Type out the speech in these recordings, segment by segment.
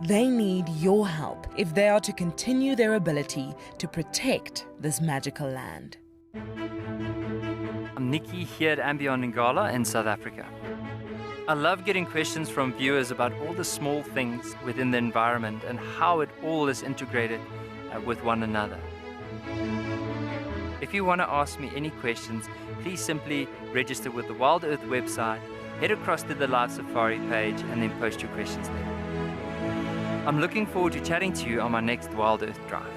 They need your help if they are to continue their ability to protect this magical land. I'm Nikki here at Ambion Ngala in South Africa. I love getting questions from viewers about all the small things within the environment and how it all is integrated with one another. If you want to ask me any questions, please simply register with the Wild Earth website, head across to the Live Safari page and then post your questions there. I'm looking forward to chatting to you on my next Wild Earth drive.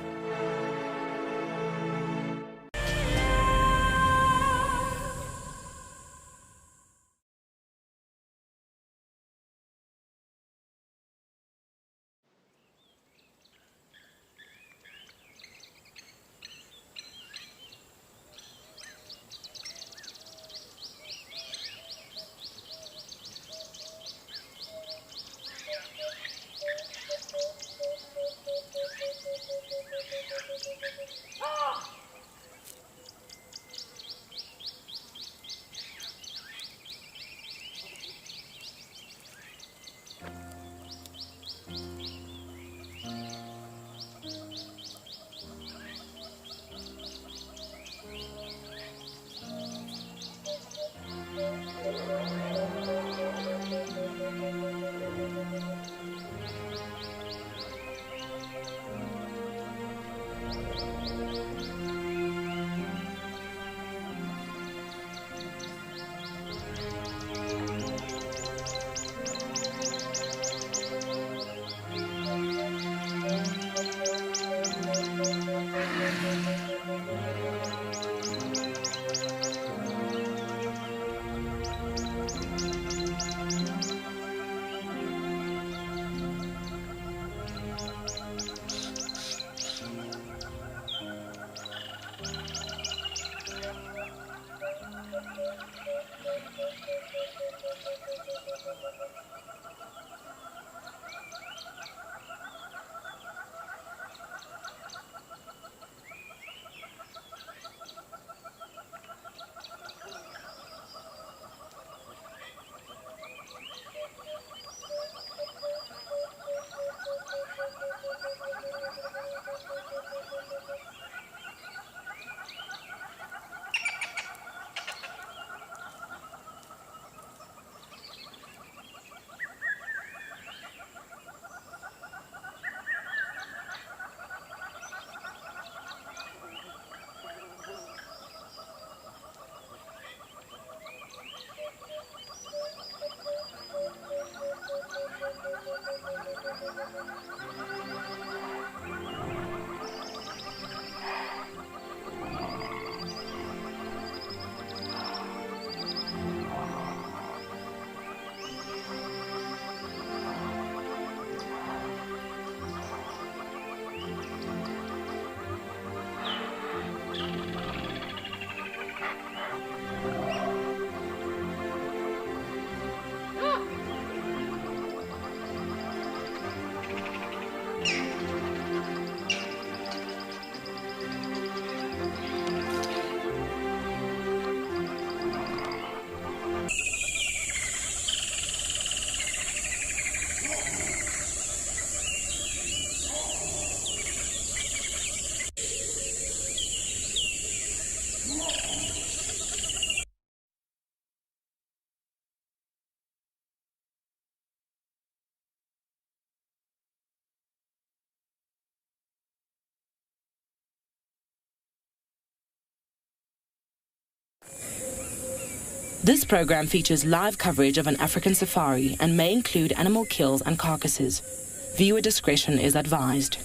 This program features live coverage of an African safari and may include animal kills and carcasses. Viewer discretion is advised.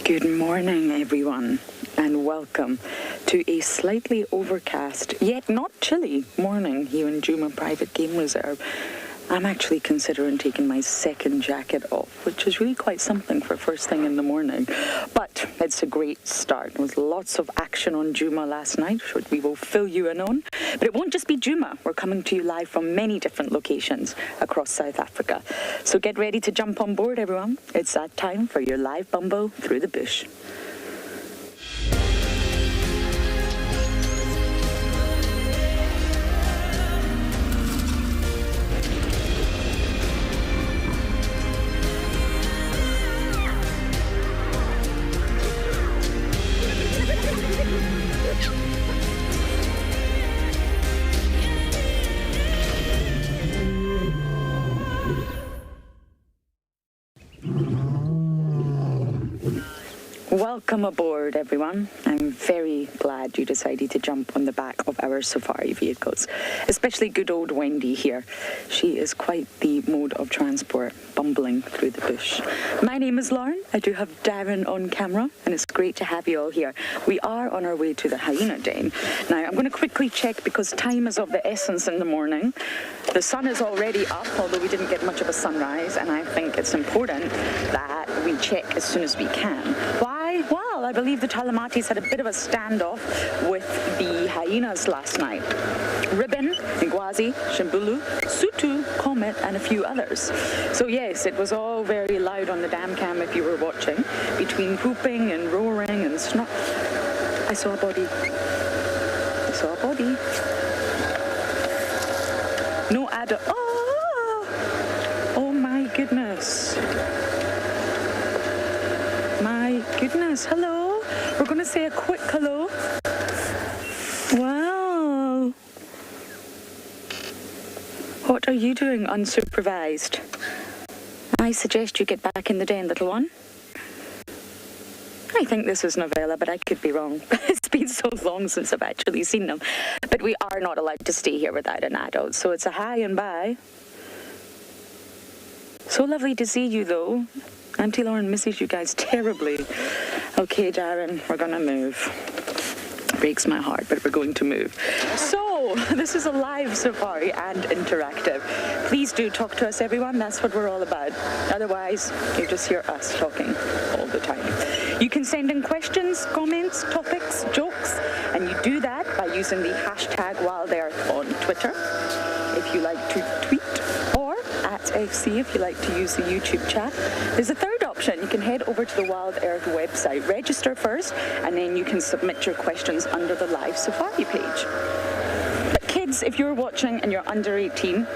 Good morning, everyone, and welcome to a slightly overcast, yet not chilly, morning here in Djuma Private Game Reserve. I'm actually considering taking my second jacket off, which is really quite something for first thing in the morning. But it's a great start. There was lots of action on Djuma last night, which we will fill you in on. But it won't just be Djuma. We're coming to you live from many different locations across South Africa. So get ready to jump on board, everyone. It's that time for your live bumbo through the bush. Welcome aboard, everyone. I'm very glad you decided to jump on the back of our safari vehicles, especially good old Wendy here. She is quite the mode of transport, bumbling through the bush. My name is Lauren. I do have Darren on camera, and it's great to have you all here. We are on our way to the hyena den. Now, I'm going to quickly check because time is of the essence in the morning. The sun is already up, although we didn't get much of a sunrise, and I think it's important that we check as soon as we can. Why? Well, I believe the Talamatis had a bit of a standoff with the hyenas last night. Ribbon, Ngwazi, Shimbulu, Sutu, Comet, and a few others. So yes, it was all very loud on the dam cam if you were watching, between pooping and roaring and snot. I saw a body. I saw a body. No adult. Oh my goodness. My goodness. Hello. We're going to say a quick hello. Wow. What are you doing unsupervised? I suggest you get back in the den, little one. I think this is novella, but I could be wrong. It's been so long since I've actually seen them. But we are not allowed to stay here without an adult, so it's a hi and bye. So lovely to see you, though. Auntie Lauren misses you guys terribly. Okay, Darren, we're going to move. Breaks my heart, but we're going to move. So, this is a live safari and interactive. Please do talk to us, everyone. That's what we're all about. Otherwise, you just hear us talking all the time. You can send in questions, comments, topics, jokes, and you do that by using the hashtag #WildEarth on Twitter, if you like to tweet, or @FC if you like to use the YouTube chat. There's a third option. You can head over to the Wild Earth website, register first, and then you can submit your questions under the live safari page. But kids, if you're watching and you're under 18,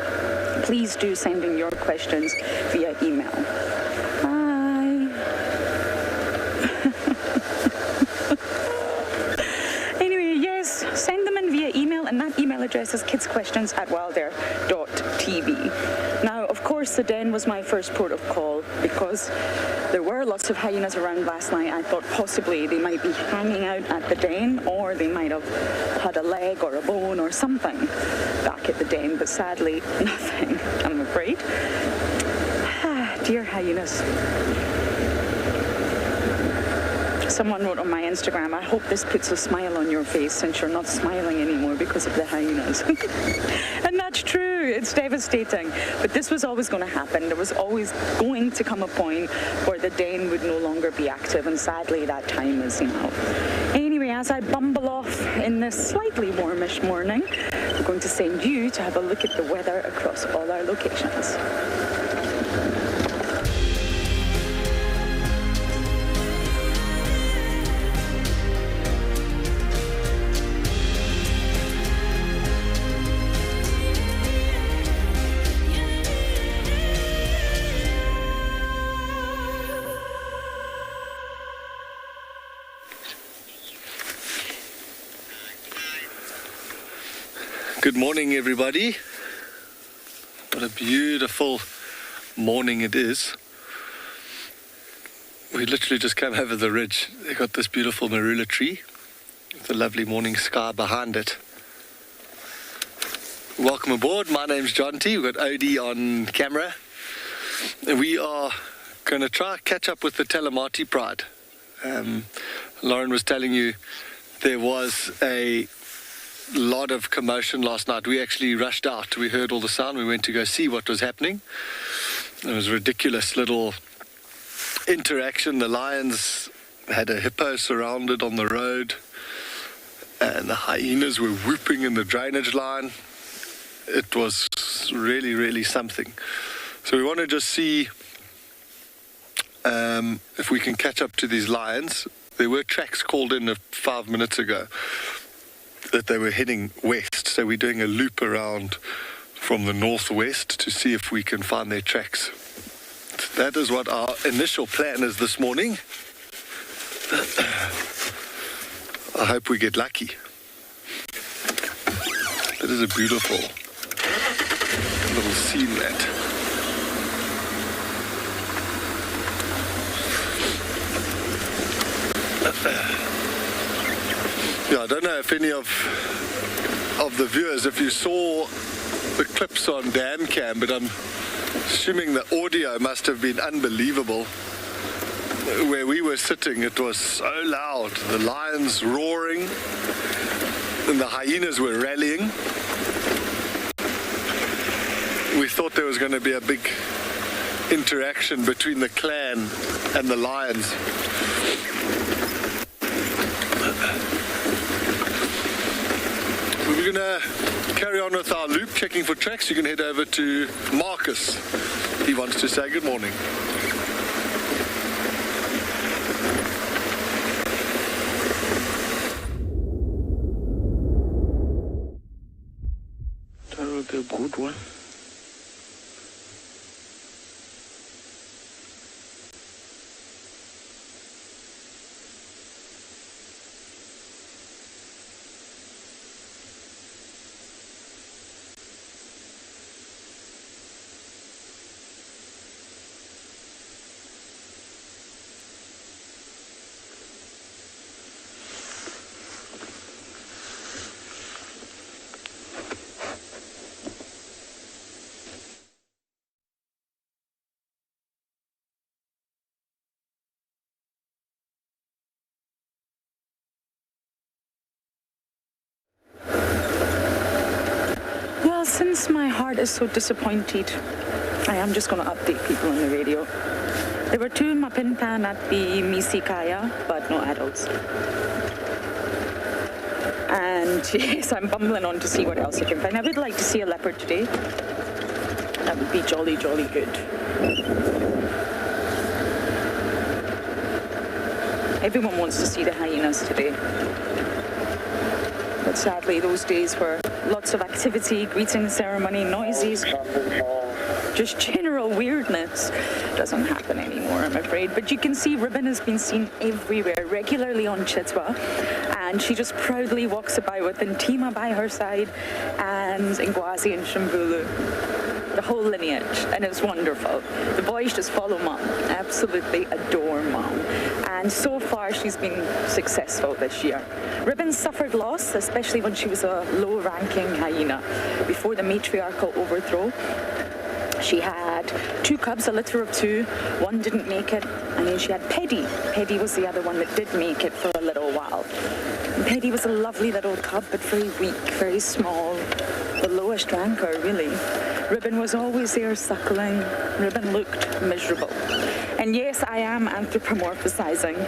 please do send in your questions via email. Bye. Anyway, yes, send them in via email, and that email address is kidsquestions@wildair.tv. Now, of course, the den was my first port of call because there were lots of hyenas around last night. I thought possibly they might be hanging out at the den, or they might have had a leg or a bone or something back at the den, but sadly, nothing, I'm afraid. Dear hyenas. Someone wrote on my Instagram, I hope this puts a smile on your face since you're not smiling anymore because of the hyenas. And that's true, it's devastating. But this was always going to happen. There was always going to come a point where the den would no longer be active, and sadly that time is now. Anyway, as I bumble off in this slightly warmish morning, we're going to send you to have a look at the weather across all our locations. Good morning, everybody. What a beautiful morning it is. We literally just came over the ridge. They got this beautiful marula tree with a lovely morning sky behind it. Welcome aboard. My name's John T. We've got Odie on camera. And we are going to try catch up with the Talamati pride. Lauren was telling you there was a lot of commotion last night. We actually rushed out. We heard all the sound. We went to go see what was happening. It was a ridiculous little interaction. The lions had a hippo surrounded on the road, and the hyenas were whooping in the drainage line. It was really, really something. So we want to just see if we can catch up to these lions. There were tracks called in 5 minutes ago that they were heading west, so we're doing a loop around from the northwest to see if we can find their tracks. That is what our initial plan is this morning. I hope we get lucky. That is a beautiful little scene, that. Yeah, I don't know if any of the viewers, if you saw the clips on Dam Cam, but I'm assuming the audio must have been unbelievable. Where we were sitting, it was so loud. The lions roaring and the hyenas were rallying. We thought there was going to be a big interaction between the clan and the lions. We're going to carry on with our loop, checking for tracks. You can head over to Marcus. He wants to say good morning. That will be a good one. Since my heart is so disappointed, I am just going to update people on the radio. There were 2 mapinpan at the Misikaya, but no adults. And yes, I'm bumbling on to see what else I can find. I would like to see a leopard today. That would be jolly, jolly good. Everyone wants to see the hyenas today. But sadly, those days were lots of activity, greeting ceremony, noises, just general weirdness doesn't happen anymore, I'm afraid. But you can see Ribbon has been seen everywhere, regularly on Tswalu, and she just proudly walks about with Ntima by her side and Ngwazi and Shimbulu, the whole lineage, and it's wonderful. The boys just follow Mom, absolutely adore Mom, and so far she's been successful this year. Ribbon suffered loss, especially when she was a low-ranking hyena. Before the matriarchal overthrow, she had 2 cubs, a litter of 2. One didn't make it, and then she had Paddy. Paddy was the other one that did make it for a little while. And Paddy was a lovely little cub, but very weak, very small, the lowest ranker, really. Ribbon was always there suckling. Ribbon looked miserable. And yes, I am anthropomorphizing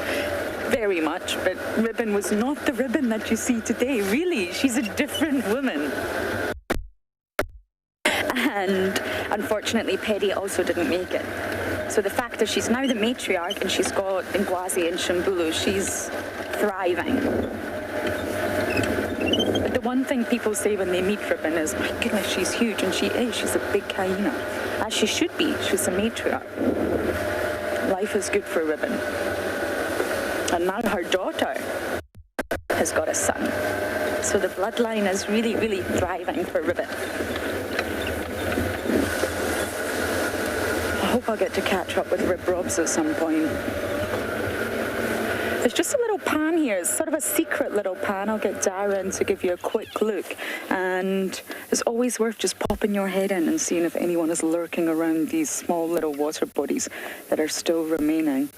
very much, but Ribbon was not the Ribbon that you see today, really. She's a different woman. And unfortunately, Paddy also didn't make it. So the fact that she's now the matriarch and she's got Ngwazi and Shimbulu, she's thriving. But the one thing people say when they meet Ribbon is, my goodness, she's huge, and she is. She's a big hyena, as she should be. She's a matriarch. Life is good for Ribbon. And now her daughter has got a son. So the bloodline is really, really thriving for Ribbon. I hope I'll get to catch up with Rib Robs at some point. There's just a little pan here. It's sort of a secret little pan. I'll get Darren to give you a quick look. And it's always worth just popping your head in and seeing if anyone is lurking around these small little water bodies that are still remaining.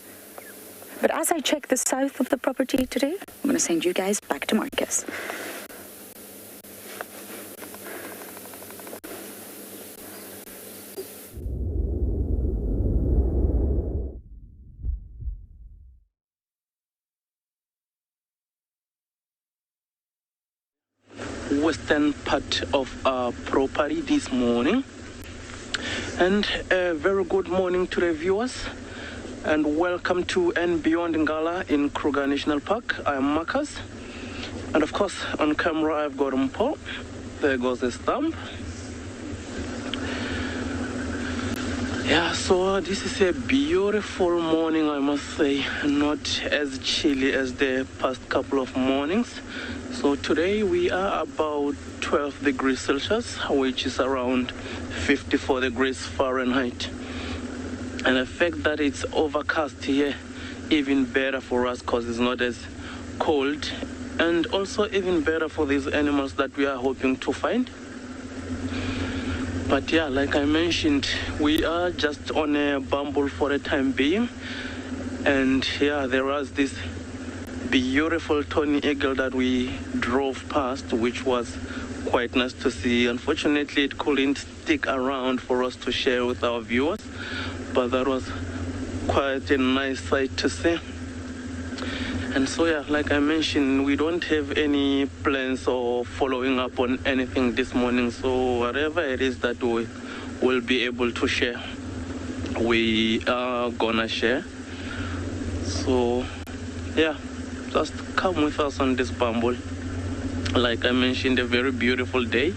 But as I check the south of the property today, I'm going to send you guys back to Marcus. Western part of our property this morning, and a very good morning to the viewers, and welcome to and Beyond Ngala in Kruger National Park. I am Marcus, and of course on camera I've got Mpo. There goes the stamp. Yeah, so this is a beautiful morning, I must say, not as chilly as the past couple of mornings. So today we are about 12 degrees Celsius, which is around 54 degrees Fahrenheit. And the fact that it's overcast here, even better for us because it's not as cold and also even better for these animals that we are hoping to find. But yeah, like I mentioned, we are just on a bumble for a time being. And yeah, there was this beautiful tawny eagle that we drove past, which was quite nice to see. Unfortunately, it couldn't stick around for us to share with our viewers, but that was quite a nice sight to see. And so yeah, like I mentioned, we don't have any plans or following up on anything this morning, so whatever it is that we will be able to share, we are gonna share. So yeah, just come with us on this bumble. Like I mentioned, a very beautiful day.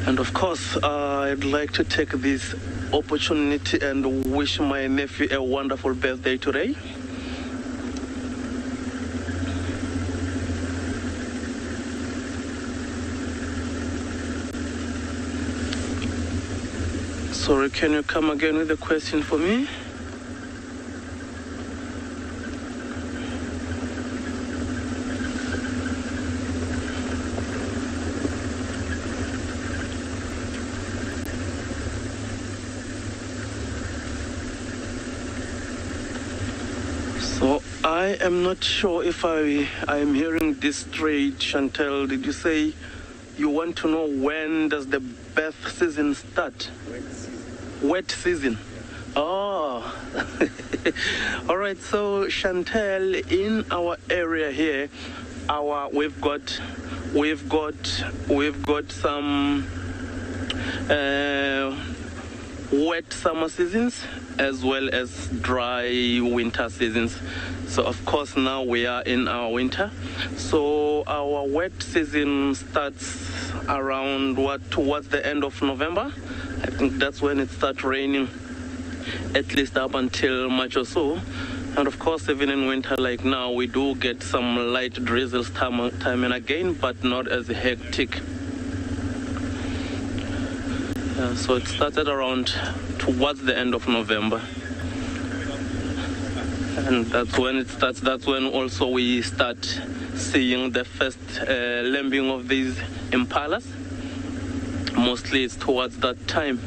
And of course, I'd like to take this opportunity and wish my nephew a wonderful birthday today. Sorry, can you come again with a question for me? I am not sure if I'm hearing this straight, Chantel. Did you say you want to know when does the birth season start? Wet season. Oh, all right. So Chantel, in our area here, we've got some wet summer seasons as well as dry winter seasons. So of course now we are in our winter. So our wet season starts around towards the end of November. I think that's when it starts raining, at least up until March or so. And of course, even in winter like now, we do get some light drizzles time and again, but not as hectic. So it started around towards the end of November. And that's when it starts. That's when also we start seeing the first lambing of these impalas. Mostly it's towards that time,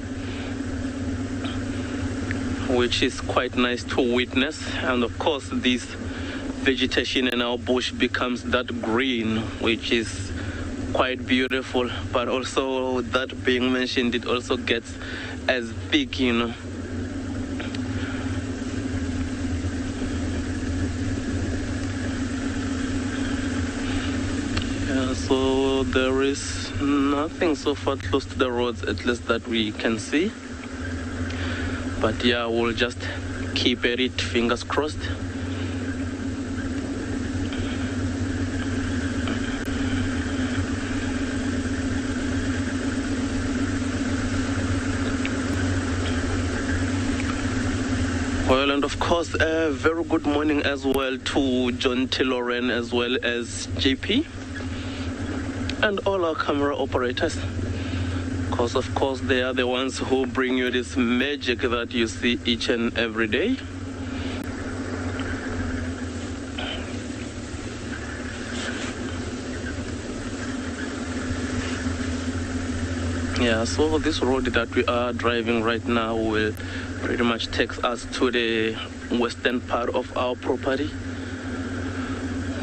which is quite nice to witness. And of course, this vegetation in our bush becomes that green, which is quite beautiful. But also, that being mentioned, it also gets as thick, you know. So there is nothing so far close to the roads, at least that we can see. But yeah, we'll just keep at it, fingers crossed. Well, and of course, a very good morning as well to John T. Lauren as well as JP. And all our camera operators, because of course they are the ones who bring you this magic that you see each and every day. Yeah, so this road that we are driving right now will pretty much take us to the western part of our property,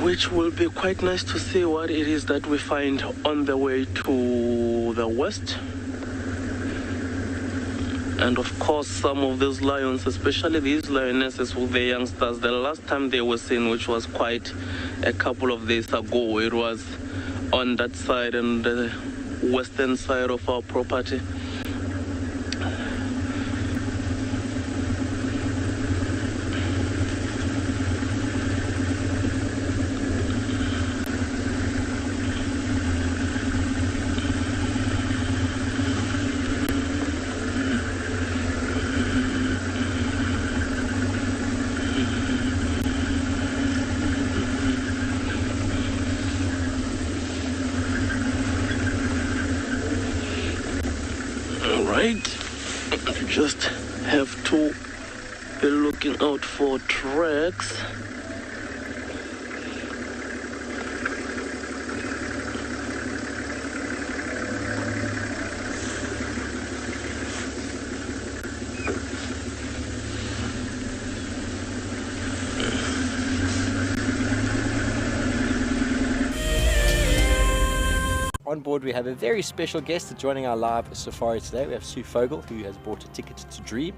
which will be quite nice to see what it is that we find on the way to the west. And of course, some of these lions, especially these lionesses with the youngsters, the last time they were seen, which was quite a couple of days ago, it was on that side and the western side of our property. Just have to be looking out for tracks. On board we have a very special guest joining our live safari today. We have Sue Fogel, who has bought a ticket to Dream.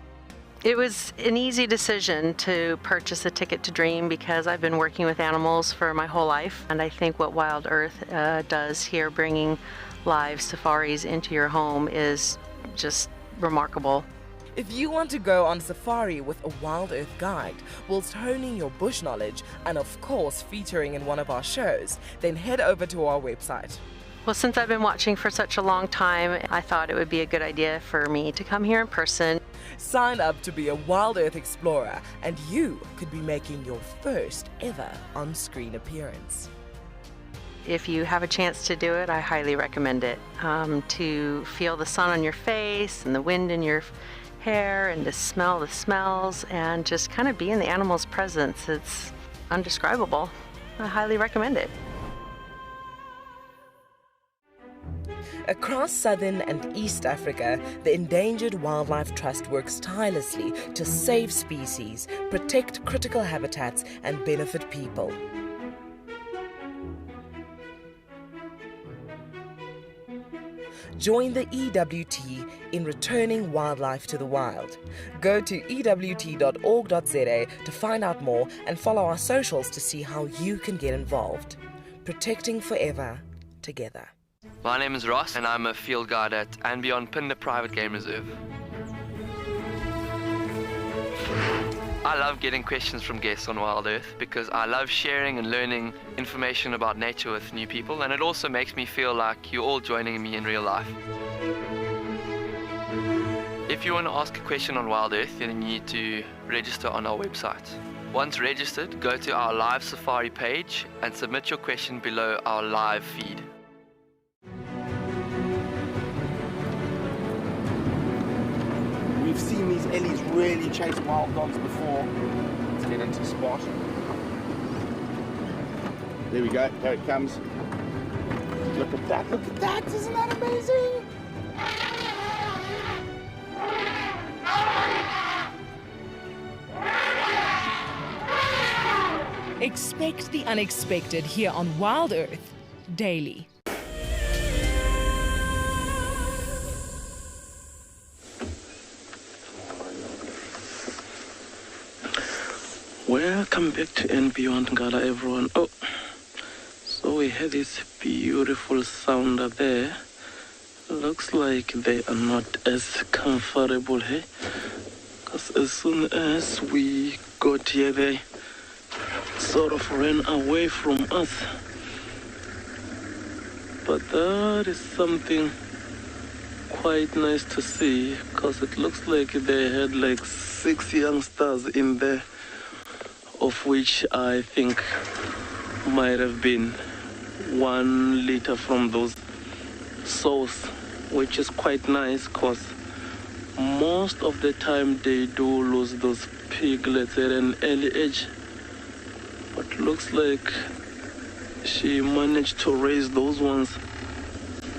It was an easy decision to purchase a ticket to Dream because I've been working with animals for my whole life, and I think what Wild Earth does here, bringing live safaris into your home, is just remarkable. If you want to go on safari with a Wild Earth guide whilst honing your bush knowledge and of course featuring in one of our shows, then head over to our website. Well, since I've been watching for such a long time, I thought it would be a good idea for me to come here in person. Sign up to be a Wild Earth explorer and you could be making your first ever on-screen appearance. If you have a chance to do it, I highly recommend it. To feel the sun on your face and the wind in your hair and to smell the smells and just kind of be in the animal's presence. It's undescribable. I highly recommend it. Across southern and East Africa, the Endangered Wildlife Trust works tirelessly to save species, protect critical habitats, and benefit people. Join the EWT in returning wildlife to the wild. Go to ewt.org.za to find out more and follow our socials to see how you can get involved. Protecting forever, together. My name is Ross and I'm a field guide at and beyond Pinde Private Game Reserve. I love getting questions from guests on Wild Earth because I love sharing and learning information about nature with new people, and it also makes me feel like you're all joining me in real life. If you want to ask a question on Wild Earth, then you need to register on our website. Once registered, go to our live safari page and submit your question below our live feed. We've seen these ellies really chase wild dogs before. Let's get into spot. There we go, there it comes. Look at that, isn't that amazing? Expect the unexpected here on Wild Earth daily. Welcome back to And Beyond Ngala, everyone. Oh, so we had this beautiful sounder there. Looks like they are not as comfortable here, because as soon as we got here, they sort of ran away from us. But that is something quite nice to see, because it looks like they had like 6 youngsters in there, of which I think might have been 1 liter from those sows, which is quite nice because most of the time they do lose those piglets at an early age. But looks like she managed to raise those ones,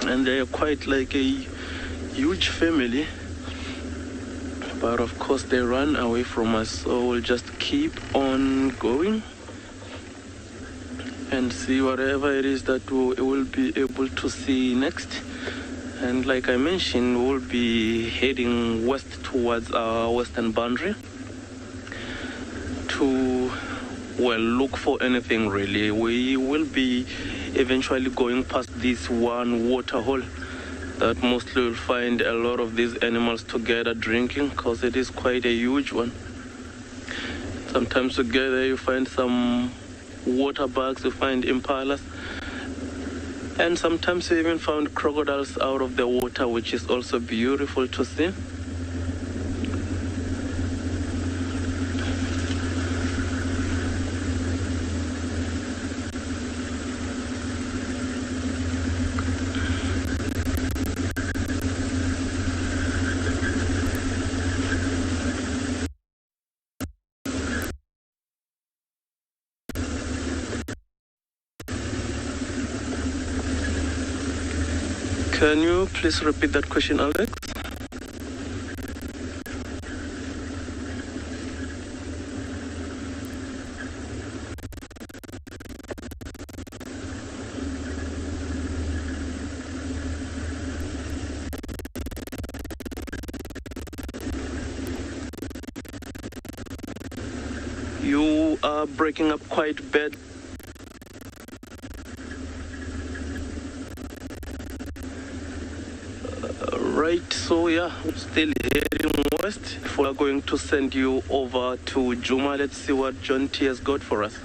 and they are quite like a huge family. But of course they ran away from us, so we'll just keep on going and see whatever it is that we will be able to see next. And like I mentioned, we'll be heading west towards our western boundary to, well, look for anything really. We will be eventually going past this one water hole that mostly will find a lot of these animals together drinking, because it is quite a huge one. Sometimes together you find some water bugs, you find impalas, and sometimes you even found crocodiles out of the water, which is also beautiful to see. Can you please repeat that question, Alex? You are breaking up quite bad. Right, so yeah, still heading west. We are going to send you over to Juma. Let's see what John T has got for us.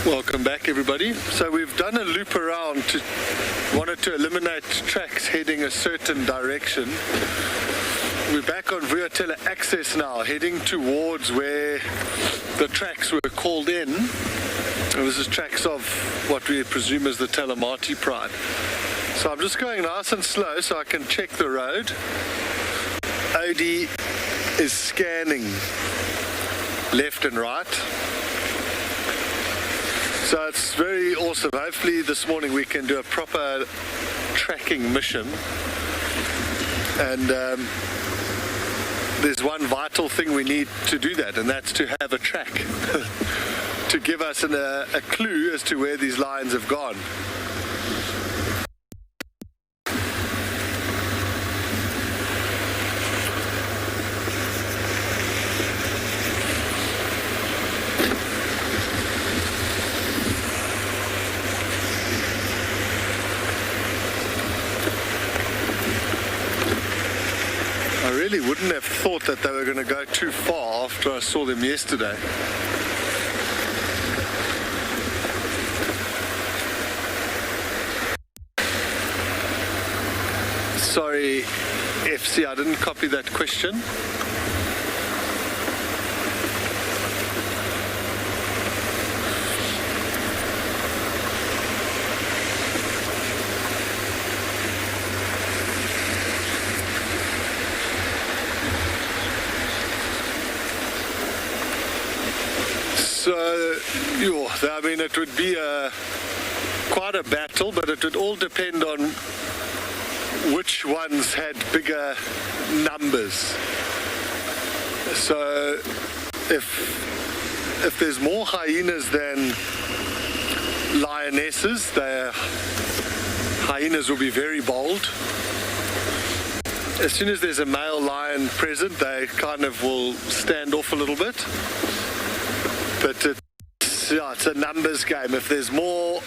Welcome back, everybody. So we've done a loop around wanted to eliminate tracks heading a certain direction. We're back on Vuyatela access now, heading towards where the tracks were called in. And this is tracks of what we presume is the Talamati Pride. So I'm just going nice and slow so I can check the road. Odie is scanning left and right. So it's very awesome. Hopefully this morning we can do a proper tracking mission. And there's one vital thing we need to do that, and that's to have a track to give us a clue as to where these lines have gone. I really wouldn't have thought that they were going to go too far after I saw them yesterday. Sorry, FC, I didn't copy that question. So, I mean, it would be quite a battle, but it would all depend on which ones had bigger numbers. So, if there's more hyenas than lionesses, the hyenas will be very bold. As soon as there's a male lion present, they kind of will stand off a little bit. But it's a numbers game. If there's more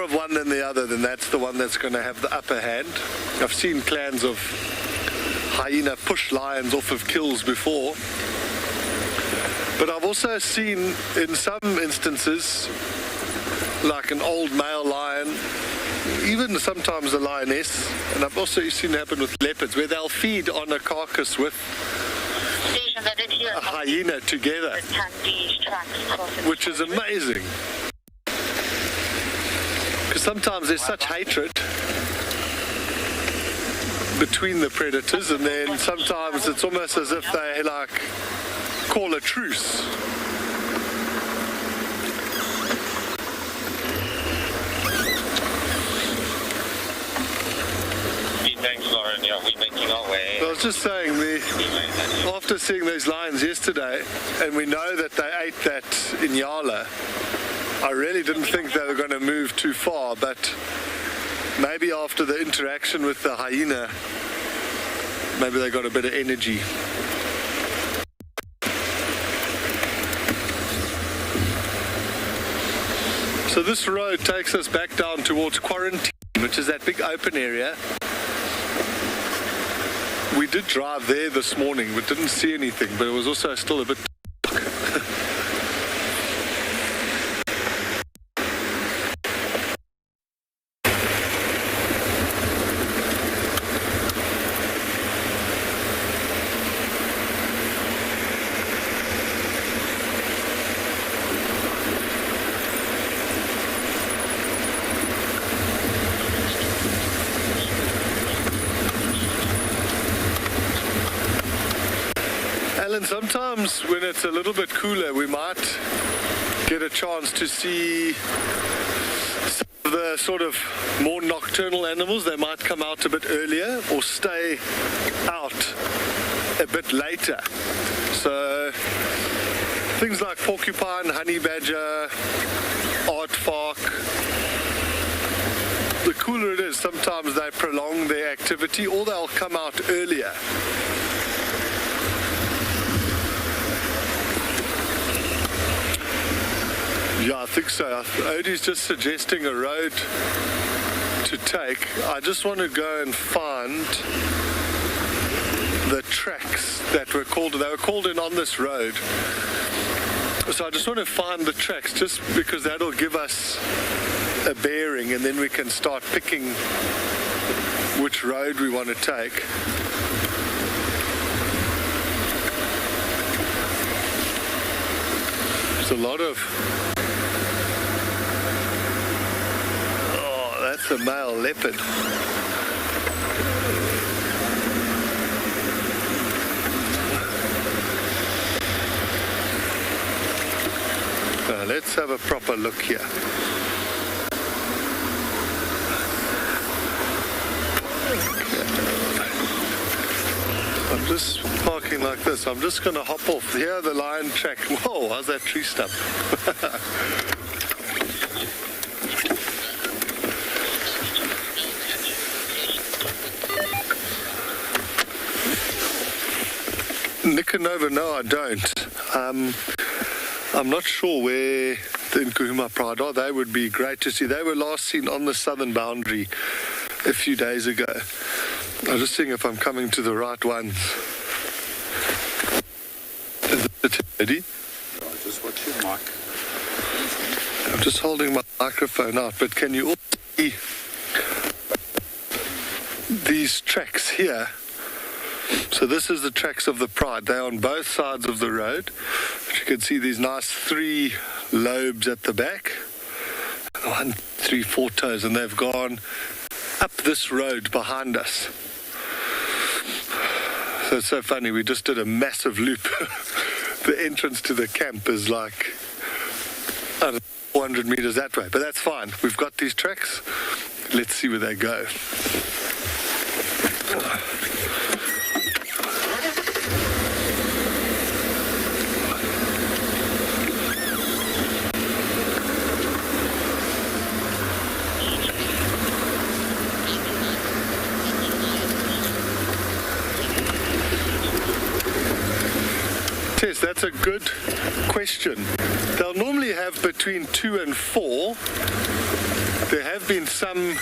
of one than the other, then that's the one that's going to have the upper hand. I've seen clans of hyena push lions off of kills before. But I've also seen in some instances, like an old male lion, even sometimes a lioness, and I've also seen it happen with leopards, where they'll feed on a carcass with a hyena together, which is amazing. Because sometimes there's such hatred between the predators, and then sometimes it's almost as if they like call a truce. Thanks, Lauren. Yeah, we're making our way. I was just saying, after seeing those lions yesterday, and we know that they ate that in Yala, I really didn't think they were going to move too far, but maybe after the interaction with the hyena, maybe they got a bit of energy. So this road takes us back down towards Quarantine, which is that big open area. We did drive there this morning, but didn't see anything, but it was also still a bit dark. Alan, sometimes when it's a little bit cooler, we might get a chance to see some of the sort of more nocturnal animals. They might come out a bit earlier or stay out a bit later. So things like porcupine, honey badger, aardvark, cooler it is, sometimes they prolong their activity or they'll come out earlier. Yeah, I think so. Odie's just suggesting a road to take. I just want to go and find the tracks that were called. They were called in on this road. So I just want to find the tracks, just because that'll give us a bearing, and then we can start picking which road we want to take. There's a lot of... Oh, that's a male leopard. Now, let's have a proper look here. I'm just parking like this. I'm just going to hop off. Here, the lion track. Whoa, how's that tree stump? Nicanova, no, I don't. I'm not sure where the Nkuhuma Pride are. They would be great to see. They were last seen on the southern boundary a few days ago. I'm just seeing if I'm coming to the right ones. Is it ready? Just watch your mic. I'm just holding my microphone out, but can you all see these tracks here? So this is the tracks of the Pride. They're on both sides of the road. You can see these nice 3 lobes at the back. 1, 3, 4 toes, and they've gone up this road behind us. So it's so funny, we just did a massive loop. The entrance to the camp is like, I don't know, 400 meters that way, but that's fine. We've got these tracks. Let's see where they go. Tess, that's a good question. They'll normally have between 2 and 4. There have been some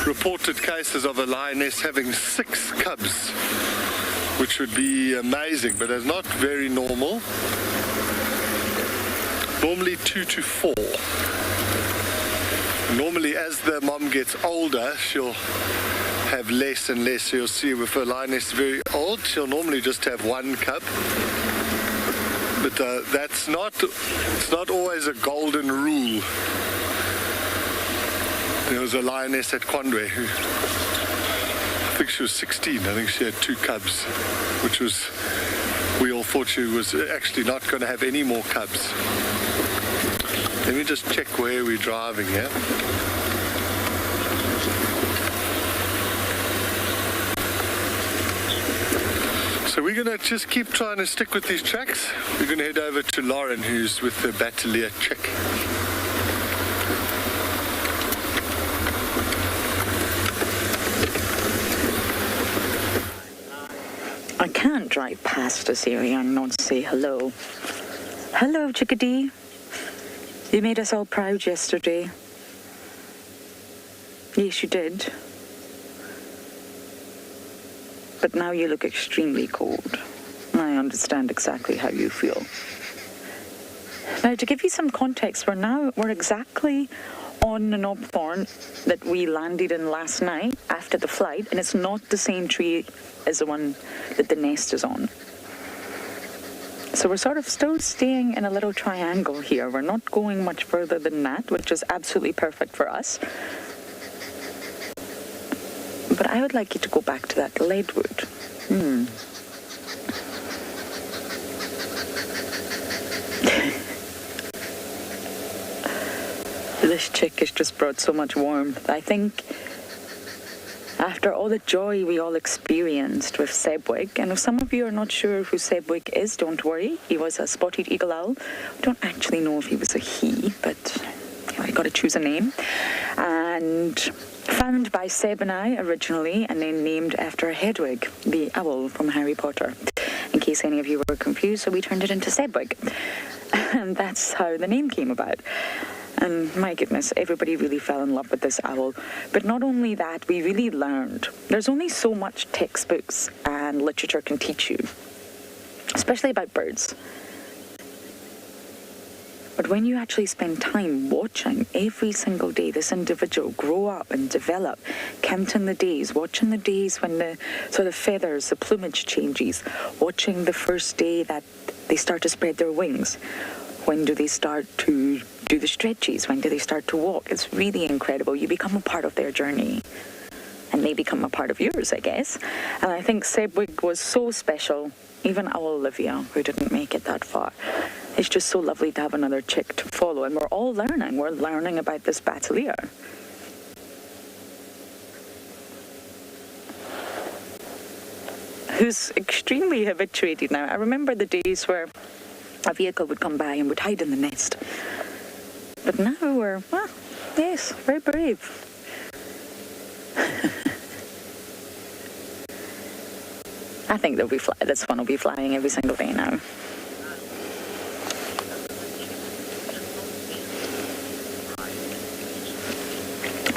reported cases of a lioness having 6 cubs, which would be amazing, but it's not very normal. Normally 2 to 4. Normally, as the mom gets older, she'll have less and less. So you'll see if a lioness is very old, she'll normally just have 1 cub. But it's not always a golden rule. There was a lioness at Kondwe who, I think she was 16. I think she had 2 cubs, which was, we all thought she was actually not going to have any more cubs. Let me just check where we're driving here. So we're going to just keep trying to stick with these tracks. We're going to head over to Lauren, who's with the Battalier Chick. I can't drive past this area and not say hello. Hello, chickadee. You made us all proud yesterday. Yes, you did. But now you look extremely cold. I understand exactly how you feel. Now, to give you some context, we're exactly on the knob thorn that we landed in last night after the flight, and it's not the same tree as the one that the nest is on. So we're sort of still staying in a little triangle here. We're not going much further than that, which is absolutely perfect for us. But I would like you to go back to that leadwood. This chick has just brought so much warmth. I think after all the joy we all experienced with Sebwick, and if some of you are not sure who Sebwick is, don't worry. He was a spotted eagle owl. I don't actually know if he was a he, but I got to choose a name. and found by Seb and I originally, and then named after Hedwig, the owl from Harry Potter. In case any of you were confused, so we turned it into Sebwig. And that's how the name came about. And my goodness, everybody really fell in love with this owl. But not only that, we really learned. There's only so much textbooks and literature can teach you, especially about birds. But when you actually spend time watching every single day this individual grow up and develop, counting the days, watching the days when the sort of feathers, the plumage changes, watching the first day that they start to spread their wings, when do they start to do the stretches, when do they start to walk? It's really incredible. You become a part of their journey. And they become a part of yours, I guess. And I think Sebwig was so special. Even our Olivia, who didn't make it that far. It's just so lovely to have another chick to follow. And we're all learning. We're learning about this battalier. Who's extremely habituated now. I remember the days where a vehicle would come by and would hide in the nest. But now we're, well, yes, very brave. I think they'll be this one will be flying every single day now.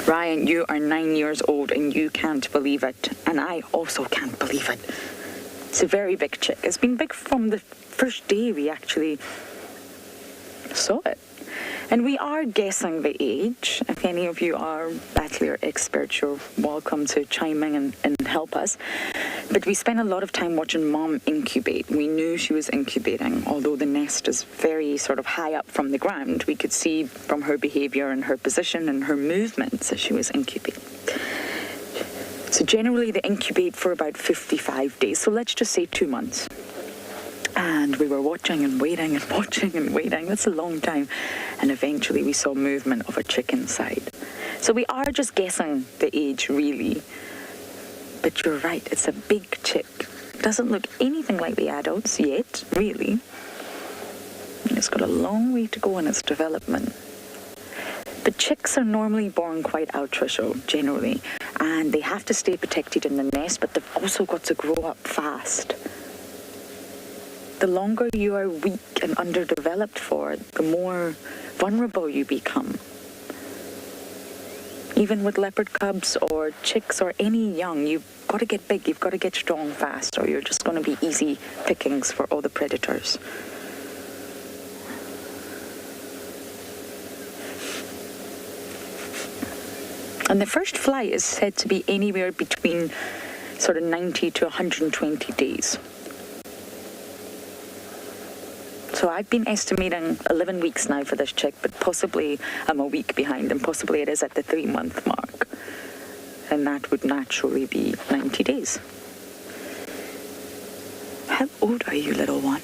Ryan, you are 9 years old and you can't believe it. And I also can't believe it. It's a very big chick. It's been big from the first day we actually saw it. And we are guessing the age. If any of you are battalier experts, you're welcome to chime in and help us. But we spent a lot of time watching Mom incubate. We knew she was incubating, although the nest is very sort of high up from the ground. We could see from her behaviour and her position and her movements that she was incubating. So generally they incubate for about 55 days. So let's just say 2 months. And we were watching and waiting and watching and waiting. That's a long time. And eventually we saw movement of a chick inside. So we are just guessing the age, really. But you're right, it's a big chick. Doesn't look anything like the adults yet, really. And it's got a long way to go in its development. But chicks are normally born quite ultra-show, generally. And they have to stay protected in the nest, but they've also got to grow up fast. The longer you are weak and underdeveloped for, the more vulnerable you become. Even with leopard cubs or chicks or any young, you've got to get big, you've got to get strong fast, or you're just going to be easy pickings for all the predators. And the first flight is said to be anywhere between sort of 90 to 120 days. So I've been estimating 11 weeks now for this chick, but possibly I'm a week behind, and possibly it is at the 3-month mark. And that would naturally be 90 days. How old are you, little one?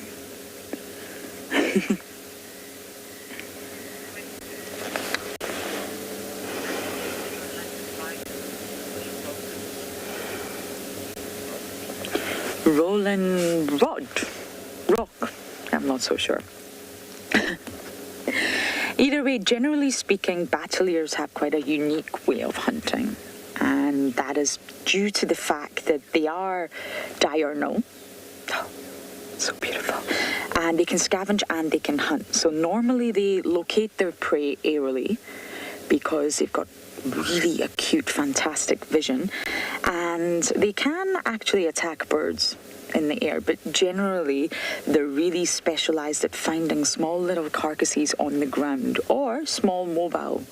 Rolling rock. I'm not so sure. Either way, generally speaking, battaliers have quite a unique way of hunting. And that is due to the fact that they are diurnal. Oh, so beautiful. And they can scavenge and they can hunt. So normally they locate their prey aerially because they've got really acute, fantastic vision. And they can actually attack birds in the air, but generally they're really specialized at finding small little carcasses on the ground or small mobile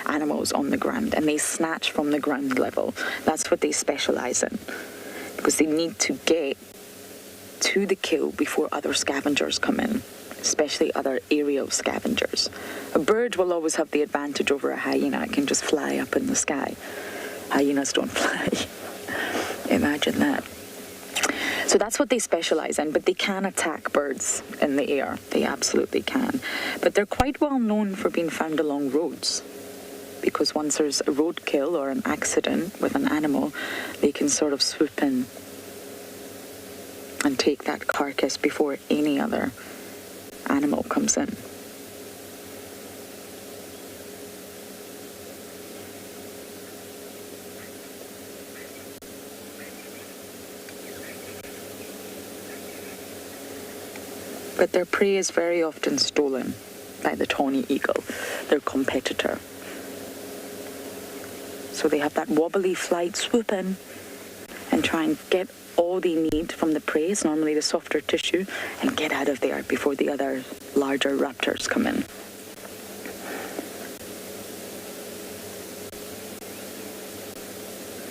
animals on the ground, and they snatch from the ground level. That's what they specialize in, because they need to get to the kill before other scavengers come in, especially other aerial scavengers. A bird will always have the advantage over a hyena. It can just fly up in the sky. Hyenas don't fly. Imagine that. So that's what they specialize in, but they can attack birds in the air. They absolutely can. But they're quite well known for being found along roads, because once there's a roadkill or an accident with an animal, they can sort of swoop in and take that carcass before any other animal comes in. but their prey is very often stolen by the tawny eagle, their competitor. So they have that wobbly flight, swoop in and try and get all they need from the prey, it's normally the softer tissue, and get out of there before the other larger raptors come in.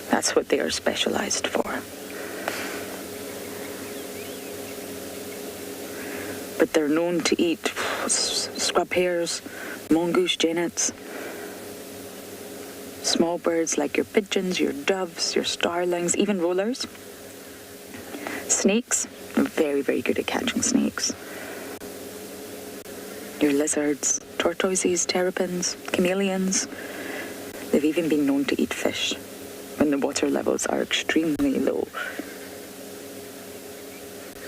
That's what they are specialized for. But they're known to eat scrub hares, mongoose jennets, small birds like your pigeons, your doves, your starlings, even rollers. Snakes, very, very good at catching snakes. Your lizards, tortoises, terrapins, chameleons. They've even been known to eat fish when the water levels are extremely low.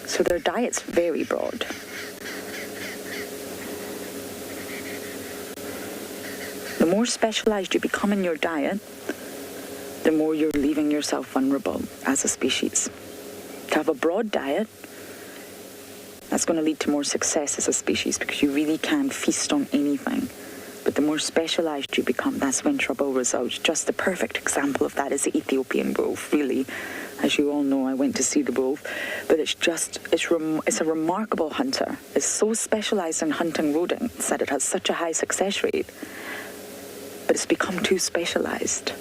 So their diet's very broad. The more specialized you become in your diet, the more you're leaving yourself vulnerable as a species. To have a broad diet, that's going to lead to more success as a species because you really can feast on anything. But the more specialized you become, that's when trouble results. Just the perfect example of that is the Ethiopian wolf, really. As you all know, I went to see the wolf, but it's a remarkable hunter. It's so specialized in hunting rodents that it has such a high success rate. But it's become too specialized.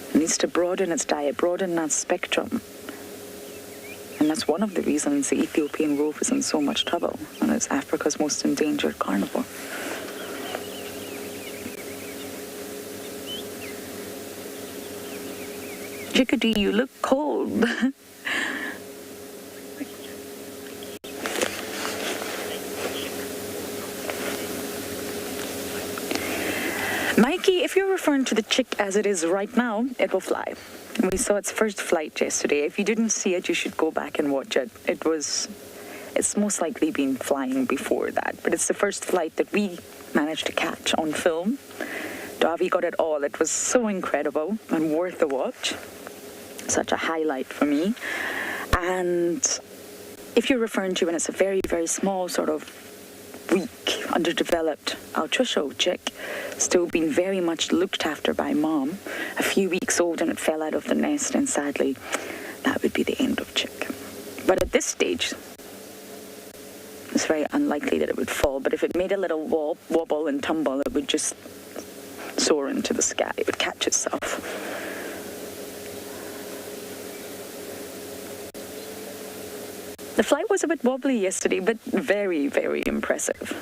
It needs to broaden its diet, broaden that spectrum. And that's one of the reasons the Ethiopian wolf is in so much trouble, and it's Africa's most endangered carnivore. Chickadee, you look cold. Mikey, if you're referring to the chick as it is right now, it will fly. We saw its first flight yesterday. If you didn't see it, you should go back and watch it. It's most likely been flying before that, but it's the first flight that we managed to catch on film. Davi got it all. It was so incredible and worth a watch. Such a highlight for me. And if you're referring to when it's a very, very small, sort of weak, underdeveloped altricial chick, still being very much looked after by mom, a few weeks old and it fell out of the nest, and sadly, that would be the end of chick. But at this stage, it's very unlikely that it would fall, but if it made a little wobble and tumble, it would just soar into the sky. It would catch itself. The flight was a bit wobbly yesterday, but very, very impressive.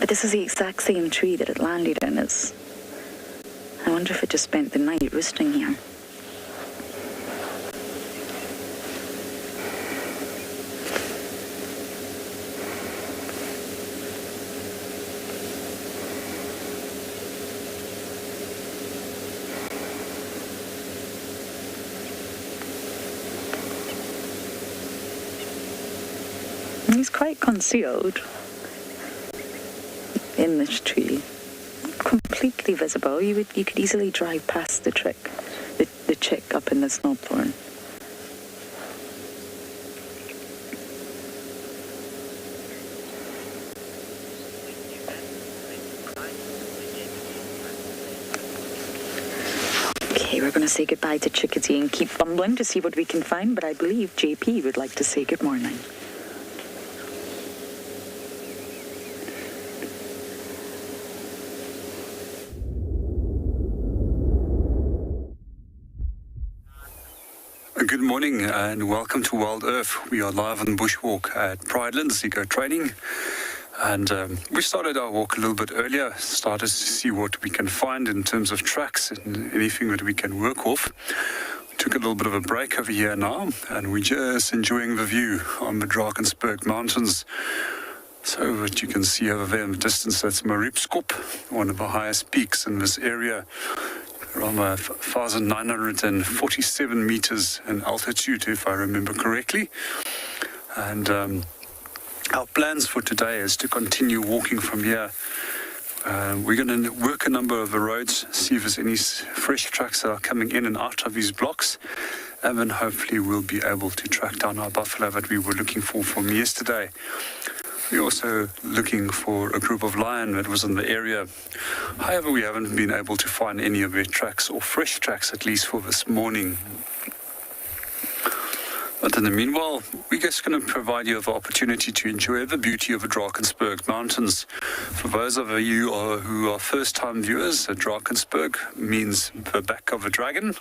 But this is the exact same tree that it landed in. I wonder if it just spent the night roosting here. He's quite concealed in this tree, completely visible. You could easily drive past the chick up in the snowthorn. Okay, we're going to say goodbye to Chickadee and keep fumbling to see what we can find, but I believe JP would like to say good morning. Good morning and welcome to Wild Earth. We are live on Bushwalk at Pridelands Eco Training, and we started our walk a little bit earlier, started to see what we can find in terms of tracks and anything that we can work off. We took a little bit of a break over here now, and we're just enjoying the view on the Drakensberg Mountains. So what you can see over there in the distance, that's Mariepskop, one of the highest peaks in this area. Around 1,947 meters in altitude, if I remember correctly. And our plans for today is to continue walking from here. We're going to work a number of the roads, see if there's any fresh tracks that are coming in and out of these blocks. and then hopefully we'll be able to track down our buffalo that we were looking for from yesterday. We're also looking for a group of lion that was in the area. However, we haven't been able to find any of their tracks, or fresh tracks at least, for this morning. But in the meanwhile, we're just going to provide you with the opportunity to enjoy the beauty of the Drakensberg Mountains. For those of you who are first-time viewers, Drakensberg means the back of a dragon.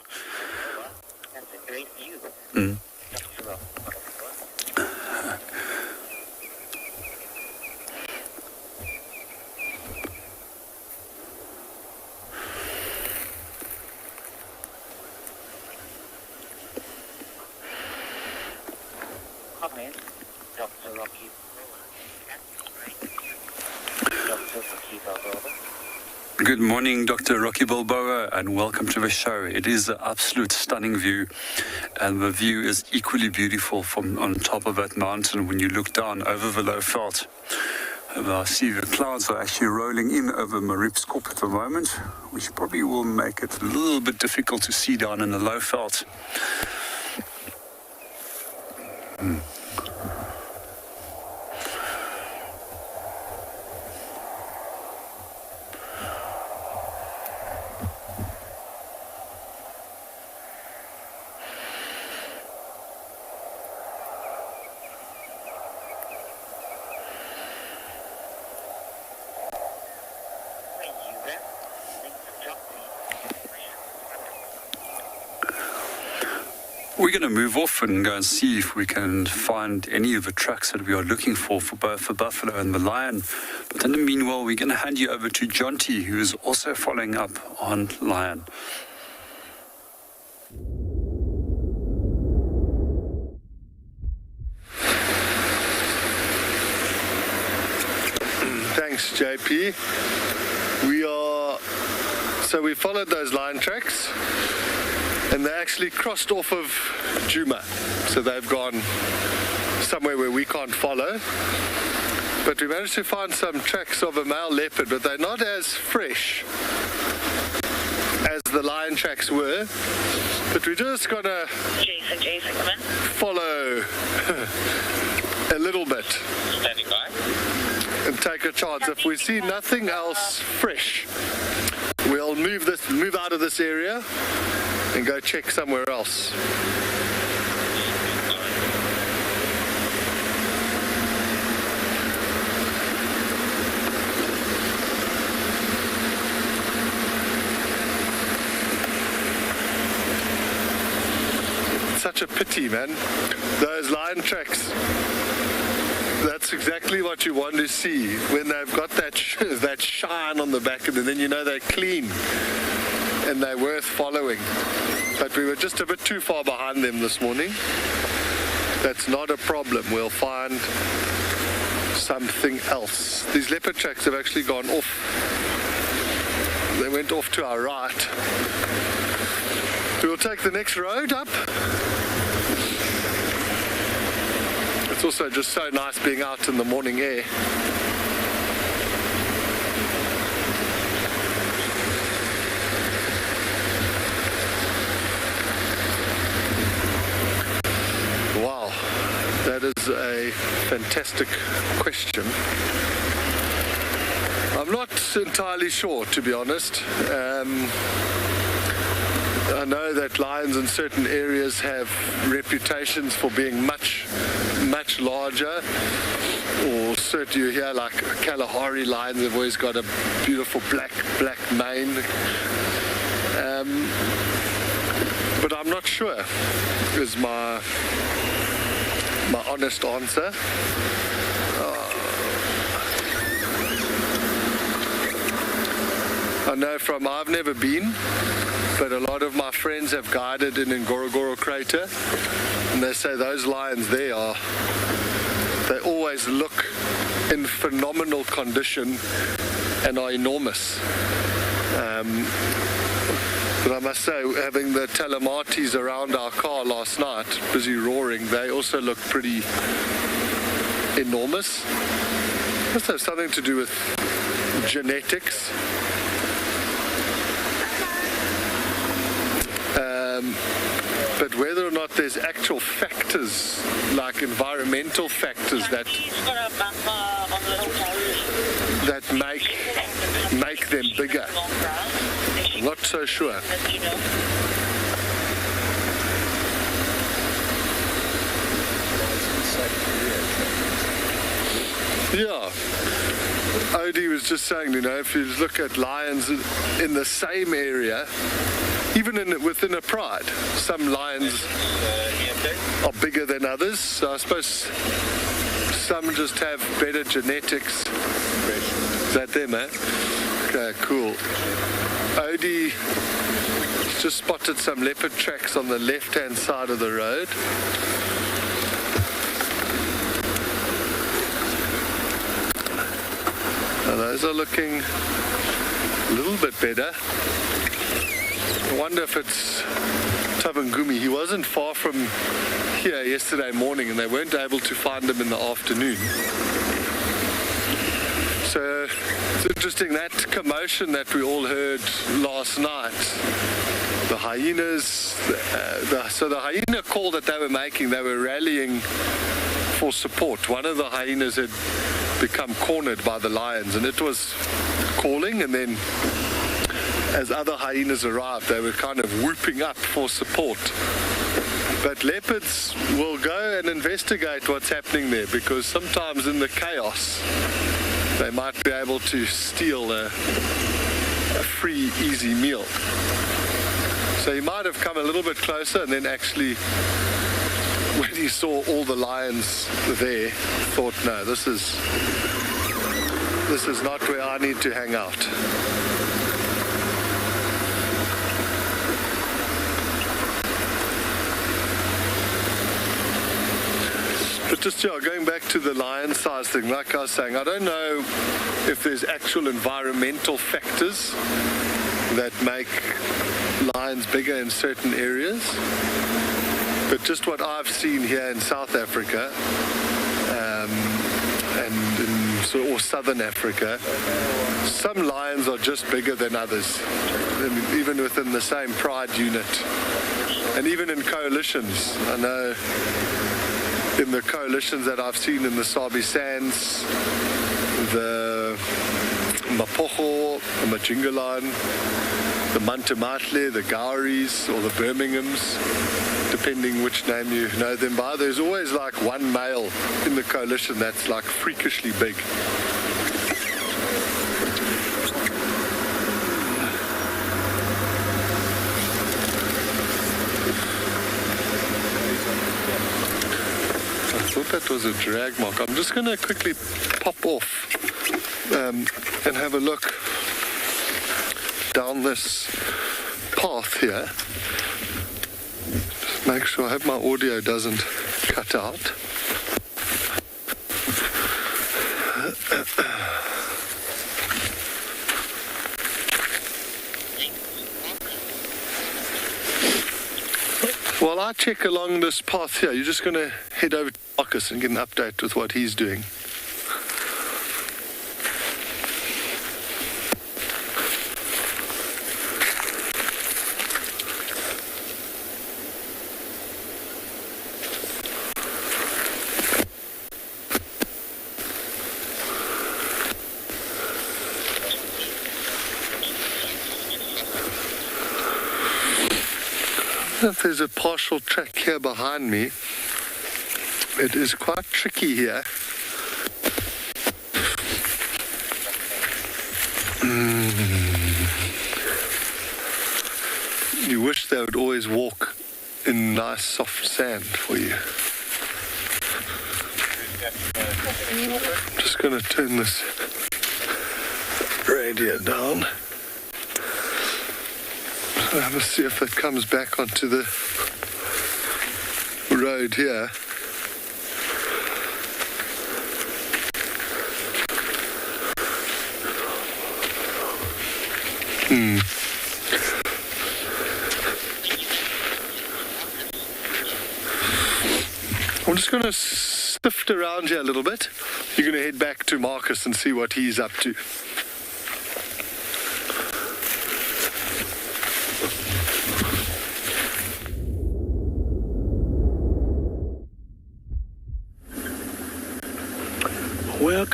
That's a great view. Dr. Rocky. Good morning, Dr. Rocky Balboa, and welcome to the show. It is an absolute stunning view, and the view is equally beautiful from on top of that mountain when you look down over the low veld. I see the clouds are actually rolling in over Maripskop at the moment, which probably will make it a little bit difficult to see down in the low veld. We're going to move off and go and see if we can find any of the tracks that we are looking for both the buffalo and the lion. But in the meanwhile, we're going to hand you over to Jonty, who is also following up on lion. Thanks, JP. We followed those lion tracks, and they actually crossed off of Djuma. So they've gone somewhere where we can't follow. But we managed to find some tracks of a male leopard, but they're not as fresh as the lion tracks were. But we're just gonna Jason, come in. follow a little bit. Standing by. And take a chance. If we see nothing else fresh, we'll move out of this area and go check somewhere else. Such a pity, man. Those lion tracks. That's exactly what you want to see when they've got that shine on the back, and then you know they're clean and they're worth following. But we were just a bit too far behind them this morning. That's not a problem. We'll find something else. These leopard tracks have actually gone off. They went off to our right. We'll take the next road up. It's also just so nice being out in the morning air. Wow, that is a fantastic question. I'm not entirely sure, to be honest. I know that lions in certain areas have reputations for being much larger, or certainly you hear like Kalahari lions have always got a beautiful black mane. But I'm not sure is my honest answer. I know I've never been, but a lot of my friends have guided in Ngorongoro Crater, and they say those lions they always look in phenomenal condition and are enormous. But I must say, having the telematis around our car last night, busy roaring, they also look pretty enormous. Must have something to do with genetics. but whether or not there's actual factors, like environmental factors that make them bigger. I'm not so sure. Yeah. Odie was just saying, if you look at lions in the same area, even within a pride, some lions are bigger than others. So I suppose some just have better genetics. Is that them, eh? Okay, cool. Odie just spotted some leopard tracks on the left-hand side of the road. Now those are looking a little bit better. I wonder if it's Tabangumi. He wasn't far from here yesterday morning and they weren't able to find him in the afternoon. So it's interesting, that commotion that we all heard last night, the hyenas, so the hyena call that they were making, they were rallying for support. One of the hyenas had become cornered by the lions and it was calling, and then as other hyenas arrived they were kind of whooping up for support. But leopards will go and investigate what's happening there, because sometimes in the chaos they might be able to steal a free, easy meal. So he might have come a little bit closer, and then actually when he saw all the lions there, thought, no, this is not where I need to hang out. But just, going back to the lion size thing, like I was saying, I don't know if there's actual environmental factors that make lions bigger in certain areas. But just what I've seen here in South Africa or Southern Africa, some lions are just bigger than others, even within the same pride unit. And even in coalitions, I know in the coalitions that I've seen in the Sabi Sands, the Mapocho, the Majingalan, the Mantamatle, the Gowries, or the Birminghams, depending which name you know them by, there's always like one male in the coalition that's like freakishly big. I thought that was a drag mark. I'm just going to quickly pop off and have a look down this path here. Just make sure I hope my audio doesn't cut out. While I check along this path here, you're just going to head over to Marcus and get an update with what he's doing. If there's a partial track here behind me, it is quite tricky here. You wish they would always walk in nice soft sand for you. I'm just going to turn this radio down. Have a see if it comes back onto the road here. I'm just going to sift around here a little bit. You're going to head back to Marcus and see what he's up to.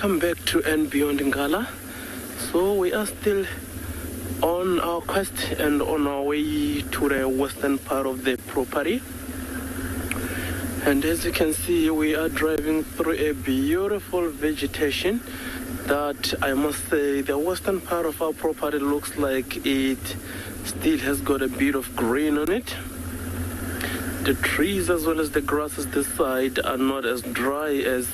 welcome back to And Beyond Ngala. So we are still on our quest and on our way to the western part of the property. And as you can see, we are driving through a beautiful vegetation that I must say the western part of our property looks like it still has got a bit of green on it. The trees as well as the grasses this side are not as dry as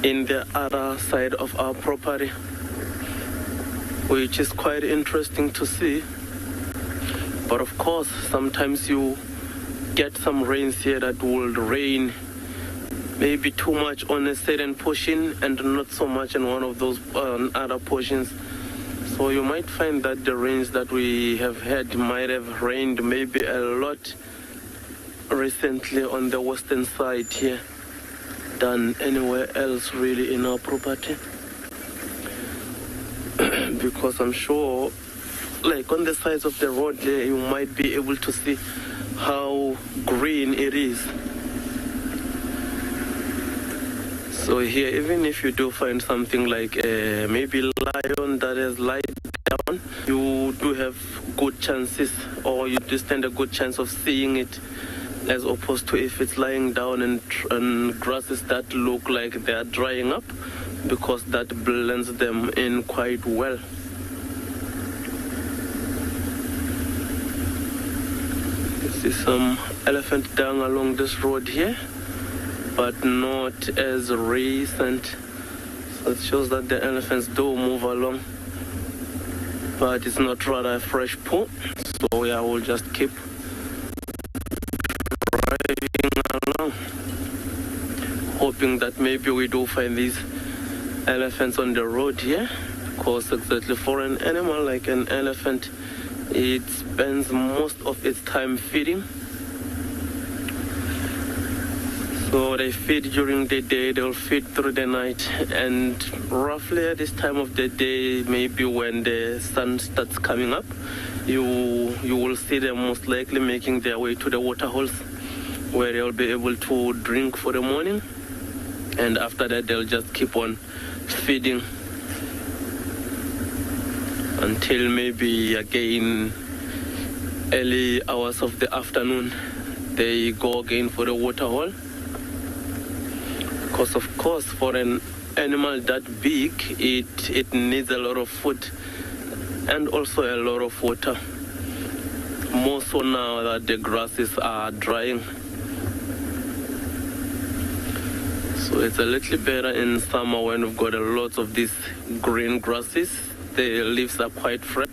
in the other side of our property, which is quite interesting to see. But of course, sometimes you get some rains here that will rain maybe too much on a certain portion and not so much in one of those other portions. So you might find that the rains that we have had might have rained maybe a lot recently on the western side here than anywhere else really in our property. Because I'm sure, like on the sides of the road there, you might be able to see how green it is. So here, even if you do find something like maybe lion that has lied down, you do have good chances, or you do stand a good chance of seeing it, as opposed to if it's lying down and grasses that look like they are drying up, because that blends them in quite well. You see some elephant dung along this road here, but not as recent. So it shows that the elephants do move along, but it's not rather a fresh poo. So yeah, we'll just keep driving along, hoping that maybe we do find these elephants on the road here, because exactly for an animal like an elephant, it spends most of its time feeding. So they feed during the day, they'll feed through the night, and roughly at this time of the day, maybe when the sun starts coming up, you will see them most likely making their way to the water holes, where they'll be able to drink for the morning, and after that they'll just keep on feeding until maybe again early hours of the afternoon they go again for the water hole. Because of course for an animal that big, it needs a lot of food and also a lot of water, more so now that the grasses are drying. So it's a little better in summer when we've got a lot of these green grasses. The leaves are quite fresh.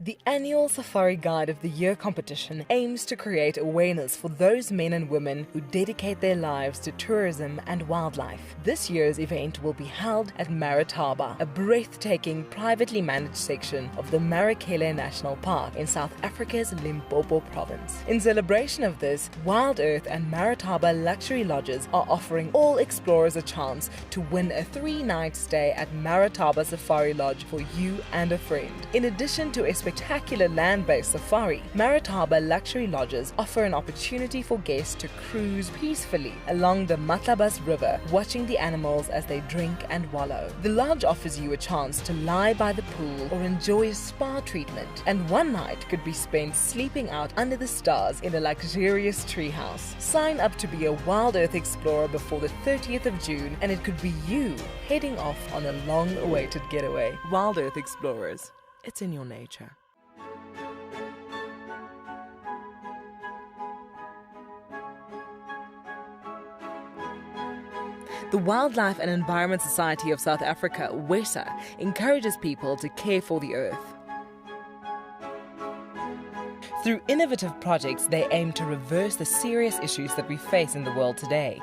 The annual Safari Guide of the Year competition aims to create awareness for those men and women who dedicate their lives to tourism and wildlife. This year's event will be held at Marataba, a breathtaking privately managed section of the Marakele National Park in South Africa's Limpopo province. In celebration of this, Wild Earth and Marataba Luxury Lodges are offering all explorers a chance to win a 3-night stay at Marataba Safari Lodge for you and a friend. In addition to a spectacular land-based safari, Marataba Luxury Lodges offer an opportunity for guests to cruise peacefully along the Matlabas River, watching the animals as they drink and wallow. The lodge offers you a chance to lie by the pool or enjoy a spa treatment, and one night could be spent sleeping out under the stars in a luxurious treehouse. Sign up to be a Wild Earth explorer before the 30th of June, and it could be you heading off on a long-awaited getaway. Wild Earth Explorers. It's in your nature. The Wildlife and Environment Society of South Africa, WESA, encourages people to care for the earth. Through innovative projects, they aim to reverse the serious issues that we face in the world today.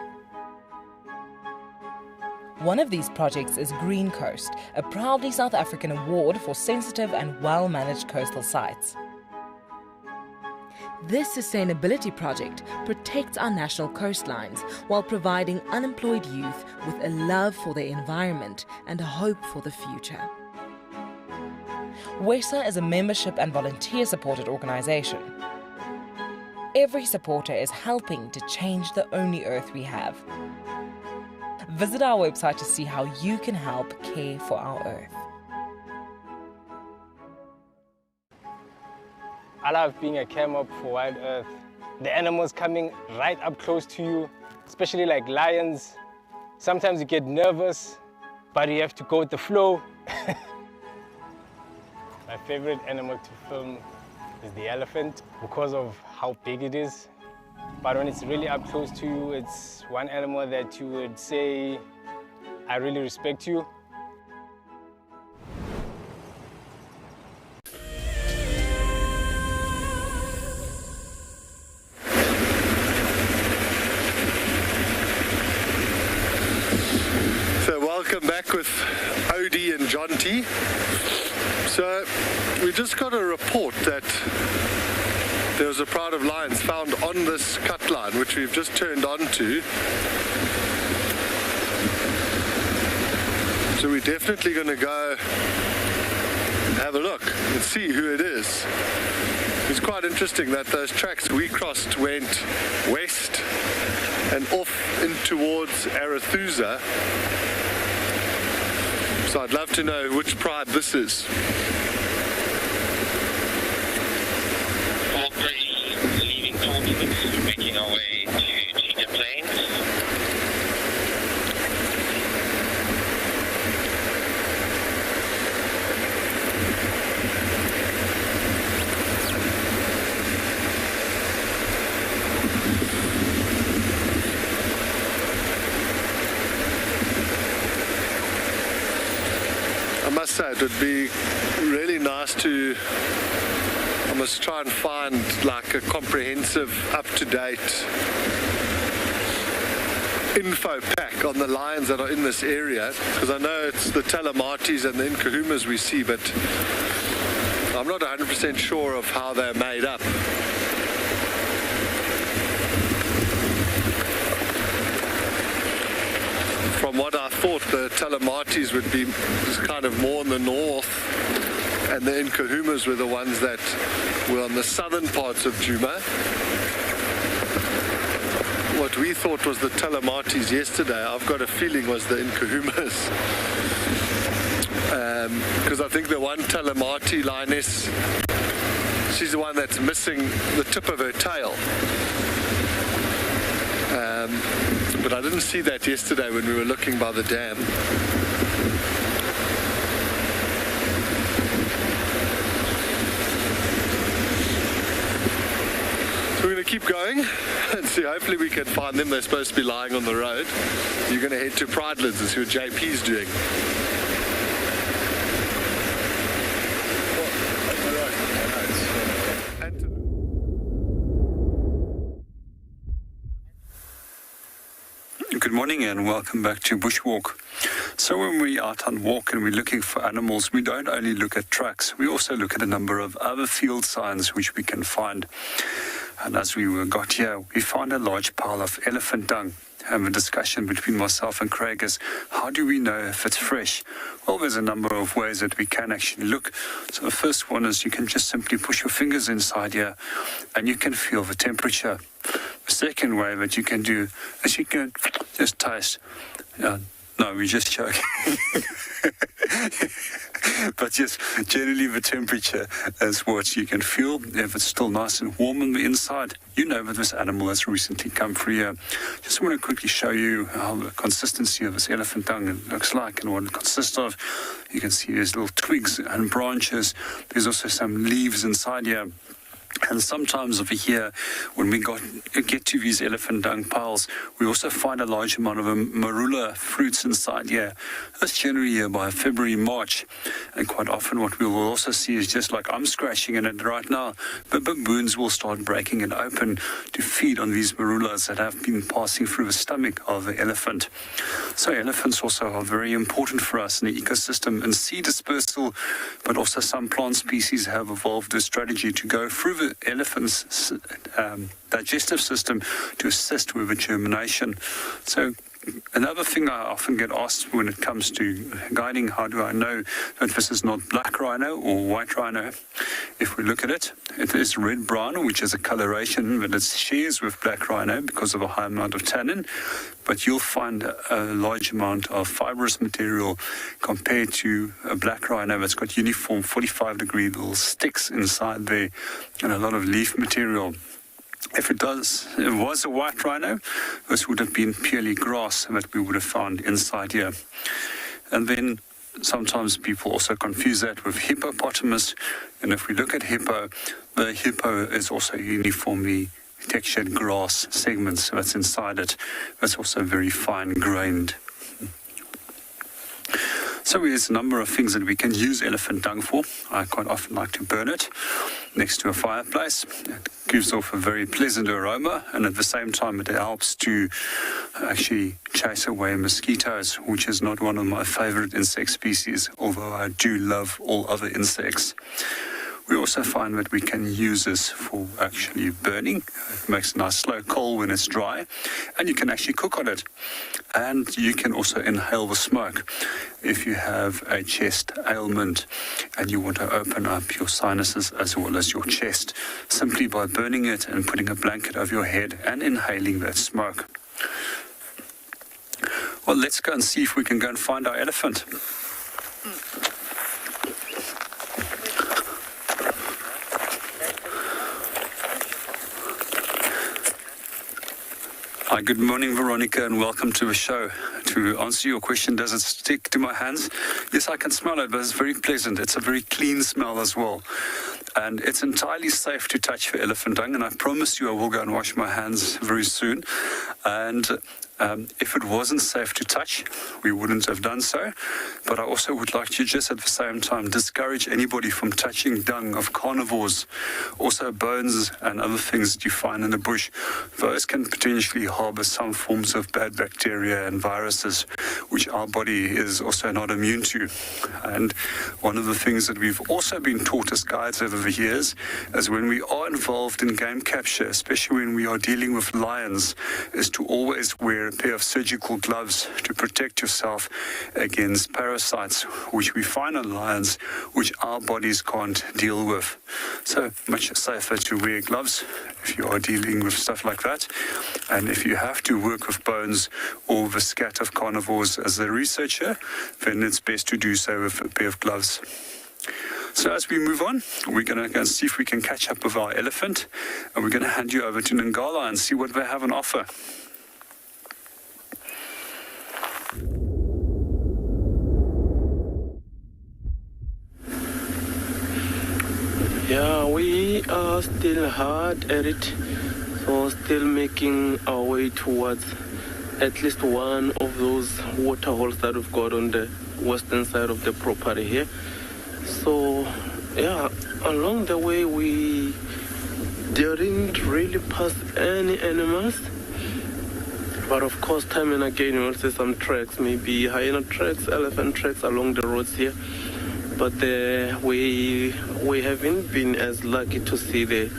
One of these projects is Green Coast, a proudly South African award for sensitive and well-managed coastal sites. This sustainability project protects our national coastlines while providing unemployed youth with a love for their environment and a hope for the future. WESA is a membership and volunteer-supported organisation. Every supporter is helping to change the only Earth we have. Visit our website to see how you can help care for our Earth. I love being a camera for Wild Earth. The animals coming right up close to you, especially like lions. Sometimes you get nervous, but you have to go with the flow. My favorite animal to film is the elephant because of how big it is. But when it's really up close to you, it's one animal that you would say, I really respect you. Welcome back with Odie and John T. So we just got a report that there was a pride of lions found on this cut line, which we've just turned onto. So we're definitely going to go have a look and see who it is. It's quite interesting that those tracks we crossed went west and off in towards Arathusa. So I'd love to know which pride this is. Leaving Portsmouth, making our way to Cheetah Plains. I must say it would be really nice to almost try and find like a comprehensive, up-to-date info pack on the lions that are in this area, because I know it's the Telematis and the Nkuhumas we see, but I'm not 100% sure of how they're made up. From what I thought, the Telematis would be kind of more in the north, and the Nkuhumas were the ones that were on the southern parts of Djuma. What we thought was the Telematis yesterday, I've got a feeling was the Nkuhumas. Because I think the one Telemati lioness, she's the one that's missing the tip of her tail. But I didn't see that yesterday when we were looking by the dam. So we're going to keep going and see, hopefully we can find them. They're supposed to be lying on the road. You're going to head to Pridelands and see what JP's doing. Good morning and welcome back to Bushwalk. So when we're out on walk and we're looking for animals, we don't only look at tracks, we also look at a number of other field signs which we can find. And as we got here, we found a large pile of elephant dung. And the discussion between myself and Craig is, how do we know if it's fresh? Well, there's a number of ways that we can actually look. So the first one is you can just simply push your fingers inside here and you can feel the temperature. The second way that you can do is you can just taste. No, we're just joking. But just generally the temperature is what you can feel. If it's still nice and warm on the inside, you know that this animal has recently come through here. Just want to quickly show you how the consistency of this elephant dung looks like and what it consists of. You can see there's little twigs and branches. There's also some leaves inside here. And sometimes over here, when we get to these elephant dung piles, we also find a large amount of marula fruits inside here. That's generally here by February, March. And quite often what we will also see is just like I'm scratching in it right now, but baboons will start breaking it open to feed on these marulas that have been passing through the stomach of the elephant. So elephants also are very important for us in the ecosystem and seed dispersal, but also some plant species have evolved a strategy to go through the elephant's digestive system to assist with the germination. So another thing I often get asked when it comes to guiding, how do I know that this is not black rhino or white rhino? If we look at it, it is red brown, which is a coloration that it shares with black rhino because of a high amount of tannin, but you'll find a large amount of fibrous material compared to a black rhino that's got uniform 45-degree little sticks inside there and a lot of leaf material. If it was a white rhino, this would have been purely grass that we would have found inside here. And then sometimes people also confuse that with hippopotamus. And if we look at hippo, the hippo is also uniformly textured grass segments that's inside it. That's also very fine-grained. So there's a number of things that we can use elephant dung for. I quite often like to burn it next to a fireplace. It gives off a very pleasant aroma, and at the same time it helps to actually chase away mosquitoes, which is not one of my favorite insect species, although I do love all other insects. We also find that we can use this for actually burning. It makes a nice slow coal when it's dry, and you can actually cook on it. And you can also inhale the smoke if you have a chest ailment and you want to open up your sinuses as well as your chest, simply by burning it and putting a blanket over your head and inhaling that smoke. Well, let's go and see if we can go and find our elephant. Hi, good morning, Veronica, and welcome to the show. To answer your question, does it stick to my hands? Yes, I can smell it, but it's very pleasant. It's a very clean smell as well. And it's entirely safe to touch the elephant dung, and I promise you I will go and wash my hands very soon. And if it wasn't safe to touch, we wouldn't have done so. But I also would like to just at the same time discourage anybody from touching dung of carnivores, also bones and other things that you find in the bush. Those can potentially harbor some forms of bad bacteria and viruses, which our body is also not immune to. And one of the things that we've also been taught as guides over the years is when we are involved in game capture, especially when we are dealing with lions, is to always wear a pair of surgical gloves to protect yourself against parasites, which we find in lions, which our bodies can't deal with. So much safer to wear gloves if you are dealing with stuff like that. And if you have to work with bones or the scat of carnivores as a researcher, then it's best to do so with a pair of gloves. So as we move on, we're going to go and see if we can catch up with our elephant, and we're going to hand you over to Ngala and see what they have on offer. Yeah, we are still hard at it, so still making our way towards at least one of those water holes that we've got on the western side of the property here. So, yeah, along the way we didn't really pass any animals, but of course time and again you will see some tracks, maybe hyena tracks, elephant tracks along the roads here. But we haven't been as lucky to see the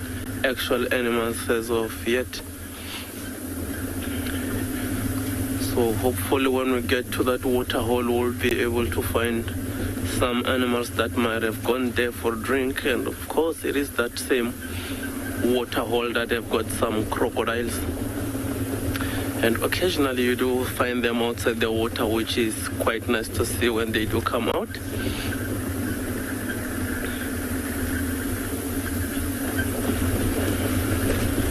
actual animals as of yet. So hopefully when we get to that water hole, we'll be able to find some animals that might have gone there for drink. And of course it is that same water hole that have got some crocodiles. And occasionally you do find them outside the water, which is quite nice to see when they do come out.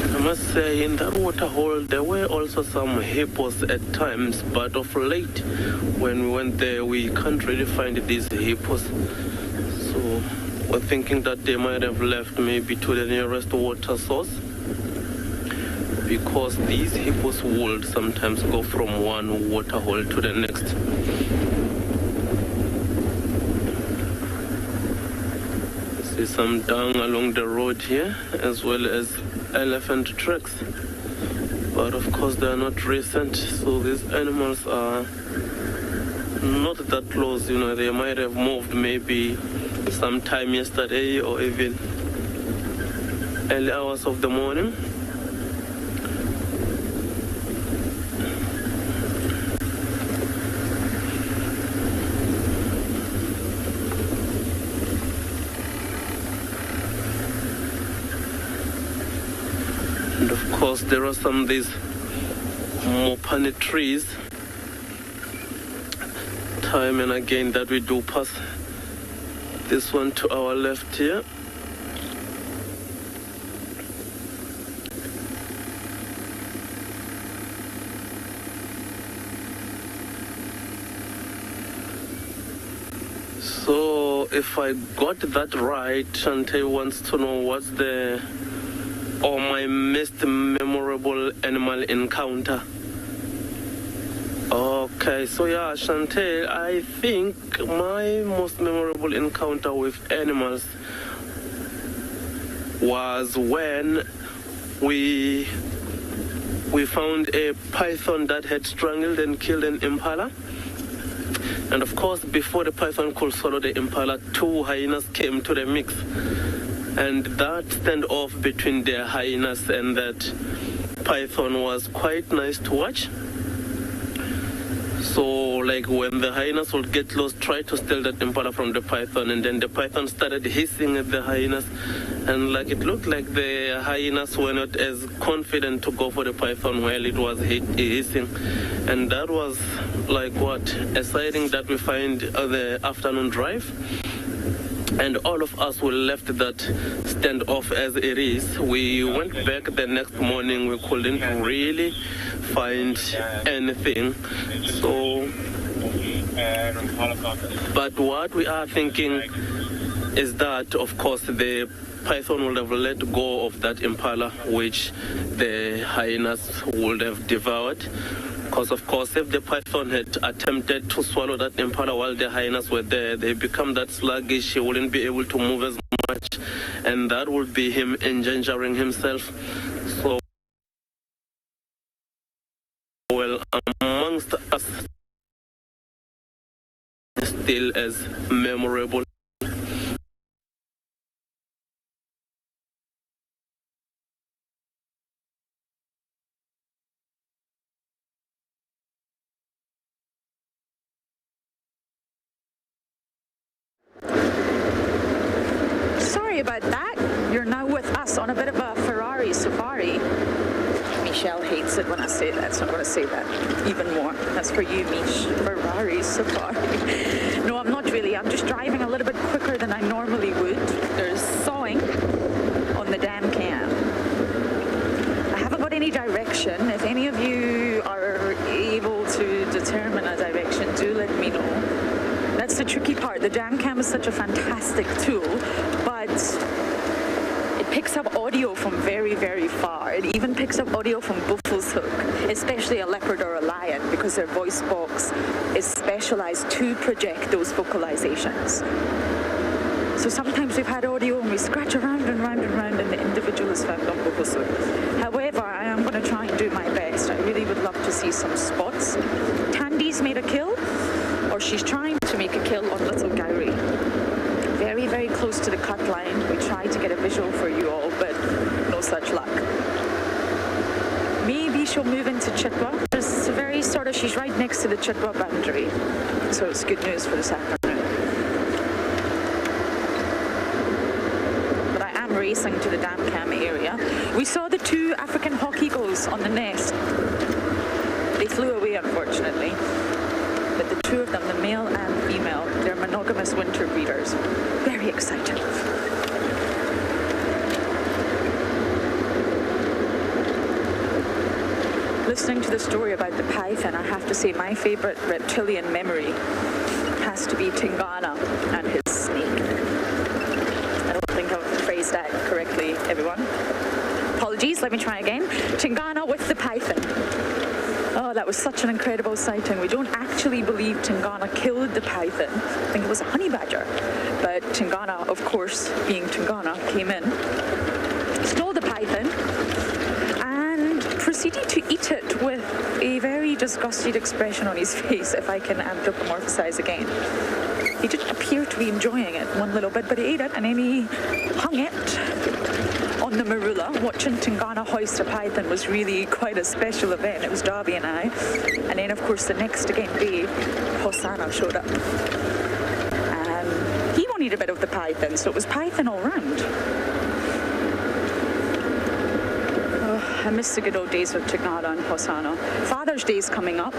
I must say, in that water hole there were also some hippos at times, but of late when we went there we can't really find these hippos. So we're thinking that they might have left maybe to the nearest water source, because these hippos would sometimes go from one water hole to the next. See some dung along the road here, as well as elephant tracks. but of course they are not recent, so these animals are not that close. You know, they might have moved maybe sometime yesterday or even early hours of the morning. And of course there are some of these mopane trees, time and again, that we do pass. This one to our left here. So if I got that right, Shante wants to know what's my most memorable animal encounter. Okay, so yeah, Shante, I think my most memorable encounter with animals was when we found a python that had strangled and killed an impala. And of course, before the python could swallow the impala, 2 hyenas came to the mix. And that standoff between the hyenas and that python was quite nice to watch. So, like, when the hyenas would get close, try to steal that impala from the python, and then the python started hissing at the hyenas, and like it looked like the hyenas were not as confident to go for the python while it was hissing. And that was like a sighting that we find on the afternoon drive. And all of us were left that standoff as it is. We went back the next morning, we couldn't really find anything. So, but what we are thinking is that, of course, the python would have let go of that impala, which the hyenas would have devoured. Because, of course, if the python had attempted to swallow that impala while the hyenas were there, they become that sluggish, he wouldn't be able to move as much, and that would be him endangering himself. So, well, amongst us, still as memorable. Sorry about that. You're now with us on a bit of a Ferrari safari. Michelle hates it when I say that, so I'm going to say that even more. That's for you, Mish. Ferrari safari. No, I'm not really. I'm just driving a little bit quicker than I normally would. There's sawing on the dam cam. I haven't got any direction. If any of you are able to determine a direction, do let me know. That's the tricky part. The dam cam is such a fantastic tool, but it picks up audio from very, very far. It even picks up audio from buffalo's hook, especially a leopard or a lion, because their voice box is specialized to project those vocalizations. So sometimes we've had audio and we scratch around and round and round, and the individual is found on buffalo's hook. However, I am going to try and do my best. I really would love to see some spots. Tandy's made a kill, or she's trying to make a kill on Little Gowrie. Very, very close to the cut line. We tried to get a visual for you all, but no such luck. Maybe she'll move into Chitwa. It's very sort of, she's right next to the Chitwa boundary. So it's good news for this afternoon. But I am racing to the dam cam area. We saw the 2 African hawk eagles on the nest. They flew away, unfortunately. But the 2 of them, the male and female, they're monogamous winter breeders. Very excited. Listening to the story about the python, I have to say my favorite reptilian memory has to be Tingana and his snake. I don't think I've phrased that correctly, everyone. Apologies, let me try again. Tingana with the python. Oh, that was such an incredible sighting. We don't actually believe Tingana killed the python. I think it was a honey badger. But Tingana, of course, being Tingana, came in, stole the python, and proceeded to eat it with a very disgusted expression on his face, if I can anthropomorphize again. He didn't appear to be enjoying it one little bit, but he ate it and then he hung it on the marula. Watching Tingana hoist a python was really quite a special event. It was Darby and I. And then, of course, the next day, Hosanna showed up. And he wanted a bit of the python, so it was python all round. Oh, I miss the good old days with Tingana and Hosanna. Father's Day is coming up,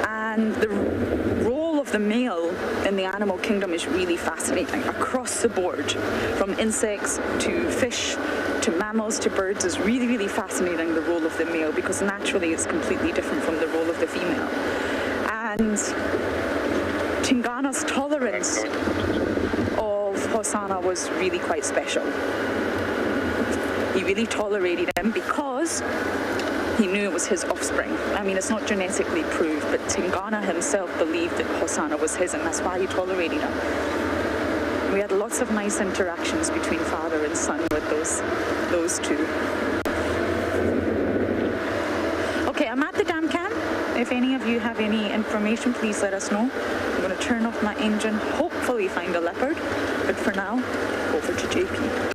and the role of the male in the animal kingdom is really fascinating across the board, from insects to fish to mammals to birds. Is really, really fascinating, the role of the male, because naturally it's completely different from the role of the female. And Tingana's tolerance of Hosanna was really quite special. He really tolerated him because he knew it was his offspring. I mean, it's not genetically proved, but Tingana himself believed that Hosanna was his, and that's why he tolerated him. We had lots of nice interactions between father and son with those two. Okay, I'm at the dam cam. If any of you have any information, please let us know. I'm going to turn off my engine, hopefully find a leopard, but for now, over to JP.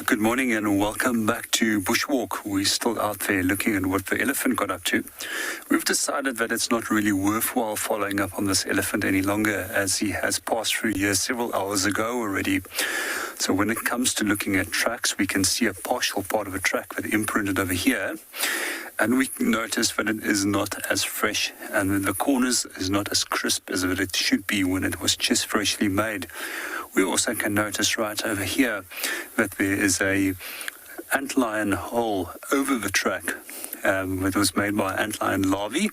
Good morning and welcome back to Bushwalk. We're still out there looking at what the elephant got up to. We've decided that it's not really worthwhile following up on this elephant any longer, as he has passed through here several hours ago already. So when it comes to looking at tracks, we can see a partial part of a track that imprinted over here. And we notice that it is not as fresh, and the corners is not as crisp as it should be when it was just freshly made. We also can notice right over here that there is a antlion hole over the track that was made by antlion larvae,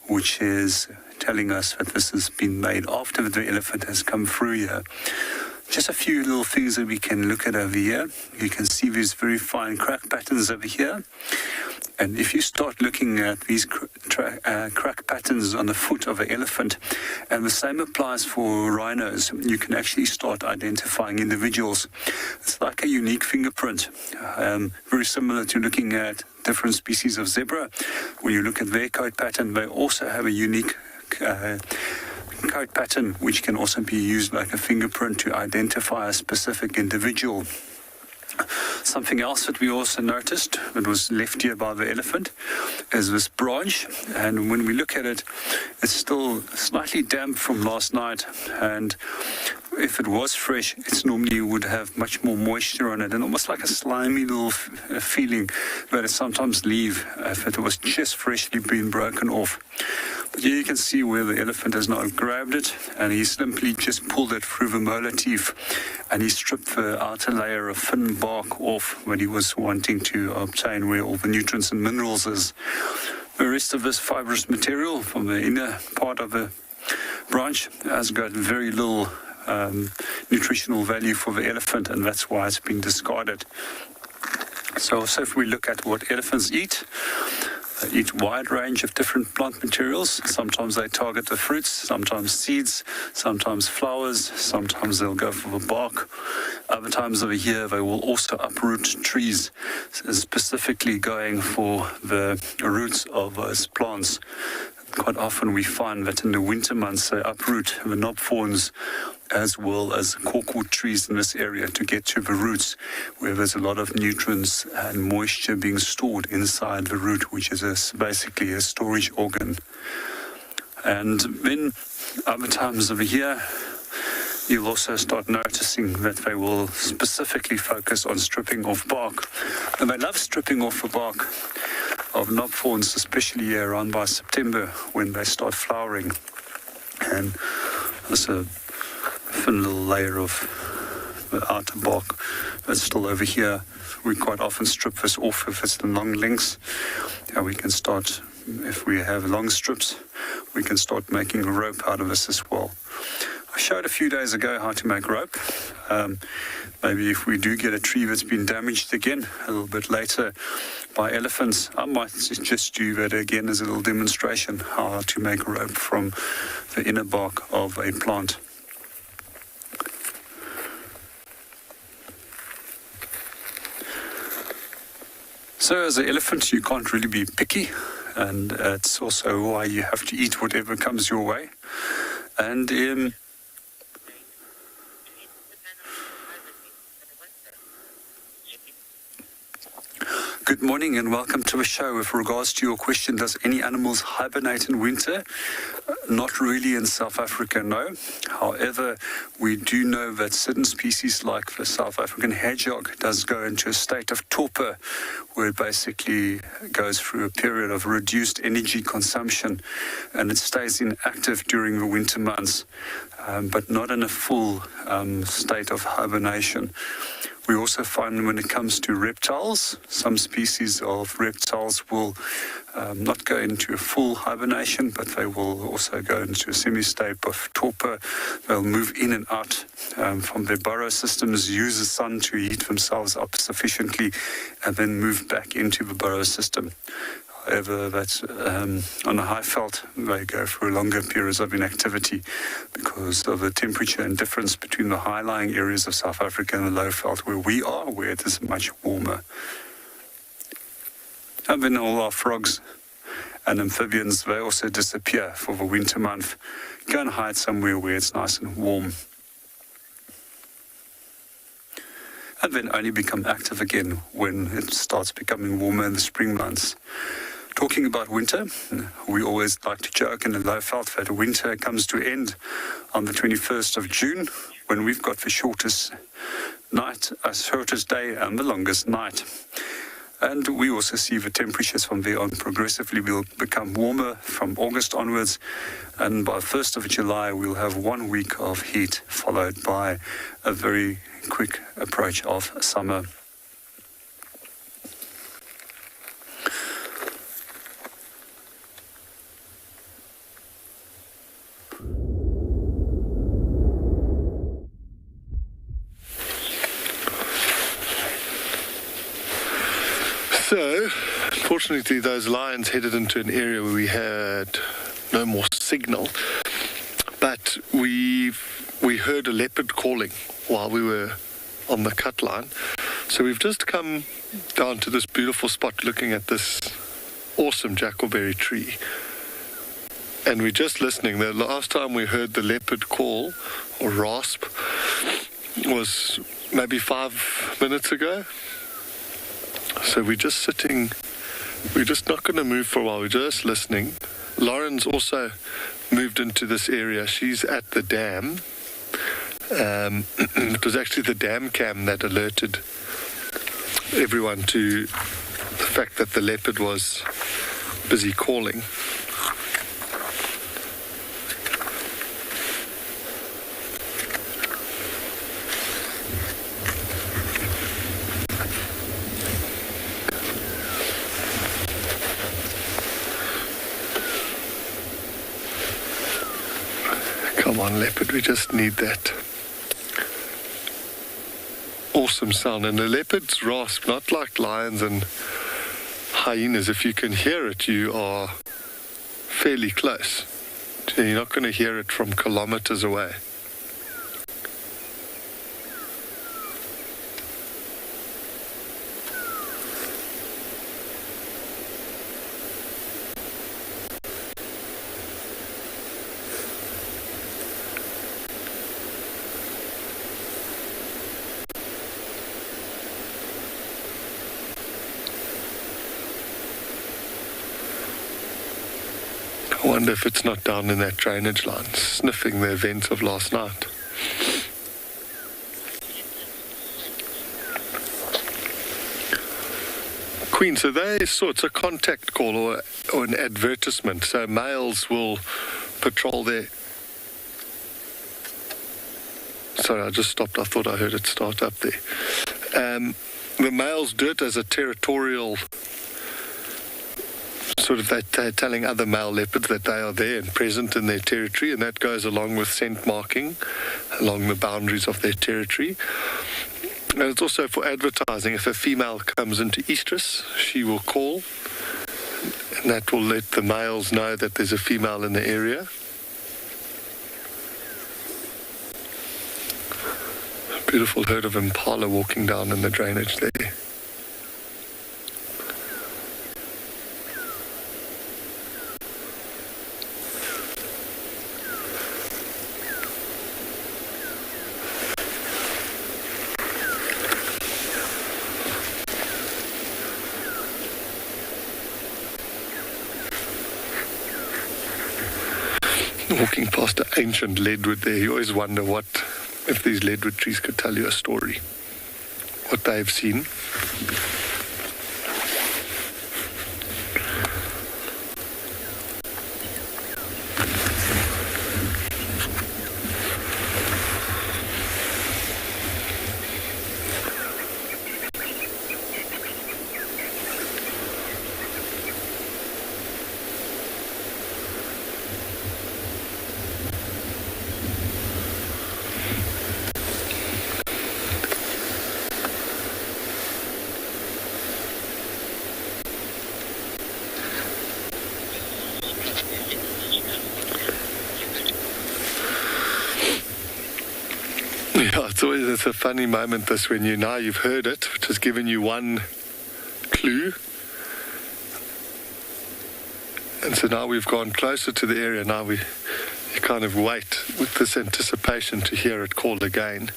which is telling us that this has been made after the elephant has come through here. Just a few little things that we can look at over here. You can see these very fine crack patterns over here. And if you start looking at these crack patterns on the foot of an elephant, and the same applies for rhinos, you can actually start identifying individuals. It's like a unique fingerprint, very similar to looking at different species of zebra. When you look at their coat pattern, they also have a unique coat pattern, which can also be used like a fingerprint to identify a specific individual. Something else that we also noticed that was left here by the elephant is this branch, and when we look at it, it's still slightly damp from last night, and if it was fresh, it normally would have much more moisture on it and almost like a slimy little feeling that it sometimes leave if it was just freshly been broken off. But here you can see where the elephant has now grabbed it, and he simply just pulled it through the molar teeth, and he stripped the outer layer of thin bark off when he was wanting to obtain where all the nutrients and minerals is. The rest of this fibrous material from the inner part of the branch has got very little nutritional value for the elephant, and that's why it's been discarded. So if we look at what elephants eat, they eat a wide range of different plant materials. Sometimes they target the fruits, sometimes seeds, sometimes flowers, sometimes they'll go for the bark. Other times over here they will also uproot trees, specifically going for the roots of those plants. Quite often we find that in the winter months they uproot the knob thorns as well as corkwood trees in this area to get to the roots, where there's a lot of nutrients and moisture being stored inside the root, which is basically a storage organ. And then other times over here, you'll also start noticing that they will specifically focus on stripping off bark. And they love stripping off the bark of knob thorns, especially around by September when they start flowering. And there's a thin little layer of the outer bark that's still over here. We quite often strip this off if it's the long lengths. And we can start, if we have long strips, we can start making a rope out of this as well. I showed a few days ago how to make rope. Maybe if we do get a tree that's been damaged again a little bit later by elephants, I might just do that again as a little demonstration how to make rope from the inner bark of a plant. So as an elephant, you can't really be picky, and it's also why you have to eat whatever comes your way. And good morning and welcome to the show. With regards to your question, does any animals hibernate in winter? Not really in South Africa, no. However, we do know that certain species like the South African hedgehog does go into a state of torpor, where it basically goes through a period of reduced energy consumption, and it stays inactive during the winter months, but not in a full state of hibernation. We also find when it comes to reptiles, some species of reptiles will not go into a full hibernation, but they will also go into a semi-state of torpor. They'll move in and out from their burrow systems, use the sun to heat themselves up sufficiently, and then move back into the burrow system. However, that's on a high veld, they go through longer periods of inactivity because of the temperature and difference between the high-lying areas of South Africa and the low veld where we are, where it is much warmer. And then all our frogs and amphibians, they also disappear for the winter month. Go and hide somewhere where it's nice and warm. And then only become active again when it starts becoming warmer in the spring months. Talking about winter, we always like to joke in the low veld that winter comes to end on the 21st of June, when we've got the shortest night, shortest day and the longest night. And we also see the temperatures from there on progressively will become warmer from August onwards. And by 1st of July, we'll have 1 week of heat, followed by a very quick approach of summer. So, unfortunately, those lions headed into an area where we had no more signal, but we heard a leopard calling while we were on the cut line. So we've just come down to this beautiful spot looking at this awesome jackalberry tree. And we're just listening. The last time we heard the leopard call or rasp was maybe 5 minutes ago. So we're just sitting, we're just not going to move for a while, we're just listening. Lauren's also moved into this area. She's at the dam. It was actually the dam cam that alerted everyone to the fact that the leopard was busy calling. Come on, leopard, we just need that awesome sound. And the leopard's rasp, not like lions and hyenas. If you can hear it, you are fairly close. You're not going to hear it from kilometers away. I wonder if it's not down in that drainage line, sniffing the events of last night. Queen, so it's a contact call or an advertisement. So males will patrol there. Sorry, I just stopped. I thought I heard it start up there. The males do it as a territorial sort sort of they're telling other male leopards that they are there and present in their territory, and that goes along with scent marking along the boundaries of their territory. And it's also for advertising. If a female comes into estrus, she will call, and that will let the males know that there's a female in the area. A beautiful herd of impala walking down in the drainage there. Walking past an ancient leadwood there, you always wonder if these leadwood trees could tell you a story, what they've seen. Yeah, it's a funny moment this when you've heard it, which has given you one clue. And so now we've gone closer to the area. Now you kind of wait with this anticipation to hear it call again.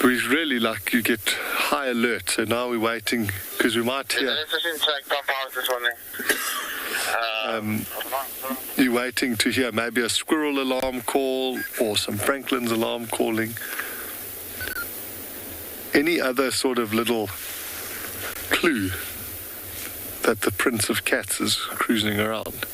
We really you get high alert. So now we're waiting because we might hear. You're waiting to hear maybe a squirrel alarm call or some Franklin's alarm calling. Any other sort of little clue that the Prince of Cats is cruising around.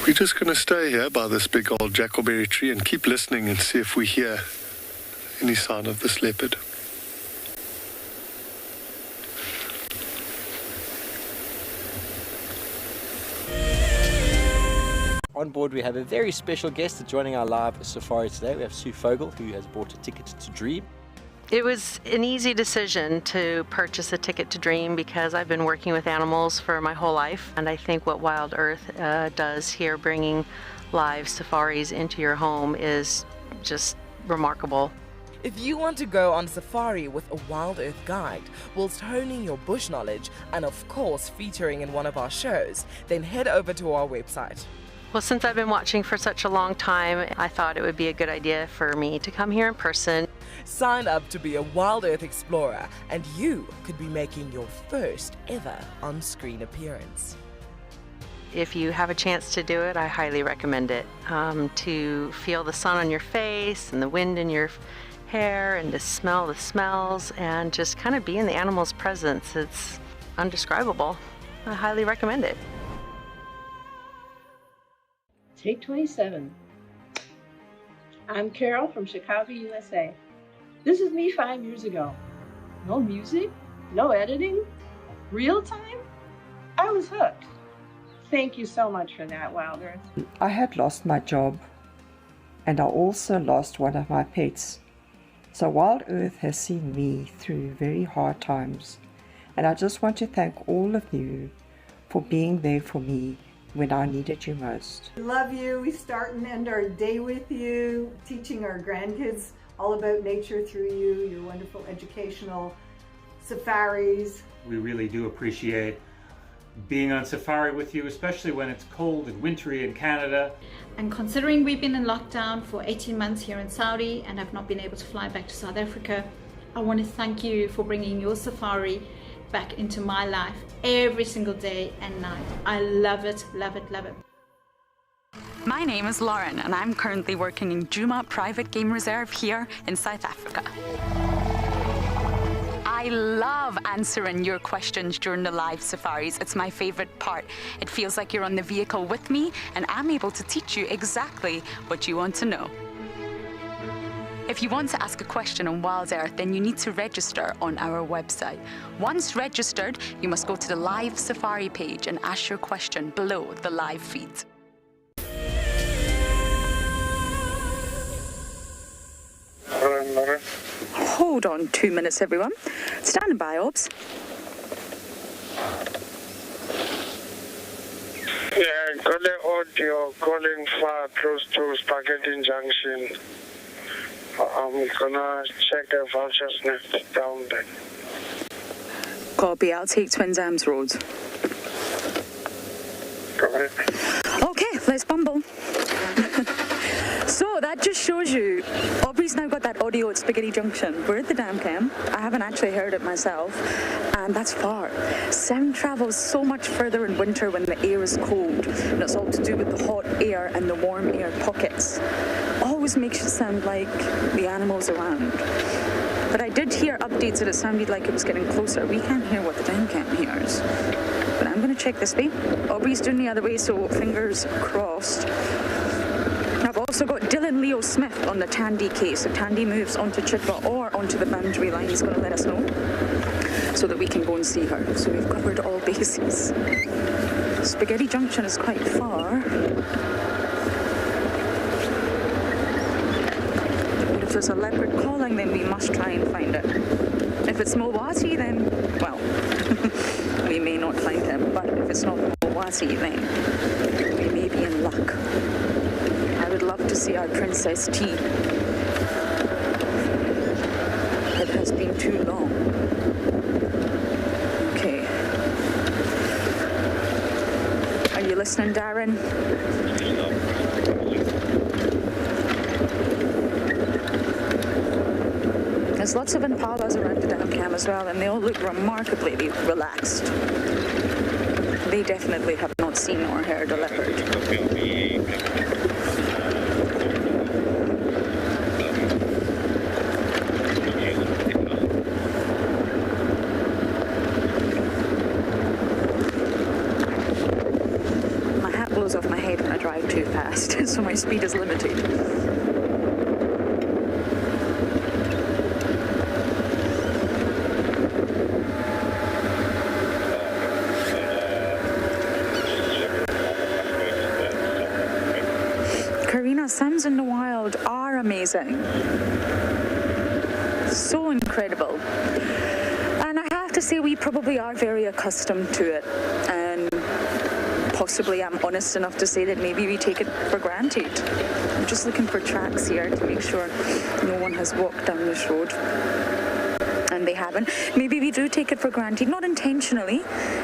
We're just going to stay here by this big old jackalberry tree and keep listening and see if we hear any sign of this leopard. On board we have a very special guest joining our live safari today. We have Sue Fogel, who has bought a ticket to Dream. It was an easy decision to purchase a ticket to Dream because I've been working with animals for my whole life, and I think what Wild Earth does here, bringing live safaris into your home, is just remarkable. If you want to go on safari with a Wild Earth guide whilst honing your bush knowledge and of course featuring in one of our shows, then head over to our website. Well, since I've been watching for such a long time, I thought it would be a good idea for me to come here in person. Sign up to be a Wild Earth explorer and you could be making your first ever on-screen appearance. If you have a chance to do it, I highly recommend it. To feel the sun on your face and the wind in your hair and to smell the smells and just kind of be in the animal's presence. It's undescribable. I highly recommend it. Take 27. I'm Carol from Chicago, USA. This is me 5 years ago. No music, no editing, real time. I was hooked. Thank you so much for that, Wild Earth. I had lost my job and I also lost one of my pets. So Wild Earth has seen me through very hard times And I just want to thank all of you for being there for me when I needed you most. We love you. We start and end our day with you, teaching our grandkids all about nature through you, your wonderful educational safaris. We really do appreciate being on safari with you, especially when it's cold and wintry in Canada. And considering we've been in lockdown for 18 months here in Saudi and have not been able to fly back to South Africa, I want to thank you for bringing your safari back into my life every single day and night. I love it, love it, love it. My name is Lauren and I'm currently working in Djuma Private Game Reserve here in South Africa. I love answering your questions during the live safaris. It's my favorite part. It feels like you're on the vehicle with me and I'm able to teach you exactly what you want to know. If you want to ask a question on Wild Earth, then you need to register on our website. Once registered, you must go to the live safari page and ask your question below the live feed. Hold on 2 minutes, everyone. Standing by, Obs. Yeah, got the audio calling far close to Spaghetti Junction. I'm gonna check the vouchers next down there. Copy, I'll take Twin Zams Road. Okay, let's bumble. So that just shows you, Aubrey's now got that audio at Spaghetti Junction. We're at the dam cam. I haven't actually heard it myself, and that's far. Sound travels so much further in winter when the air is cold, and it's all to do with the hot air and the warm air pockets. Always makes it sound like the animals around. But I did hear updates that it sounded like it was getting closer. We can't hear what the dam cam hears. But I'm going to check this way. Aubrey's doing the other way, so fingers crossed. I've also got Dylan Leo Smith on the Tandy case. If Tandy moves onto Chitwa or onto the boundary line, he's going to let us know so that we can go and see her. So we've covered all bases. Spaghetti Junction is quite far. But if there's a leopard calling, then we must try and find it. If it's Mowati, then, well, we may not find him. But if it's not Mowati, then we may be in luck. I would love to see our Princess T. It has been too long. Okay. Are you listening, Darren? There's lots of impalas around the dam cam as well, and they all look remarkably relaxed. They definitely have not seen or heard a leopard. My hat blows off my head when I drive too fast, so my speed is limited. Sounds in the wild are amazing. So incredible. And I have to say we probably are very accustomed to it. And possibly I'm honest enough to say that maybe we take it for granted. I'm just looking for tracks here to make sure no one has walked down this road. And they haven't. Maybe we do take it for granted, not intentionally.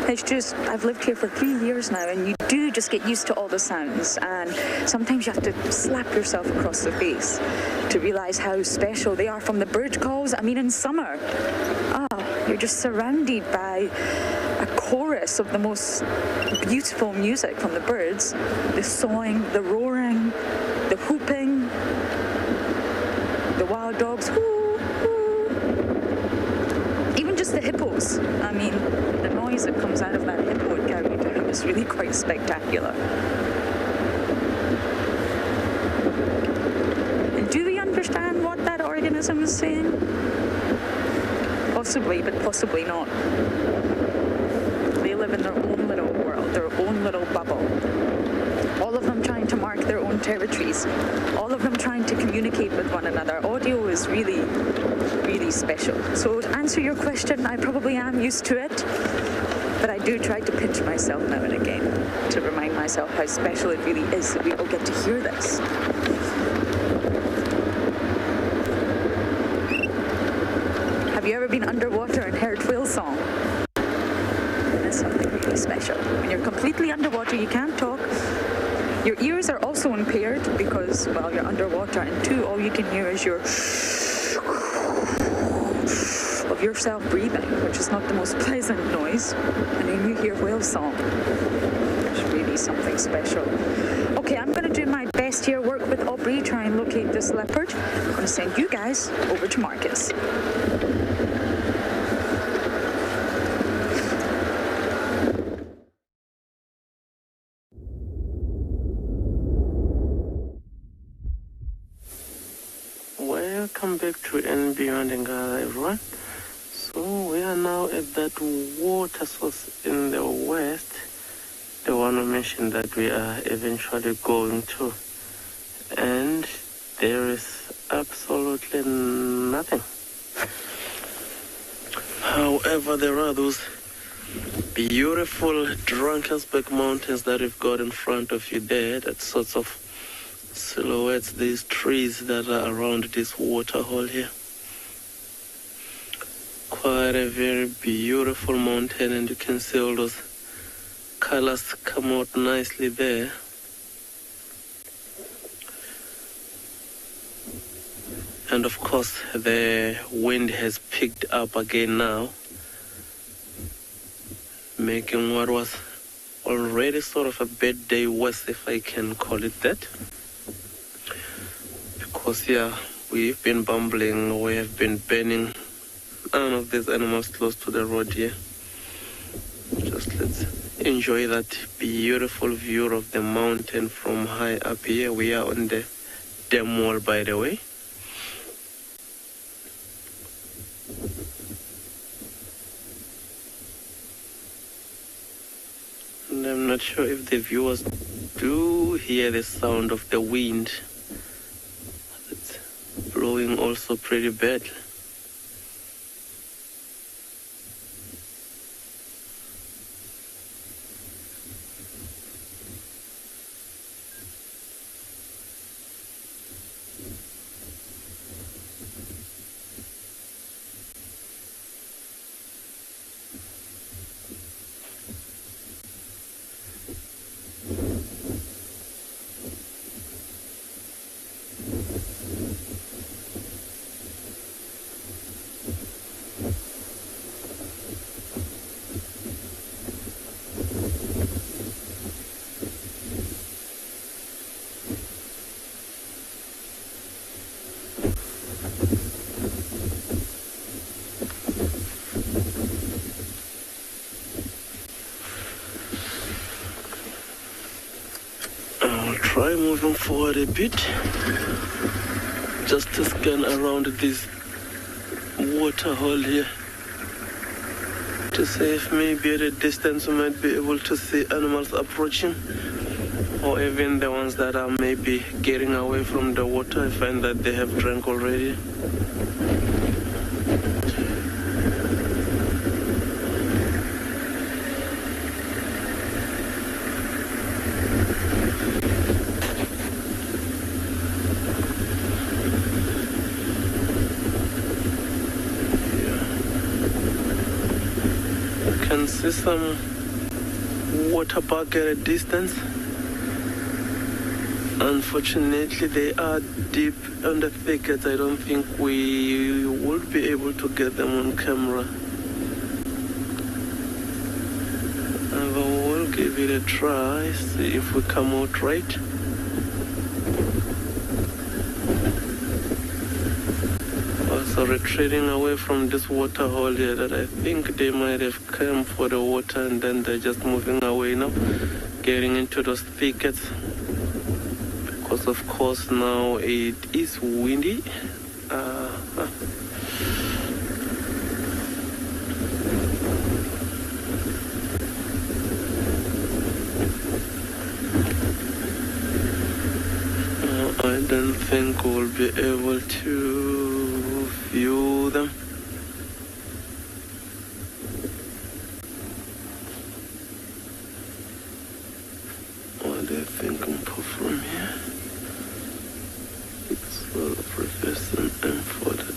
It's just, I've lived here for 3 years now, and you do just get used to all the sounds, and sometimes you have to slap yourself across the face to realize how special they are. From the bird calls, I mean in summer, you're just surrounded by a chorus of the most beautiful music from the birds, the sawing, the roaring, the whooping, the wild dogs, even just the hippos. I mean, the noise that comes out of that hippo at Garuda is really quite spectacular. And do we understand what that organism is saying? Possibly, but possibly not. They live in their own little world, their own little bubble. All of them trying to mark their own territories. All of them trying to communicate with one another. Audio is really really special. So to answer your question, I probably am used to it, but I do try to pinch myself now and again to remind myself how special it really is that we all get to hear this. Have you ever been underwater and heard whale song? It's something really special. When you're completely underwater, you can't talk. Your ears are also impaired because, well, you're underwater, and two, all you can hear is your of yourself breathing, which is not the most pleasant noise. And then you hear whale song. It's really something special. Okay, I'm going to do my best here, work with Aubrey, try and locate this leopard. I'm going to send you guys over to Marcus. Welcome back to And Beyond Ngala, everyone. So we are now at that water source in the west, the one I mentioned that we are eventually going to, and there is absolutely nothing. However, there are those beautiful Drakensberg mountains that we've got in front of you there, that sorts of silhouettes these trees that are around this waterhole here. Quite a very beautiful mountain, and you can see all those colors come out nicely there. And of course the wind has picked up again now, making what was already sort of a bad day worse, if I can call it that. Because yeah, we've been bumbling, we have been burning none of these animals close to the road here. Just let's enjoy that beautiful view of the mountain from high up here. We are on the dam wall, by the way. And I'm not sure if the viewers do hear the sound of the wind. It's blowing also pretty bad. Try moving forward a bit, just to scan around this water hole here to see if maybe at a distance we might be able to see animals approaching, or even the ones that are maybe getting away from the water. I find that they have drank already. See some water bug at a distance. Unfortunately, they are deep in the thickets. I don't think we will be able to get them on camera. And we'll give it a try, see if we come out right. Also retreating away from this water hole here, that I think they might have come for the water and then they're just moving away now, getting into those thickets. Because of course now it is windy. I don't think we'll be able to view to them. What do you think I'm from here? It's all Professor and for the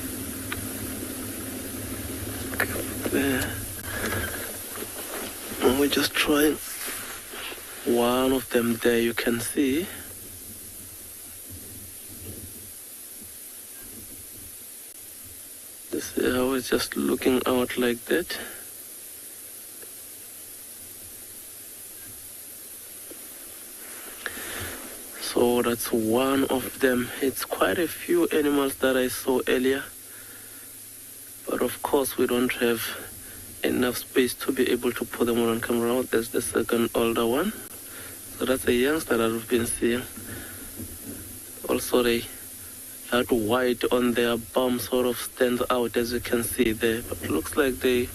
there. And we're just trying one of them there, you can see. This is how it's just looking out like that. So that's one of them. It's quite a few animals that I saw earlier. But of course we don't have enough space to be able to put them on camera. There's the second older one. So that's a youngster that we've been seeing. Also they that white on their bum sort of stands out, as you can see there. But it looks like they're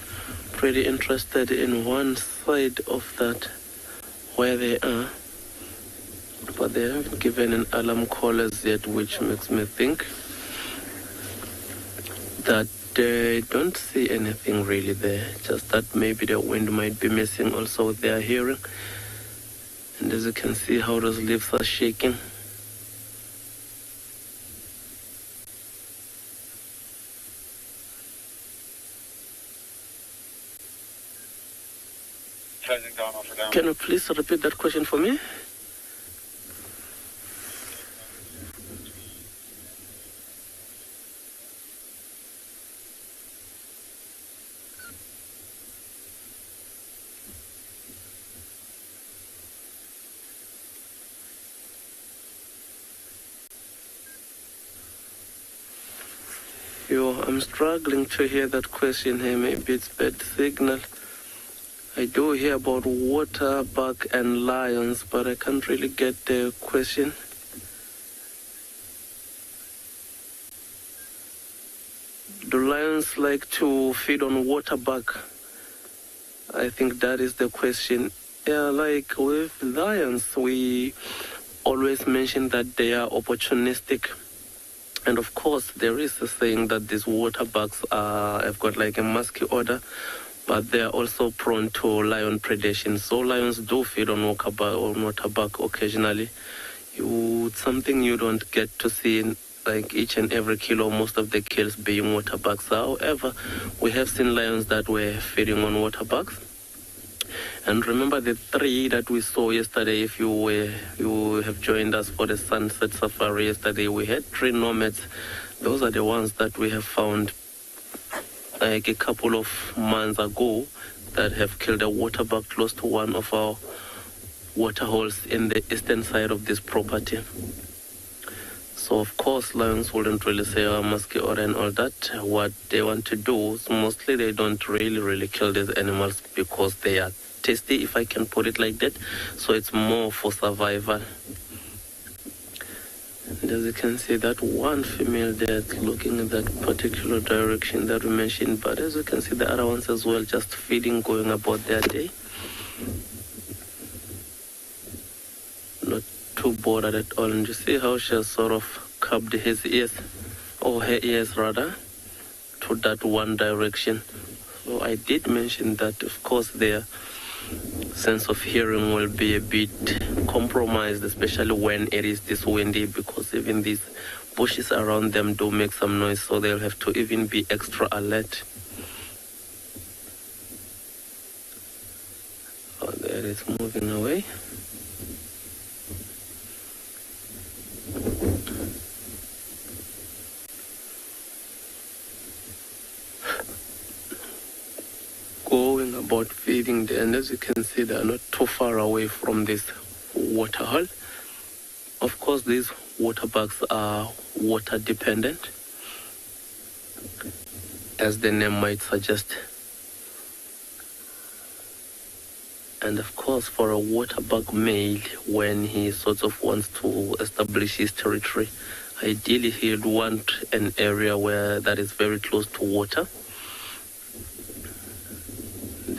pretty interested in one side of that where they are. But they haven't given an alarm call as yet, which makes me think that they don't see anything really there. Just that maybe the wind might be messing also with their hearing. And as you can see how those leaves are shaking. Can you please repeat that question for me? I'm struggling to hear that question here. Maybe it's bad signal. I do hear about water buck and lions, but I can't really get the question. Do lions like to feed on water buck? I think that is the question. Yeah, like with lions, we always mention that they are opportunistic. And of course, there is a saying that these water bucks have got like a musky odor, but they are also prone to lion predation. So lions do feed on water buck occasionally. It's something you don't get to see in like each and every kilo, most of the kills being water bucks. However, we have seen lions that were feeding on water bucks. And remember the 3 that we saw yesterday, if you have joined us for the sunset safari yesterday, we had 3 nomads. Those are the ones that we have found like a couple of months ago that have killed a water buck close to one of our water holes in the eastern side of this property. So of course lions wouldn't really say musky odor and all that. What they want to do is mostly they don't really kill these animals because they are tasty, if I can put it like that. So it's more for survival. And as you can see, that one female there is looking in that particular direction that we mentioned, but as you can see the other ones as well just feeding, going about their day. Not too bothered at all. And you see how she has sort of cupped his ears, or her ears rather, to that one direction. So I did mention that of course their sense of hearing will be a bit compromised, especially when it is this windy, because even these bushes around them do make some noise, so they'll have to even be extra alert. Oh, there it's moving away. Going about feeding there, and as you can see they are not too far away from this water hole. Of course these water bugs are water dependent, as the name might suggest. And of course for a water bug male, when he sort of wants to establish his territory, ideally he'd want an area where that is very close to water.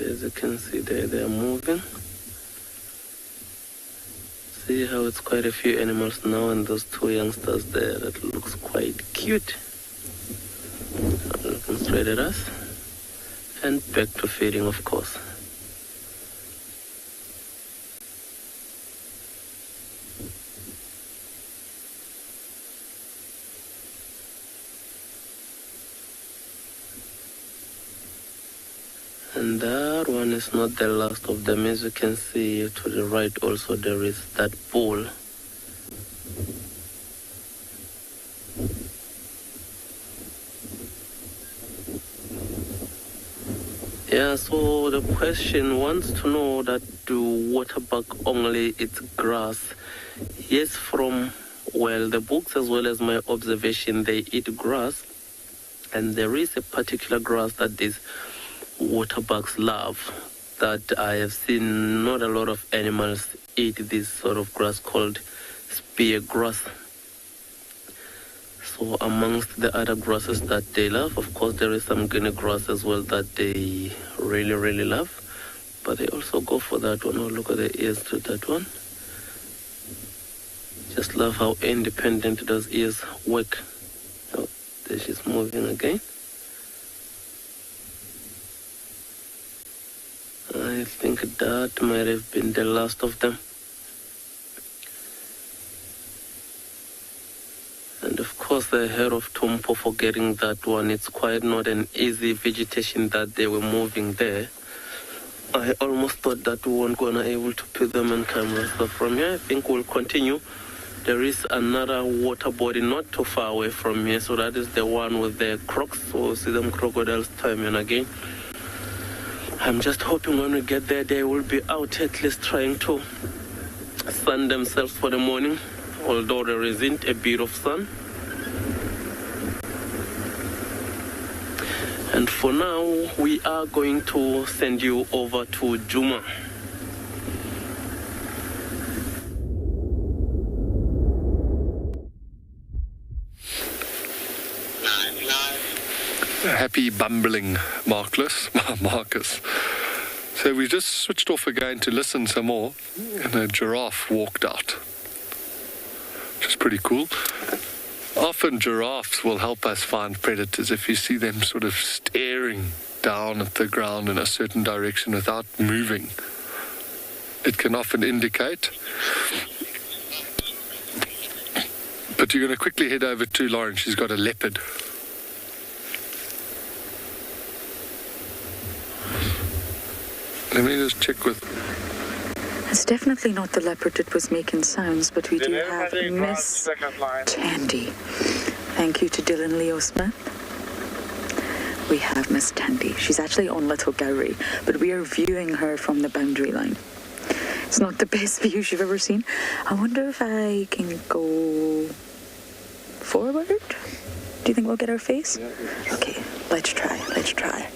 As you can see there, they are moving. See how it's quite a few animals now, and those 2 youngsters there, that looks quite cute. Looking predators, and back to feeding, of course. And that one is not the last of them. As you can see to the right also there is that bull. Yeah, so the question wants to know that do waterbuck only eat grass? Yes, from, well, the books as well as my observation, they eat grass. And there is a particular grass that these waterbucks love that I have seen not a lot of animals eat this sort of grass called spear grass. So amongst the other grasses that they love, of course, there is some guinea grass as well that they really, really love. But they also go for that one. Oh, look at the ears to that one. Just love how independent those ears work. Oh, there she's moving again. I think that might have been the last of them. And of course I heard of Tumpo forgetting that one. It's quite not an easy vegetation that they were moving there. I almost thought that we weren't gonna able to put them on camera. So from here I think we'll continue. There is another water body not too far away from here, so that is the one with the crocs. So we'll see them crocodiles time and again. I'm just hoping when we get there, they will be out at least trying to sun themselves for the morning, although there isn't a bit of sun. And for now, we are going to send you over to Juma. Happy bumbling Marcus. So we just switched off again to listen some more, and a giraffe walked out, which is pretty cool. Often giraffes will help us find predators if you see them sort of staring down at the ground in a certain direction without moving. It can often indicate. But you're going to quickly head over to Lauren. She's got a leopard. Let me just check with... It's definitely not the leopard that was making sounds, but we do have Miss Tandy. Thank you to Dylan Leo Smith. We have Miss Tandy. She's actually on Little Gowrie, but we are viewing her from the boundary line. It's not the best view you've ever seen. I wonder if I can go forward? Do you think we'll get her face? Yeah. Okay, let's try.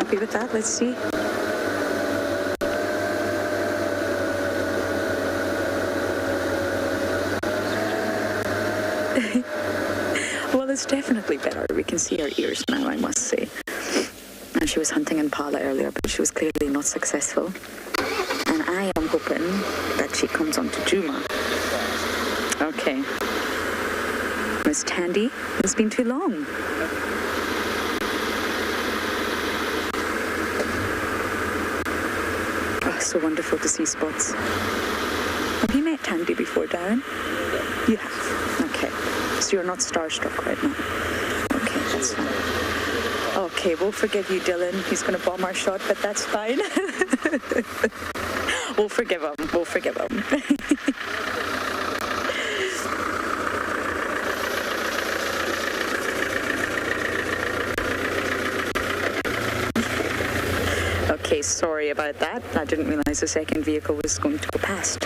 Happy with that? Let's see. Well, it's definitely better. We can see her ears now, I must say. And she was hunting impala earlier, but she was clearly not successful. And I am hoping that she comes on to Juma. Okay. Miss Tandy, it's been too long. So wonderful to see spots. Have you met Tandy before, Darren? You have? Okay. So you're not starstruck right now? Okay, that's fine. Okay, we'll forgive you, Dylan. He's going to bomb our shot, but that's fine. We'll forgive him. Okay, sorry about that. I didn't realize the second vehicle was going to go past.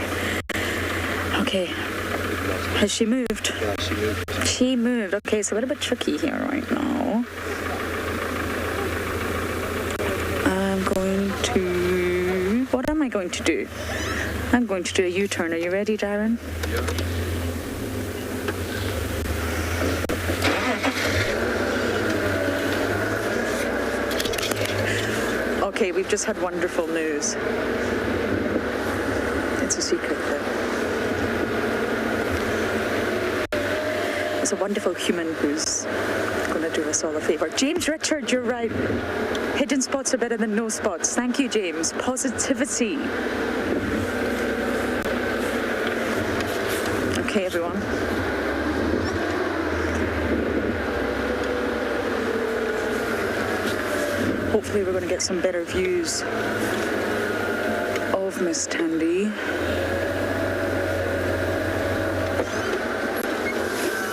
Okay. Has she moved? Yeah, she moved. She moved. Okay, it's a little bit tricky here right now. What am I going to do? I'm going to do a U-turn. Are you ready, Darren? Yeah. Okay, we've just had wonderful news. It's a secret though. is a wonderful human who's going to do us all a favour. James Richard, you're right. Hidden spots are better than no spots. Thank you, James. Positivity. Okay, everyone. Hopefully we're going to get some better views of Miss Tandy.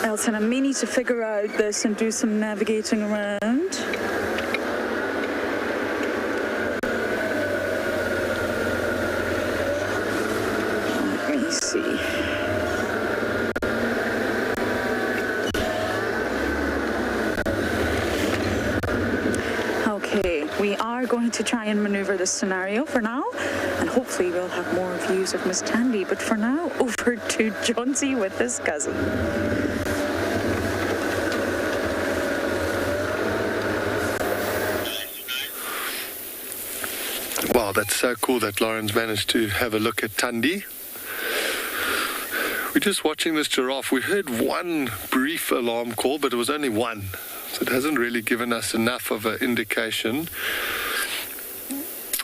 Elton, I may need to figure out this and do some navigating around. Let me see. Okay, we are going to try and maneuver this scenario for now, and hopefully we'll have more views of Miss Tandy. But for now, over to Johnsy with his cousin. Wow, that's so cool that Lauren's managed to have a look at Tandy. We're just watching this giraffe. We heard one brief alarm call, but it was only one. So it hasn't really given us enough of an indication.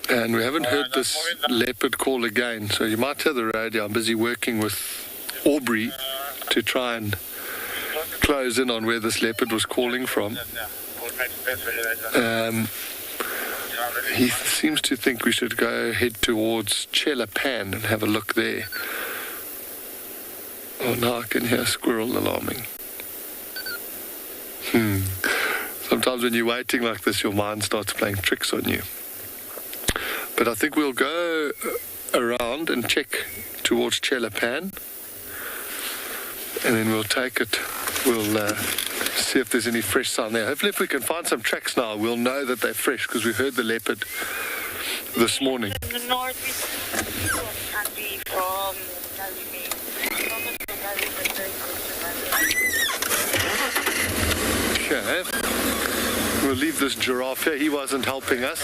And we haven't heard this leopard call again. So you might hear the radio. I'm busy working with Aubrey to try and close in on where this leopard was calling from. He seems to think we should go head towards Chelapan and have a look there. Oh, now I can hear a squirrel alarming. Sometimes when you're waiting like this, your mind starts playing tricks on you. But I think we'll go around and check towards Chelapan. And then we'll take it. We'll see if there's any fresh sign there. Hopefully if we can find some tracks now, we'll know that they're fresh because we heard the leopard this morning. In the northeast from Okay. We'll leave this giraffe here. He wasn't helping us.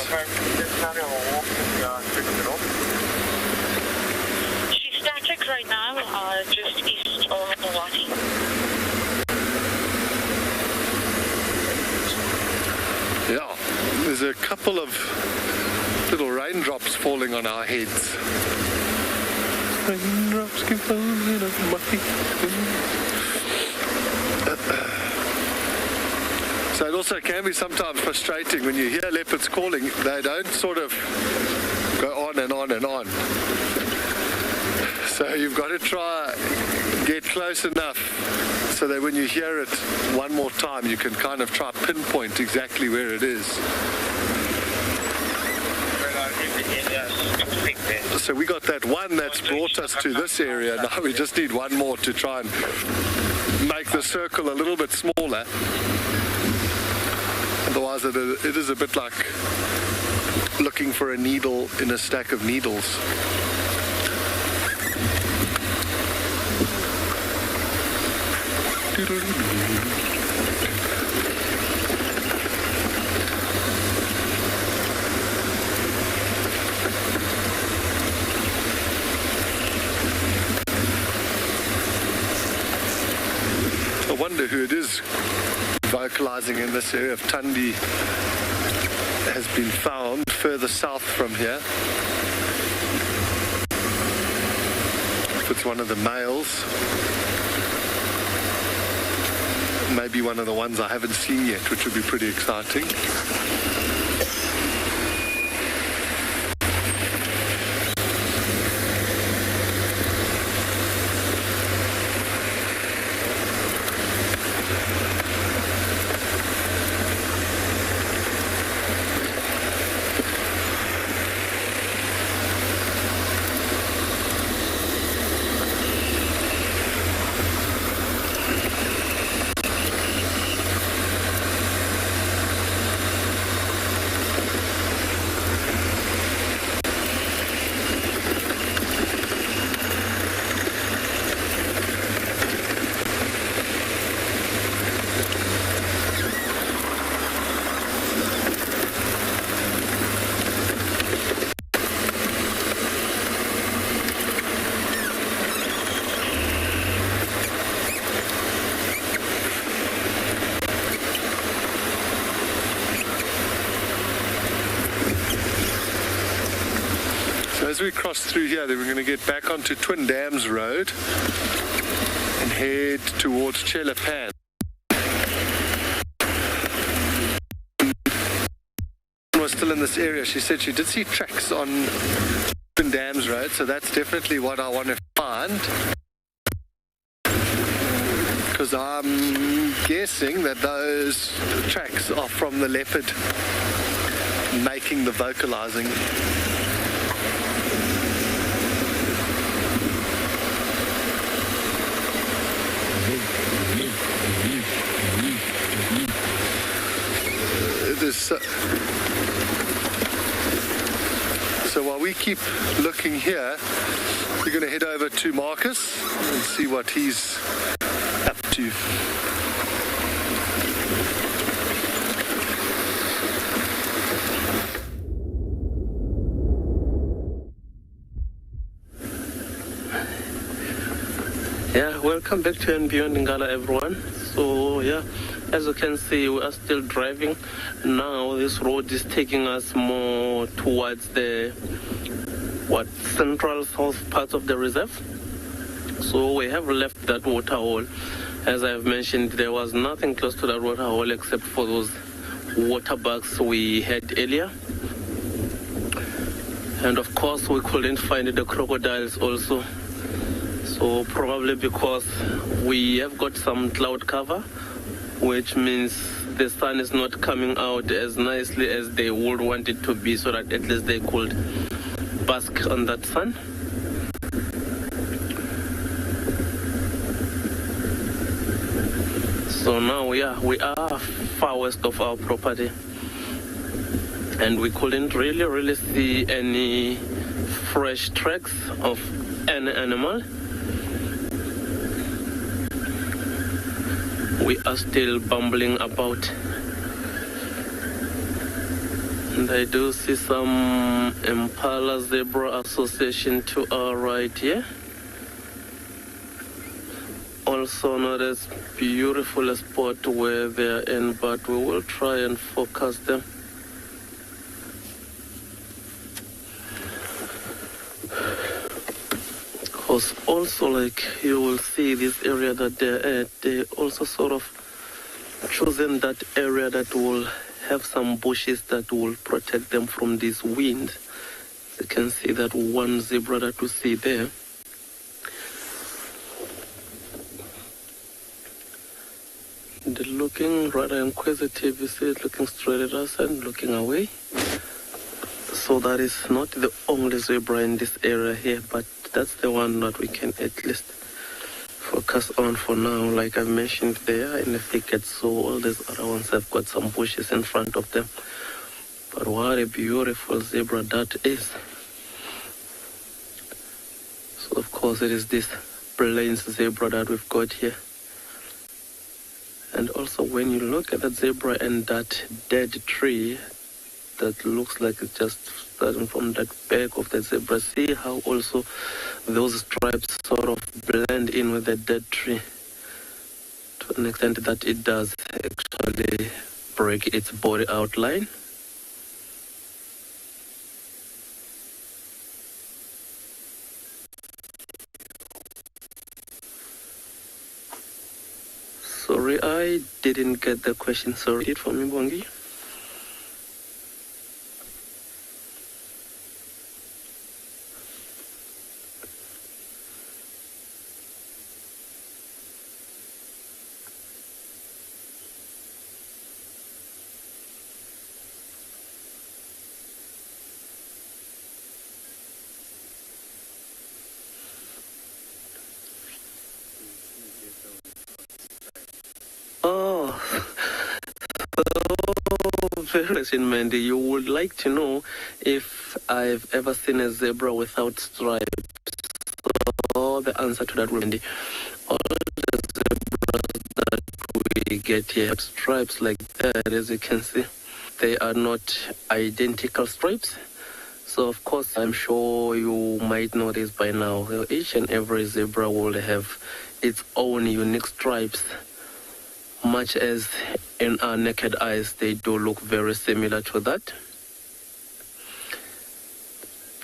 She's static right now, just east of Milwaukee. Yeah, there's a couple of little raindrops falling on our heads. Raindrops keep falling on my feet. So it also can be sometimes frustrating when you hear leopards calling. They don't sort of go on and on and on. So you've got to try get close enough so that when you hear it one more time, you can kind of try pinpoint exactly where it is. So we got that one that's brought us to this area. Now we just need one more to try and make the circle a little bit smaller. Otherwise it is a bit like looking for a needle in a stack of needles. I wonder who it is vocalizing in this area. If Tandy has been found further south from here. If it's one of the males. Maybe one of the ones I haven't seen yet, which would be pretty exciting. as we cross through here, then we're going to get back onto Twin Dams Road and head towards Chelapan. Was still in this area. She said she did see tracks on Twin Dams Road, so that's definitely what I want to find. Because I'm guessing that those tracks are from the leopard making the vocalizing. So while we keep looking here, we're going to head over to Marcus and see what he's up to. Yeah, welcome back to And Beyond Ngala, everyone. So yeah, as you can see, we are still driving. Now this road is taking us more towards the central south part of the reserve. So we have left that water hole. As I have mentioned, there was nothing close to that water hole except for those water bugs we had earlier. And of course, we couldn't find the crocodiles also. So probably because we have got some cloud cover, which means the sun is not coming out as nicely as they would want it to be, so that at least they could bask on that sun. So now, yeah, we are far west of our property, and we couldn't really see any fresh tracks of any animal. We are still bumbling about. And I do see some Impala Zebra Association to our right here. Also not as beautiful a spot where they're in, but we will try and focus them. Because also, like, you will see this area that they're at, they also sort of chosen that area that will have some bushes that will protect them from this wind. You can see that one zebra that we see there. They're looking rather inquisitive. You see it looking straight at us and looking away. So that is not the only zebra in this area here, but that's the one that we can at least focus on for now. Like I mentioned, they are in the thicket, so all these other ones have got some bushes in front of them. But what a beautiful zebra that is. So of course it is this plains zebra that we've got here. And also when you look at that zebra and that dead tree, that looks like it's just starting from that back of the zebra. See how also those stripes sort of blend in with the dead tree to an extent that it does actually break its body outline. Sorry, I didn't get the question. Sorry, it for me, Bongi. Question, Mandy, you would like to know if I've ever seen a zebra without stripes. So the answer to that will be all the zebras that we get here have stripes like that. As you can see, they are not identical stripes. So of course, I'm sure you might know this by now. Each and every zebra will have its own unique stripes. Much as in our naked eyes, they do look very similar to that.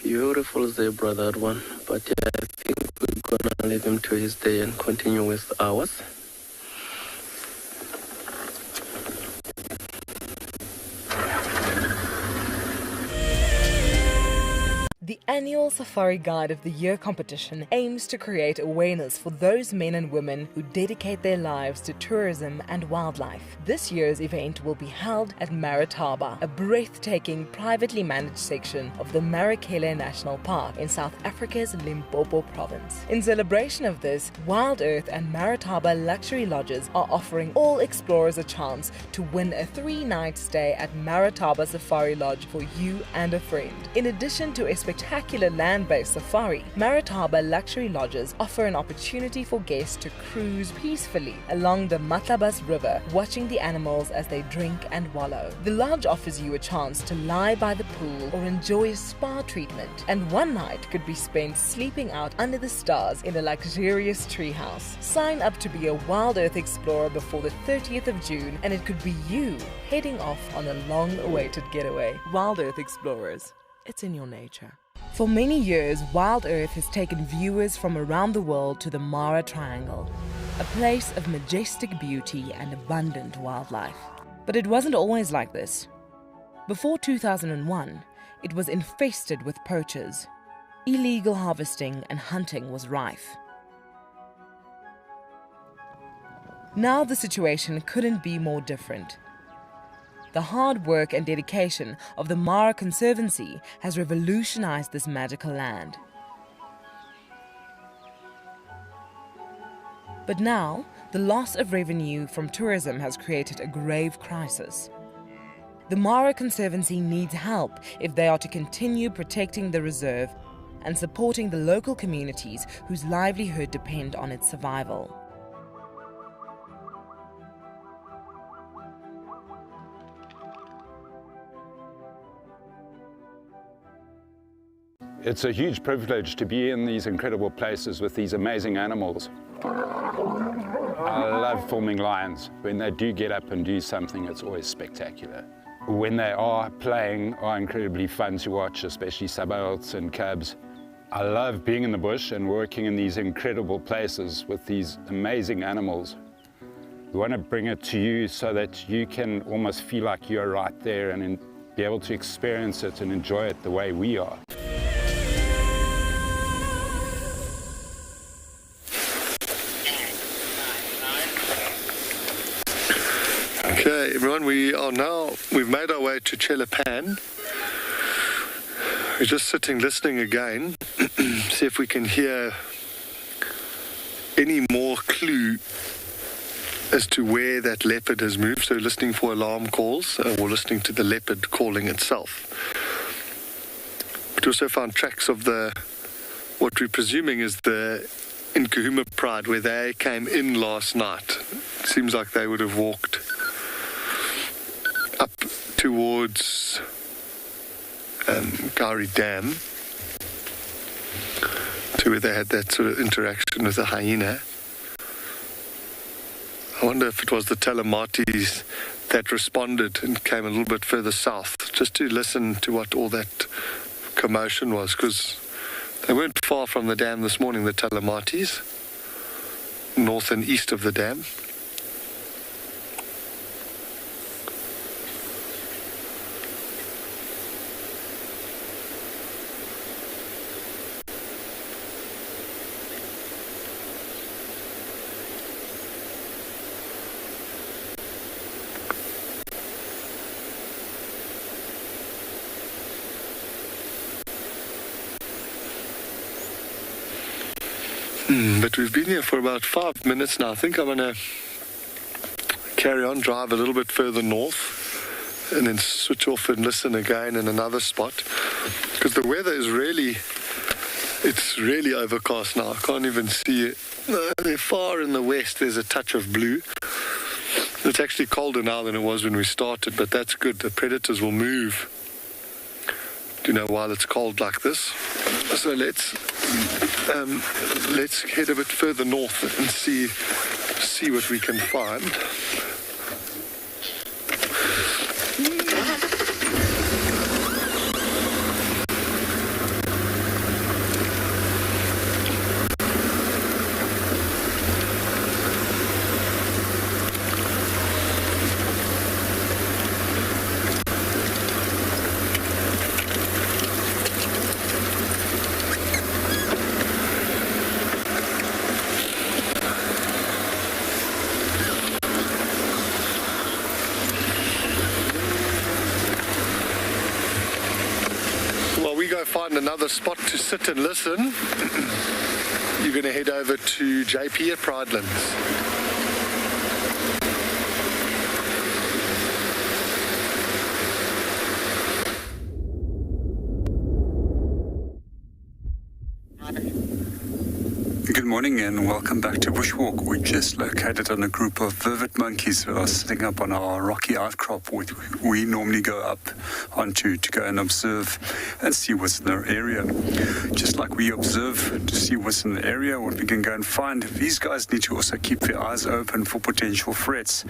Beautiful zebra, that one. But yeah, I think we're gonna leave him to his day and continue with ours. The annual Safari Guide of the Year competition aims to create awareness for those men and women who dedicate their lives to tourism and wildlife. This year's event will be held at Marataba, a breathtaking privately managed section of the Marakele National Park in South Africa's Limpopo province. In celebration of this, Wild Earth and Marataba Luxury Lodges are offering all explorers a chance to win a 3-night stay at Marataba Safari Lodge for you and a friend. In addition to a spectacular land-based safari, Marataba Luxury Lodges offer an opportunity for guests to cruise peacefully along the Matlabas River, watching the animals as they drink and wallow. The lodge offers you a chance to lie by the pool or enjoy a spa treatment, and one night could be spent sleeping out under the stars in a luxurious treehouse. Sign up to be a Wild Earth explorer before the 30th of June, and it could be you heading off on a long-awaited getaway. Wild Earth Explorers, it's in your nature. For many years, Wild Earth has taken viewers from around the world to the Mara Triangle, a place of majestic beauty and abundant wildlife. But it wasn't always like this. Before 2001, it was infested with poachers. Illegal harvesting and hunting was rife. Now the situation couldn't be more different. The hard work and dedication of the Mara Conservancy has revolutionized this magical land. But now, the loss of revenue from tourism has created a grave crisis. The Mara Conservancy needs help if they are to continue protecting the reserve and supporting the local communities whose livelihood depend on its survival. It's a huge privilege to be in these incredible places with these amazing animals. I love filming lions. When they do get up and do something, it's always spectacular. When they are playing, are incredibly fun to watch, especially sabalts and cubs. I love being in the bush and working in these incredible places with these amazing animals. We want to bring it to you so that you can almost feel like you're right there and be able to experience it and enjoy it the way we are. Okay, everyone, we've made our way to Chelapan. We're just sitting listening again, see if we can hear any more clue as to where that leopard has moved. So listening for alarm calls or listening to the leopard calling itself. But we also found tracks of what we're presuming is the Nkahuma Pride, where they came in last night. Seems like they would have walked up towards Gari Dam to where they had that sort of interaction with the hyena. I wonder if it was the Telematis that responded and came a little bit further south, just to listen to what all that commotion was, because they weren't far from the dam this morning, the Telematis, north and east of the dam. But we've been here for about 5 minutes now. I think I'm going to carry on, drive a little bit further north, and then switch off and listen again in another spot. Because the weather is it's really overcast now. I can't even see it. They're far in the west, there's a touch of blue. It's actually colder now than it was when we started, but that's good. The predators will move, while it's cold like this. So let's head a bit further north and see what we can find. go find another spot to sit and listen, you're going to head over to JP at Pridelands. Good morning and welcome back to Bushwalk. We're just located on a group of vivid monkeys that are sitting up on our rocky outcrop, which we normally go up onto to go and observe and see what's in our area. Just like we observe to see what's in the area, what we can go and find, these guys need to also keep their eyes open for potential threats.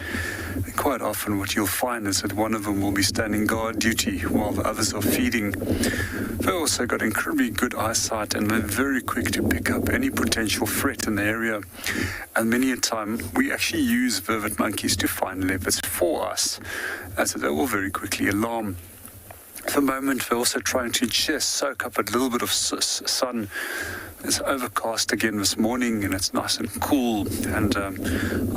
And quite often what you'll find is that one of them will be standing guard duty while the others are feeding. They've also got incredibly good eyesight and they're very quick to pick up any potential threat in the area, and many a time we actually use vivid monkeys to find leopards for us, as they will very quickly alarm. At the moment we're also trying to just soak up a little bit of sun. It's overcast again this morning and it's nice and cool, and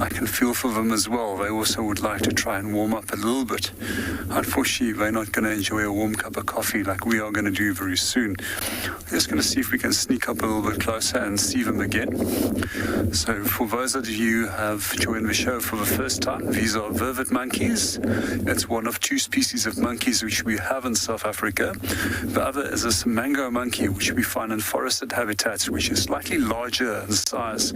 I can feel for them as well. They also would like to try and warm up a little bit. Unfortunately, they're not going to enjoy a warm cup of coffee like we are going to do very soon. We're just going to see if we can sneak up a little bit closer and see them again. So for those of you who have joined the show for the first time, these are vivid monkeys. It's one of two species of monkeys which we have in South Africa. The other is a mango monkey, which we find in forested habitats, which is slightly larger in size.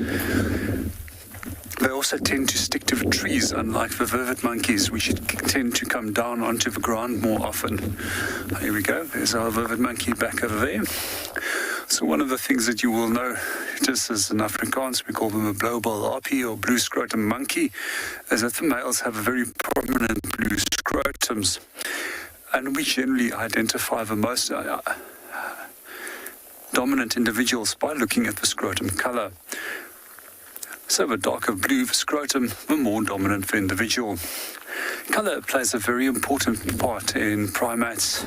They also tend to stick to the trees, unlike the vivid monkeys, which tend to come down onto the ground more often. Here we go. There's our vivid monkey back over there. So one of the things that you will know, just as in Afrikaans, we call them a blauwbal apie or blue scrotum monkey, is that the males have a very prominent blue scrotums. And we generally identify the most dominant individuals by looking at the scrotum color. So the darker blue the scrotum, the more dominant the individual. Color plays a very important part in primates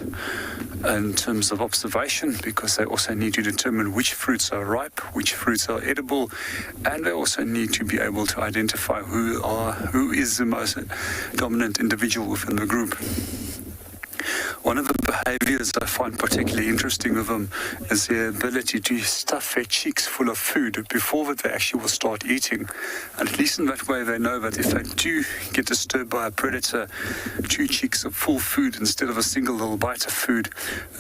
in terms of observation, because they also need to determine which fruits are ripe, which fruits are edible, and they also need to be able to identify who is the most dominant individual within the group. One of the behaviors I find particularly interesting with them is their ability to stuff their cheeks full of food before they actually will start eating. And at least in that way they know that if they do get disturbed by a predator, 2 cheeks of full food instead of a single little bite of food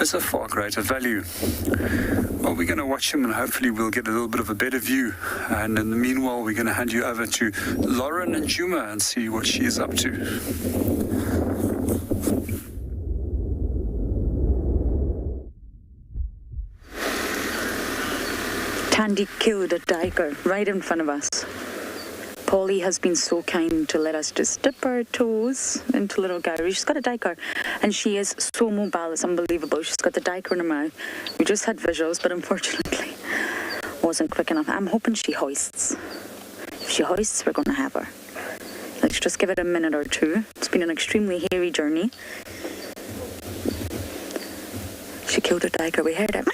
is a far greater value. Well, we're going to watch them and hopefully we'll get a little bit of a better view. And in the meanwhile, we're going to hand you over to Lauren and Juma and see what she is up to. Tandy killed a tiger right in front of us. Polly has been so kind to let us just dip our toes into little Gary. She's got a tiger and she is so mobile, it's unbelievable. She's got the tiger in her mouth. We just had visuals, but unfortunately wasn't quick enough. I'm hoping she hoists. If she hoists, we're going to have her. Let's just give it a minute or two. It's been an extremely hairy journey. She killed a tiger, we heard it.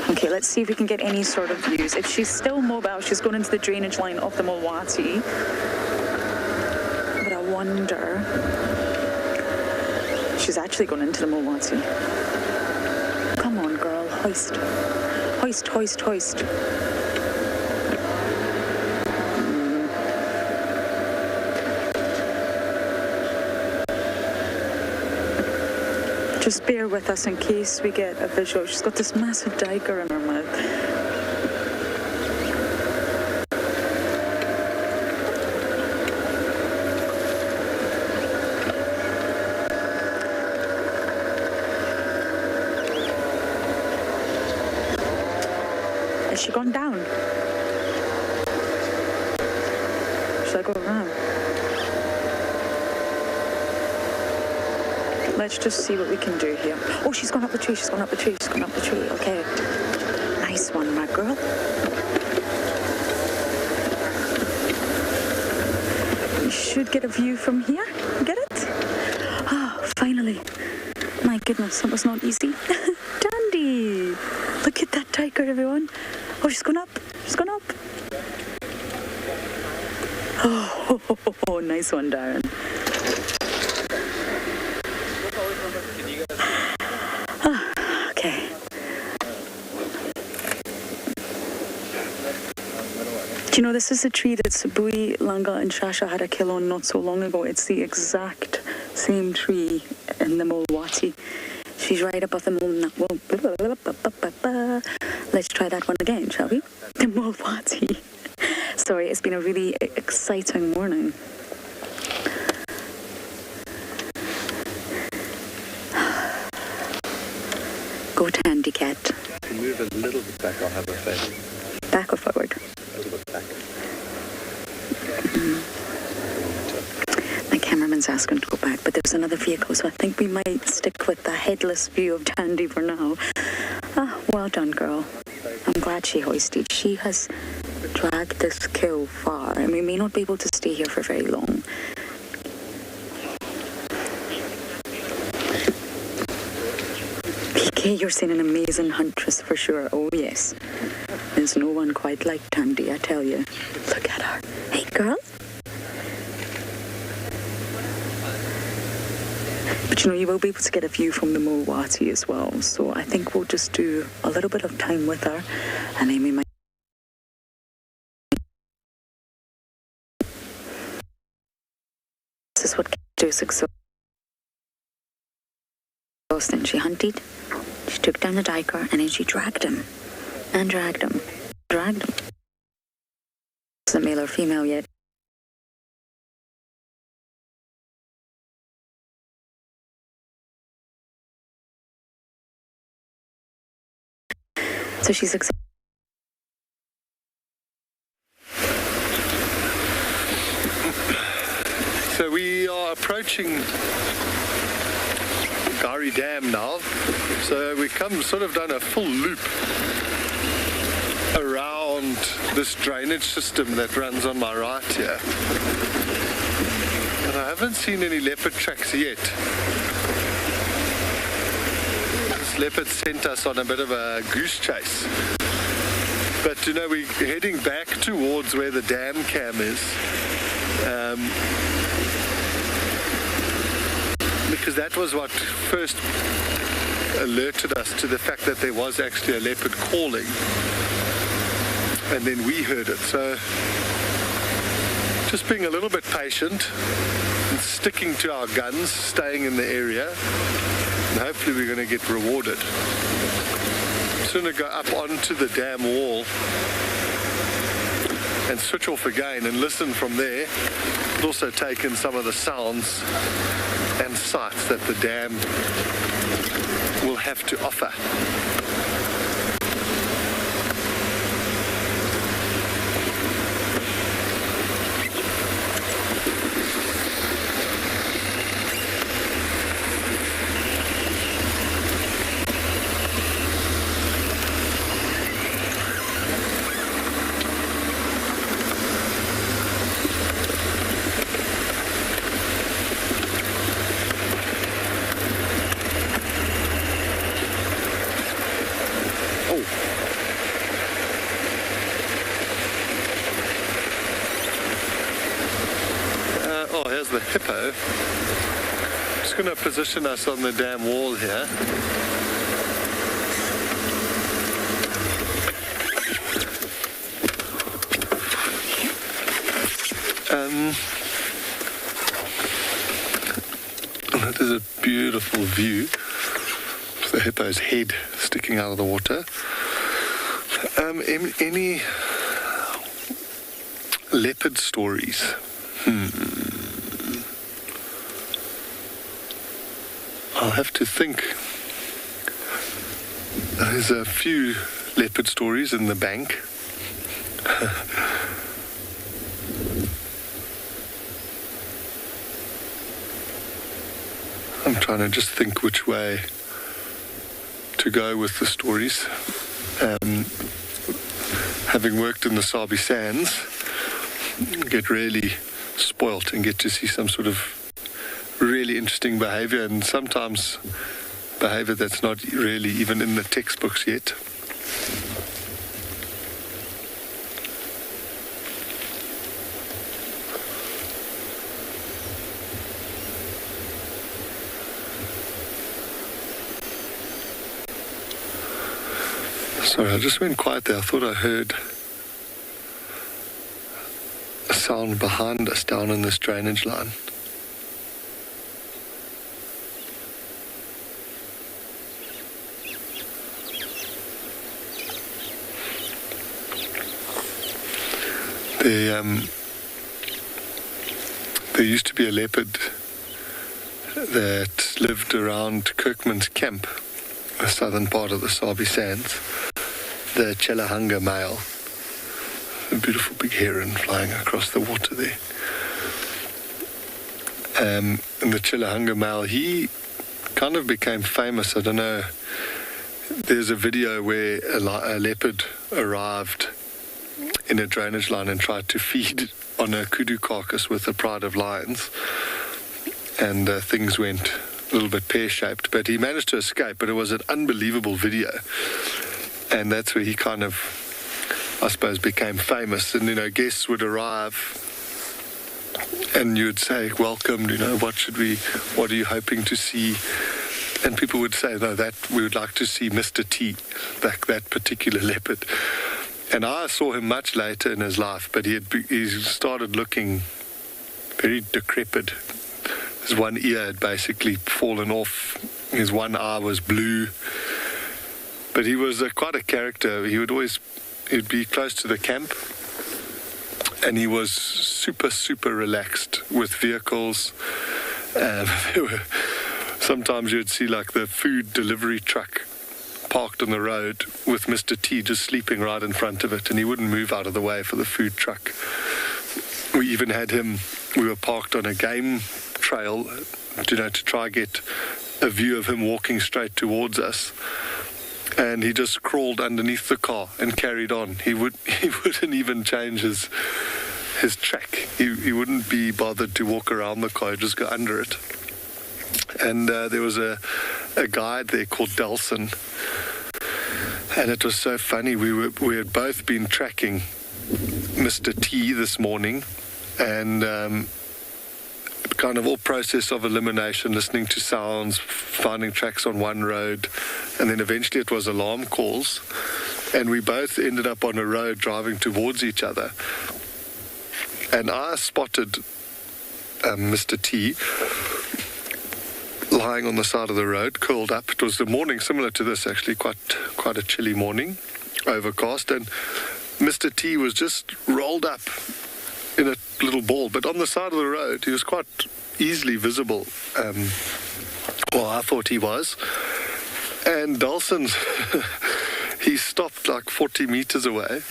Okay, let's see if we can get any sort of views. If she's still mobile, she's going into the drainage line of the Mulwati. But I wonder... She's actually going into the Mulwati. Come on, girl. Hoist. Hoist, hoist, hoist. Just bear with us in case we get a visual. She's got this massive tiger in her mouth. Has she gone down? Should I go around? Let's just see what we can do here. Oh, she's gone up the tree, she's gone up the tree, she's gone up the tree. Okay. Nice one, my girl. You should get a view from here. Get it? Ah, finally. My goodness, that was not easy. Dandy! Look at that tiger, everyone. Oh, she's gone up. She's gone up. Oh, nice one, Darren. you know, this is a tree that Sabui, Langa and Shasha had a kill on not so long ago. It's the exact same tree in the Mulwati. She's right above the Let's try that one again, shall we? The Mulwati. Sorry, it's been a really exciting morning. Go Tandy Cat. Move a little bit back, I'll have a face. Back or forward? A little bit back. My cameraman's asking to go back, but there's another vehicle, so I think we might stick with the headless view of Tandy for now. Well done, girl. I'm glad she hoisted. She has dragged this kill far, and we may not be able to stay here for very long. PK, you're seeing an amazing huntress for sure. Oh, yes. There's no one quite like Tandy, I tell you. Look at her. Hey, girl. But you know, you will be able to get a view from the Mulwati as well. So I think we'll just do a little bit of time with her, and then we might. This is what does exhausting. She hunted, she took down the diker, and then she dragged him. And dragged him. Dragged him. Is it male or female yet? So she's excited. So we are approaching Gari Dam now. So we sort of done a full loop around this drainage system that runs on my right here. And I haven't seen any leopard tracks yet. This leopard sent us on a bit of a goose chase. But you know, we're heading back towards where the dam cam is. Because that was what first alerted us to the fact that there was actually a leopard calling. And then we heard it. So just being a little bit patient and sticking to our guns, staying in the area, and hopefully we're going to get rewarded. I'm just going to go up onto the dam wall and switch off again and listen from there, but also take in some of the sounds and sights that the dam will have to offer. Here's the hippo. Just going to position us on the dam wall here. That is a beautiful view. The hippo's head sticking out of the water. Any leopard stories? I'll have to think. There's a few leopard stories in the bank. I'm trying to just think which way to go with the stories. Having worked in the Sabi Sands, get really spoilt and get to see some sort of really interesting behavior, and sometimes behavior that's not really even in the textbooks yet. Sorry, I just went quiet there. I thought I heard sound behind us down in this drainage line. There used to be a leopard that lived around Kirkman's Camp, the southern part of the Sabi Sands, the Kalahari male, a beautiful big heron flying across the water there. And the Kalahari male, he kind of became famous. I don't know, there's a video where a leopard arrived in a drainage line and tried to feed on a kudu carcass with a pride of lions, and things went a little bit pear-shaped, but he managed to escape. But it was an unbelievable video, and that's where he kind of, I suppose, became famous. And guests would arrive and you'd say, welcome, what are you hoping to see? And people would say, no, that we would like to see Mr. T, that particular leopard. And I saw him much later in his life, but he started looking very decrepit. His one ear had basically fallen off. His one eye was blue. But he was quite a character. He'd be close to the camp, and he was super, super relaxed with vehicles. Sometimes you'd see like the food delivery truck parked on the road with Mr. T just sleeping right in front of it, and he wouldn't move out of the way for the food truck. We even had him, we were parked on a game trail, to try get a view of him walking straight towards us. And he just crawled underneath the car and carried on. He wouldn't even change his track. He wouldn't be bothered to walk around the car, he'd just go under it. And there was a guide there called Delson, and it was so funny. We had both been tracking Mr. T this morning, and kind of all process of elimination, listening to sounds, finding tracks on one road, and then eventually it was alarm calls, and we both ended up on a road driving towards each other. And I spotted Mr. T lying on the side of the road, curled up. It was the morning similar to this, actually, quite a chilly morning, overcast, and Mr. T was just rolled up in a little ball, but on the side of the road. He was quite easily visible. Well, I thought he was. And Dawson's, he stopped like 40 meters away,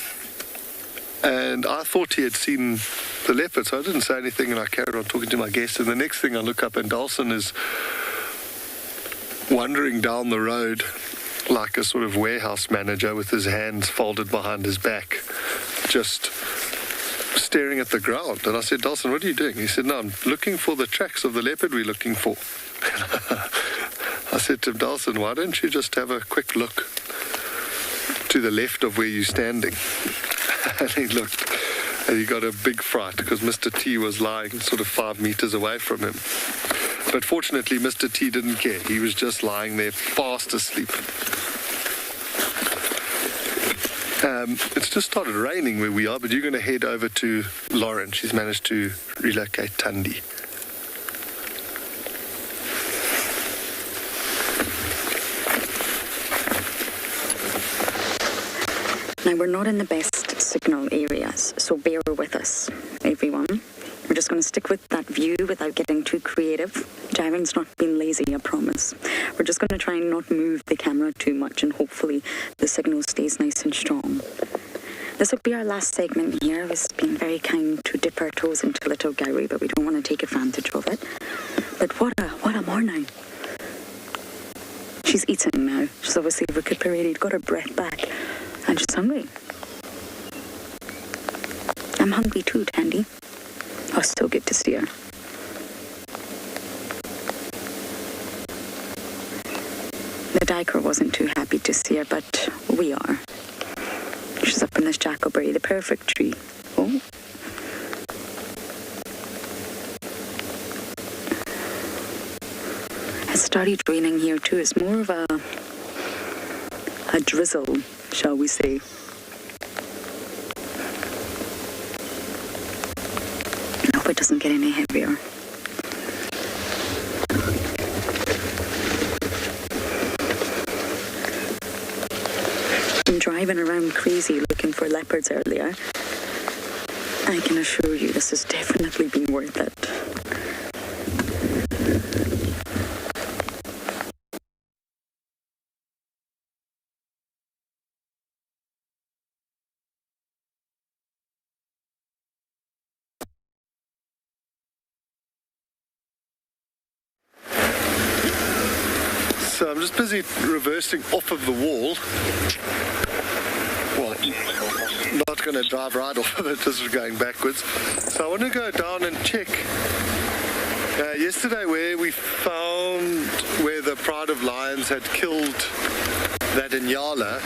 and I thought he had seen the leopard, so I didn't say anything, and I carried on talking to my guest. And the next thing I look up, and Dawson is wandering down the road like a sort of warehouse manager with his hands folded behind his back, just staring at the ground. And I said, Dawson, what are you doing? He said, no, I'm looking for the tracks of the leopard we're looking for. I said to him, Dawson, why don't you just have a quick look to the left of where you're standing? And he looked, and he got a big fright because Mr. T was lying sort of 5 meters away from him. But fortunately, Mr. T didn't care. He was just lying there fast asleep. It's just started raining where we are, but you're going to head over to Lauren. She's managed to relocate Tundi. Now, we're not in the best signal areas, so bear with us, everyone. We're just going to stick with that view without getting too creative. Jaren's not being lazy, I promise. We're just going to try and not move the camera too much, and hopefully the signal stays nice and strong. This will be our last segment here. It's been very kind to dip our toes into Little Gowrie, but we don't want to take advantage of it. But what a morning. She's eating now. She's obviously recuperated, got her breath back, and she's hungry. I'm hungry too, Tandy. Oh, so good to see her. The diker wasn't too happy to see her, but we are. She's up in this jackalberry, the perfect tree. Oh. It started raining here too. It's more of a drizzle, shall we say. it doesn't get any heavier. I'm driving around crazy looking for leopards earlier. I can assure you this has definitely been worth it. So I'm just busy reversing off of the wall. Well, not going to drive right off of it, just going backwards. So I want to go down and check. Yesterday where we found where the Pride of Lions had killed that Inyala,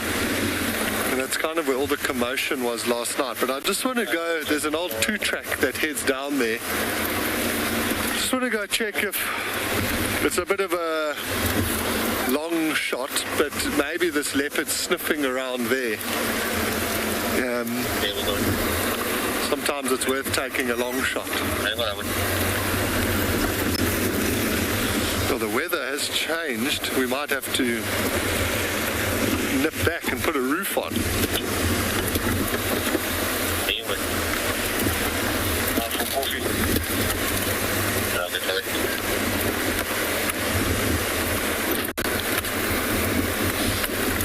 and that's kind of where all the commotion was last night. But I just want to go, there's an old 2-track that heads down there. Just want to go check if it's a bit of a long shot, but maybe this leopard's sniffing around there. Sometimes it's worth taking a long shot. Well, the weather has changed. We might have to nip back and put a roof on.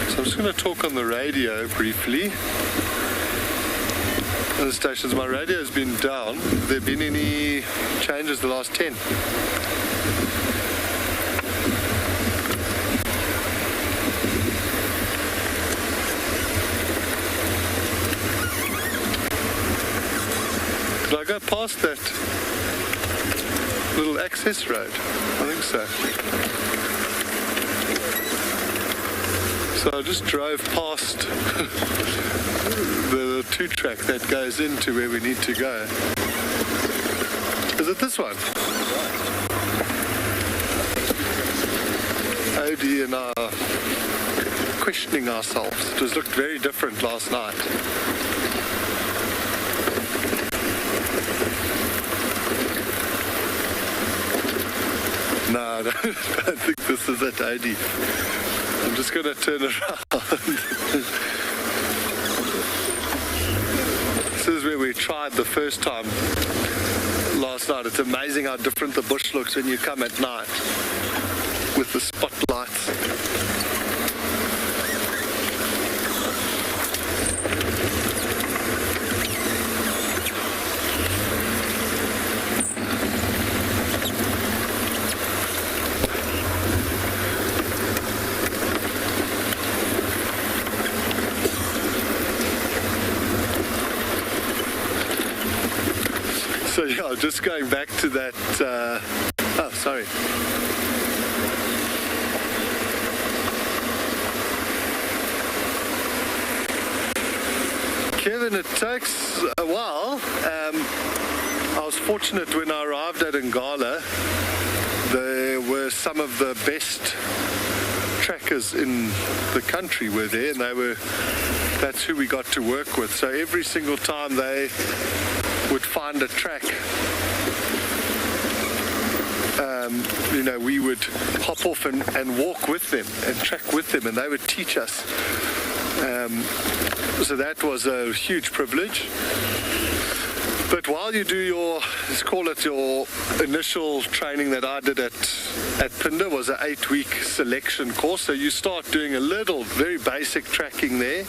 So I'm just going to talk on the radio briefly. The stations, my radio has been down. Have there been any changes the last 10? Did I go past that little access road? I think so. So I just drove past the 2-track that goes into where we need to go. Is it this one? Odie and I are questioning ourselves. It was looked very different last night. No, I don't think this is it, Odie. I'm just going to turn around. This is where we tried the first time last night. It's amazing how different the bush looks when you come at night with the spotlights. So yeah, just going back to that, oh, sorry. Kevin, it takes a while. I was fortunate when I arrived at Ngala, there were some of the best trackers in the country were there, and that's who we got to work with. So every single time they would find a track, we would hop off and walk with them and track with them, and they would teach us. So that was a huge privilege. But while you do let's call it your initial training that I did at Pinder, was an 8-week selection course. So you start doing a little, very basic tracking there.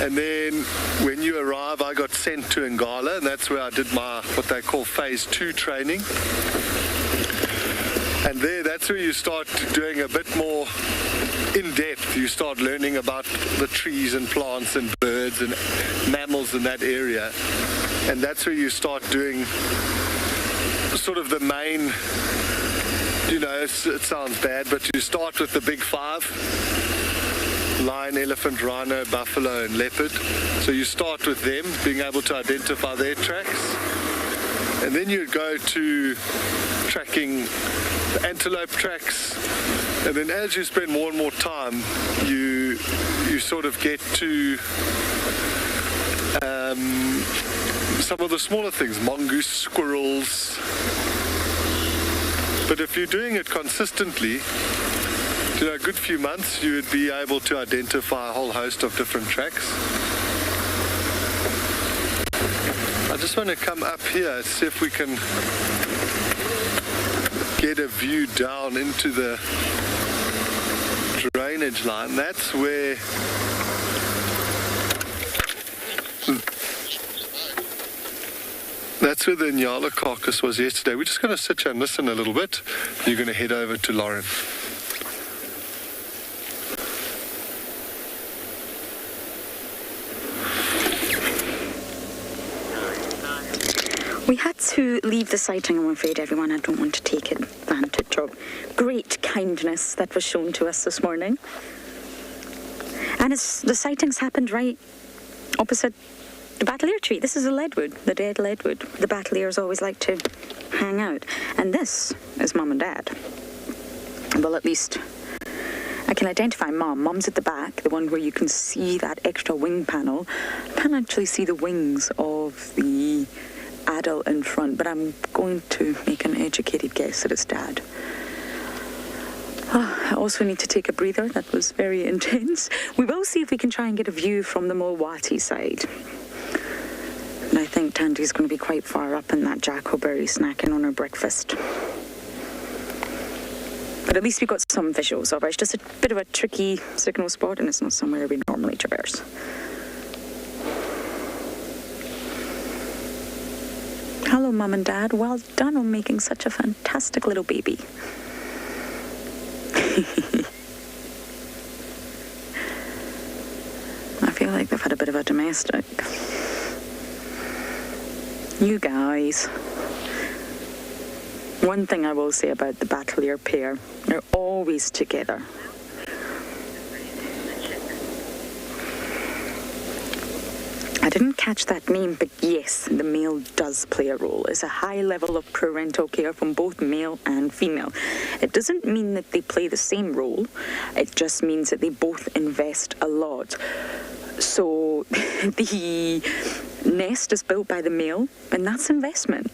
And then when you arrive, I got sent to Ngala, and that's where I did my, what they call phase 2 training. And that's where you start doing a bit more in depth. You start learning about the trees and plants and birds and mammals in that area. And that's where you start doing sort of the main, it sounds bad, but you start with the big 5. Lion, elephant, rhino, buffalo, and leopard. So you start with them, being able to identify their tracks. And then you go to tracking the antelope tracks. And then as you spend more and more time, you sort of get to some of the smaller things, mongoose, squirrels. But if you're doing it consistently, a good few months, you would be able to identify a whole host of different tracks. I just want to come up here and see if we can get a view down into the drainage line. That's where the Nyala carcass was yesterday. We're just going to sit here and listen a little bit. You're going to head over to Lauren. We had to leave the sighting, I'm afraid, everyone. I don't want to take advantage of great kindness that was shown to us this morning. And the sightings happened right opposite the Battleier tree. This is a leadwood, the dead leadwood. The Battleiers always like to hang out. And this is Mum and Dad. Well, at least I can identify Mum. Mum's at the back, the one where you can see that extra wing panel. I can't actually see the wings of the adult in front, but I'm going to make an educated guess that it's Dad. I also need to take a breather. That was very intense. We will see if we can try and get a view from the Mulwati side. And I think Tandy's going to be quite far up in that jackalberry snacking on her breakfast. But at least we got some visuals of it. It's just a bit of a tricky signal spot, and it's not somewhere we normally traverse. Hello, Mum and Dad. Well done on making such a fantastic little baby. I feel like they've had a bit of a domestic. You guys. One thing I will say about the Battleier pair, they're always together. I didn't catch that name, but yes, the male does play a role. It's a high level of parental care from both male and female. It doesn't mean that they play the same role. It just means that they both invest a lot. So the nest is built by the male, and that's investment.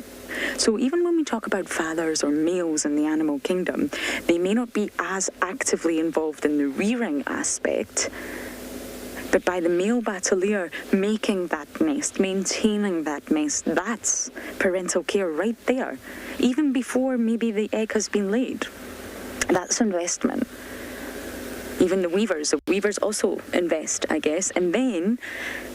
So even when we talk about fathers or males in the animal kingdom, they may not be as actively involved in the rearing aspect, but by the male Battleier making that nest, maintaining that nest, that's parental care right there. Even before maybe the egg has been laid. That's investment. Even the weavers also invest, I guess. And then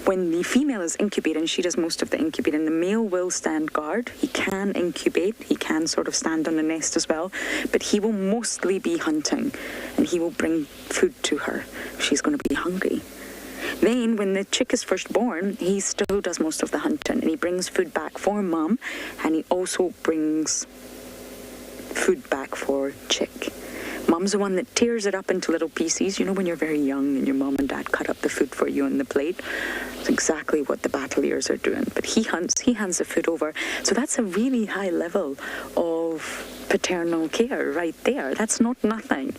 when the female is incubating, she does most of the incubating, the male will stand guard. He can incubate, he can sort of stand on the nest as well, but he will mostly be hunting, and he will bring food to her if she's going to be hungry. Then, when the chick is first born, he still does most of the hunting, and he brings food back for Mum, and he also brings food back for chick. Mum's the one that tears it up into little pieces. You know when you're very young and your mum and dad cut up the food for you on the plate? That's exactly what the Battleiers are doing. But he hunts, he hands the food over. So that's a really high level of paternal care right there. That's not nothing.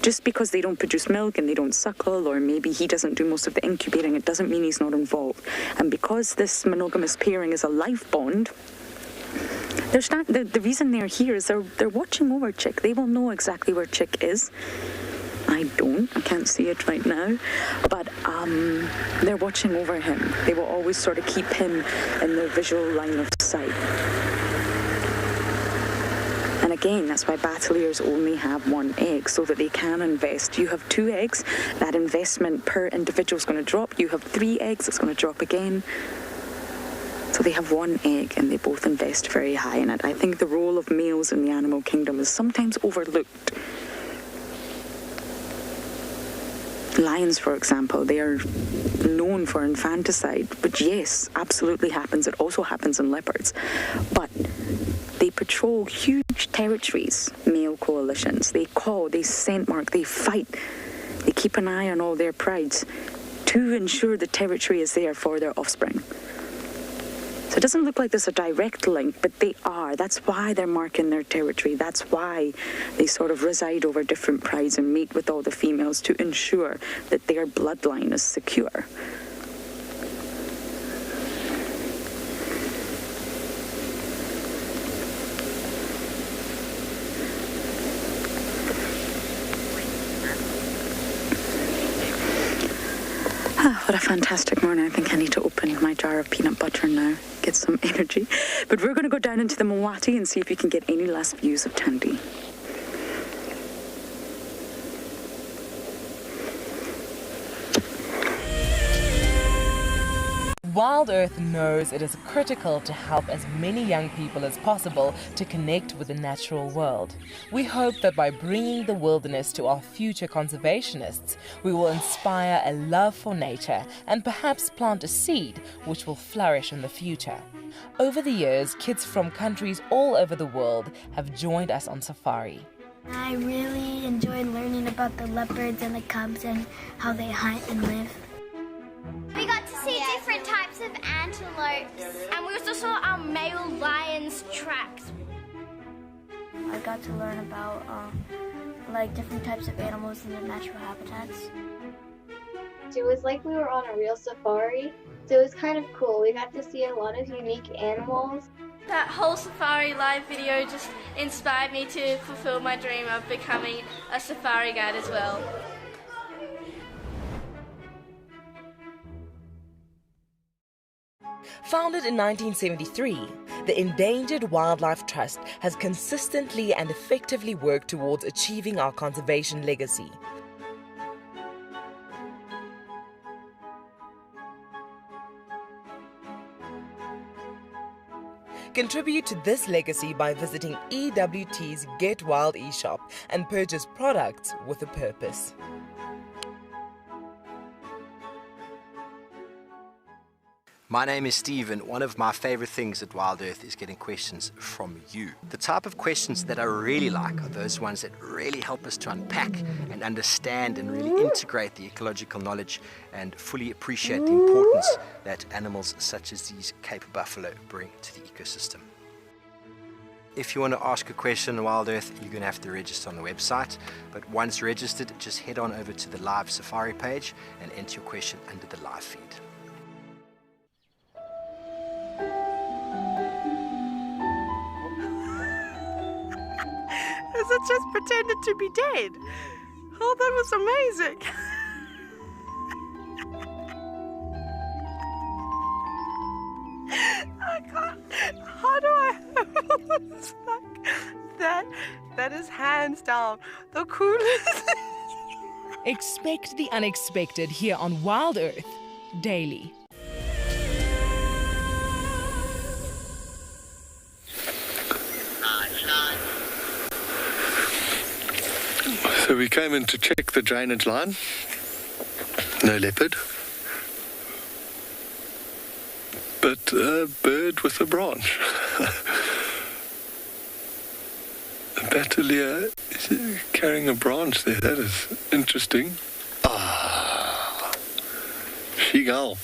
Just because they don't produce milk and they don't suckle, or maybe he doesn't do most of the incubating, it doesn't mean he's not involved. And because this monogamous pairing is a life bond, the reason they're here is they're watching over Chick. They will know exactly where Chick is. I can't see it right now, but they're watching over him. They will always sort of keep him in their visual line of sight. And again, that's why Battleiers only have one egg, so that they can invest. You have 2 eggs, that investment per individual is going to drop. You have 3 eggs, it's going to drop again. So they have 1 egg, and they both invest very high in it. I think the role of males in the animal kingdom is sometimes overlooked. Lions, for example, they are known for infanticide, but yes, absolutely happens. It also happens in leopards. But they patrol huge territories, male coalitions. They call, they scent mark, they fight. They keep an eye on all their prides to ensure the territory is there for their offspring. So it doesn't look like there's a direct link, but they are. That's why they're marking their territory. That's why they sort of reside over different prides and mate with all the females to ensure that their bloodline is secure. What a fantastic morning. I think I need to open my jar of peanut butter now, get some energy. But we're going to go down into the Mawati and see if you can get any last views of Tandy. Wild Earth knows it is critical to help as many young people as possible to connect with the natural world. We hope that by bringing the wilderness to our future conservationists, we will inspire a love for nature and perhaps plant a seed which will flourish in the future. Over the years, kids from countries all over the world have joined us on safari. I really enjoyed learning about the leopards and the cubs and how they hunt and live. We got to see different types of antelopes, and we also saw our male lion's tracks. I got to learn about like different types of animals in their natural habitats. It was like we were on a real safari, so it was kind of cool. We got to see a lot of unique animals. That whole Safari Live video just inspired me to fulfill my dream of becoming a safari guide as well. Founded in 1973, the Endangered Wildlife Trust has consistently and effectively worked towards achieving our conservation legacy. Contribute to this legacy by visiting EWT's Get Wild eShop and purchase products with a purpose. My name is Steve, and one of my favorite things at Wild Earth is getting questions from you. The type of questions that I really like are those ones that really help us to unpack and understand and really integrate the ecological knowledge and fully appreciate the importance that animals such as these Cape buffalo bring to the ecosystem. If you want to ask a question on Wild Earth, you're going to have to register on the website. But once registered, just head on over to the live safari page and enter your question under the live feed. It just pretended to be dead. Oh, that was amazing. I can't. How do I? It's like that is hands down the coolest. Expect the unexpected here on Wild Earth daily. So we came in to check the drainage line. No leopard. But a bird with a branch. A batelier is carrying a branch there. That is interesting. Seagull.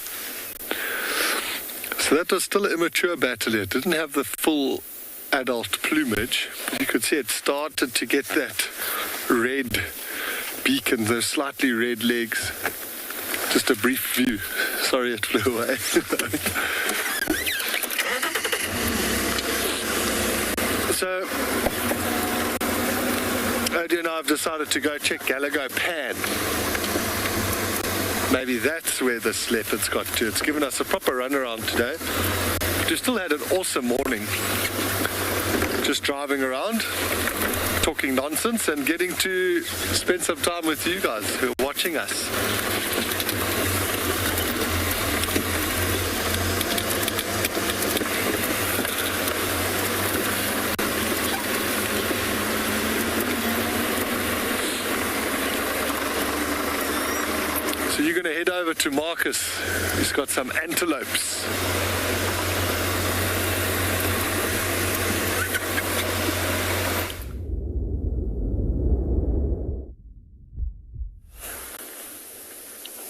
So that was still an immature batelier. It didn't have the full adult plumage, but you could see it started to get that red beak and those slightly red legs. Just a brief view. Sorry it flew away. So, Odie and I have decided to go check Gallagher Pan. Maybe that's where this leopard's got to. It's given us a proper run around today. But we still had an awesome morning. Just driving around, talking nonsense and getting to spend some time with you guys who are watching us. So you're going to head over to Marcus. He's got some antelopes.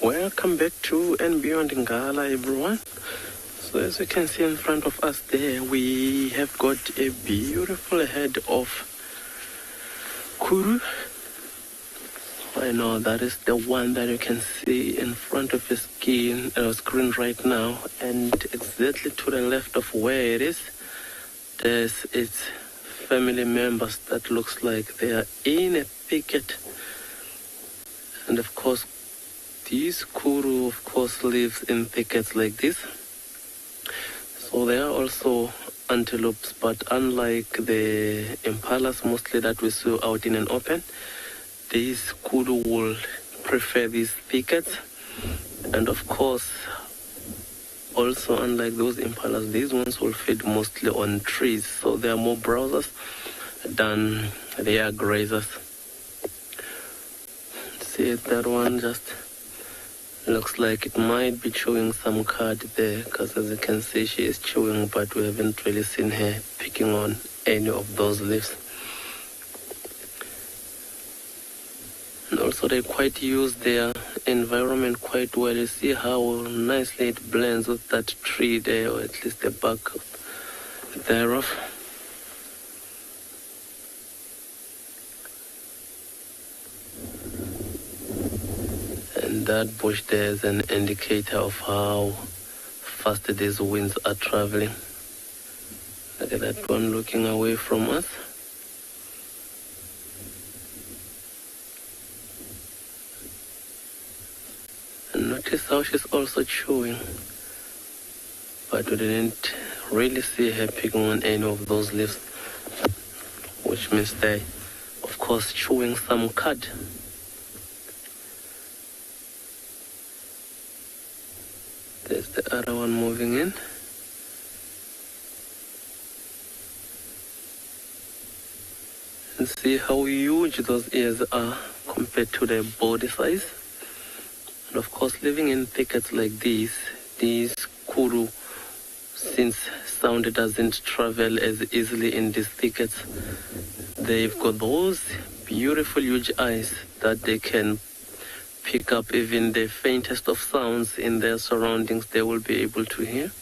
Welcome back to and Beyond Ngala, everyone. So as you can see in front of us there, we have got a beautiful head of Kuru. I know that is the one that you can see in front of your screen right now, and exactly to the left of where it is, there's its family members that looks like they are in a thicket, and of course These kuru, of course, live in thickets like this. So they are also antelopes, but unlike the impalas mostly that we see out in an open, these kuru will prefer these thickets. And of course, also unlike those impalas, these ones will feed mostly on trees. So they are more browsers than they are grazers. See, that one just looks like it might be chewing some cud there, because as you can see, she is chewing, but we haven't really seen her picking on any of those leaves. And also they quite use their environment quite well. You see how nicely it blends with that tree there, or at least the bark thereof. And that bush there is an indicator of how fast these winds are traveling. Look at that one looking away from us. And notice how she's also chewing. But we didn't really see her picking on any of those leaves, which means they, of course, chewing some cud. There's the other one moving in. And see how huge those ears are compared to their body size. And of course, living in thickets like these kuru, since sound doesn't travel as easily in these thickets, they've got those beautiful huge eyes that they can pick up even the faintest of sounds in their surroundings. They will be able to hear.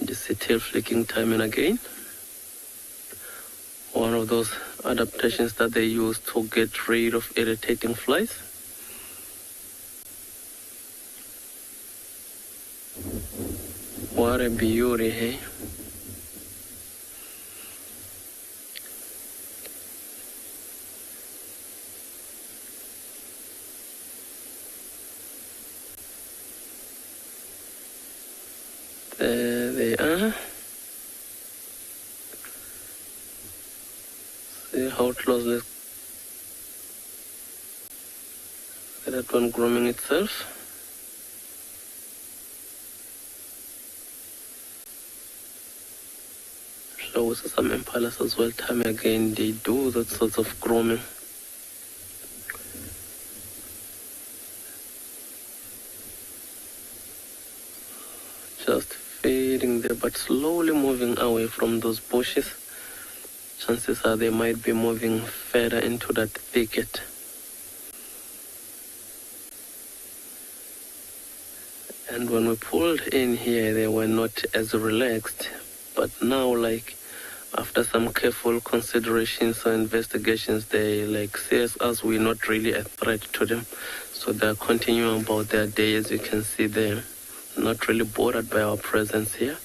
Just a tail flicking time and again. One of those adaptations that they use to get rid of irritating flies. What a beauty, hey? There they are. See how closely that one grooming itself. So we see some impalas as well. Time again, they do that sort of grooming. Just feeding there, but slowly moving away from those bushes. Chances are they might be moving further into that thicket. And when we pulled in here, they were not as relaxed. But now, like, after some careful considerations or investigations, they see us as we're not really a threat to them. So they're continuing about their day, as you can see there. Not really bothered by our presence here.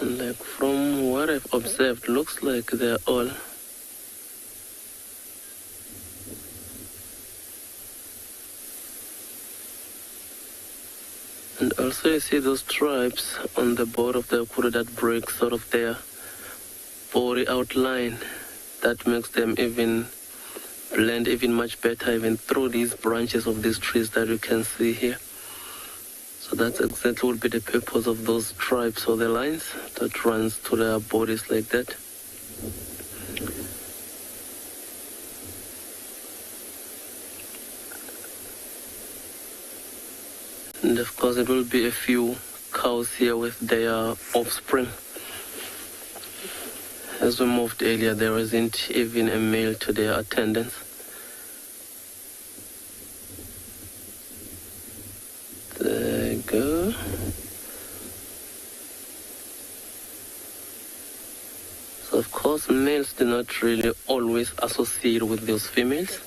And from what I've observed, looks like they're all and also you see those stripes on the board of the kuru that break sort of their body outline. That makes them even blend even much better even through these branches of these trees that you can see here. So that's exactly would be the purpose of those stripes or the lines that runs to their bodies like that. And of course it will be a few cows here with their offspring. As we moved earlier, there isn't even a male to their attendants. There you go. So of course course, males do not really always associate with those females.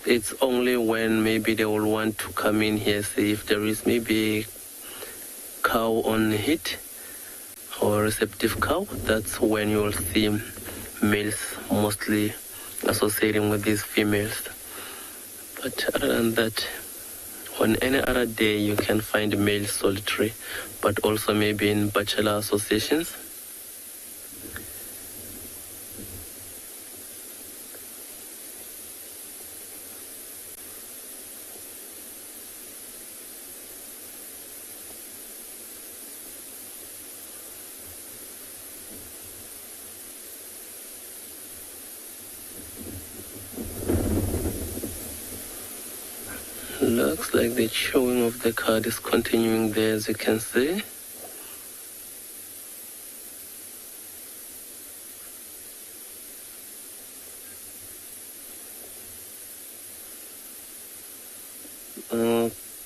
It's only when maybe they will want to come in here, see if there is maybe a cow on heat or a receptive cow. That's when you'll see males mostly associating with these females. But other than that, on any other day you can find males solitary, but also maybe in bachelor associations. Looks like the chewing of the cud is continuing there, as you can see.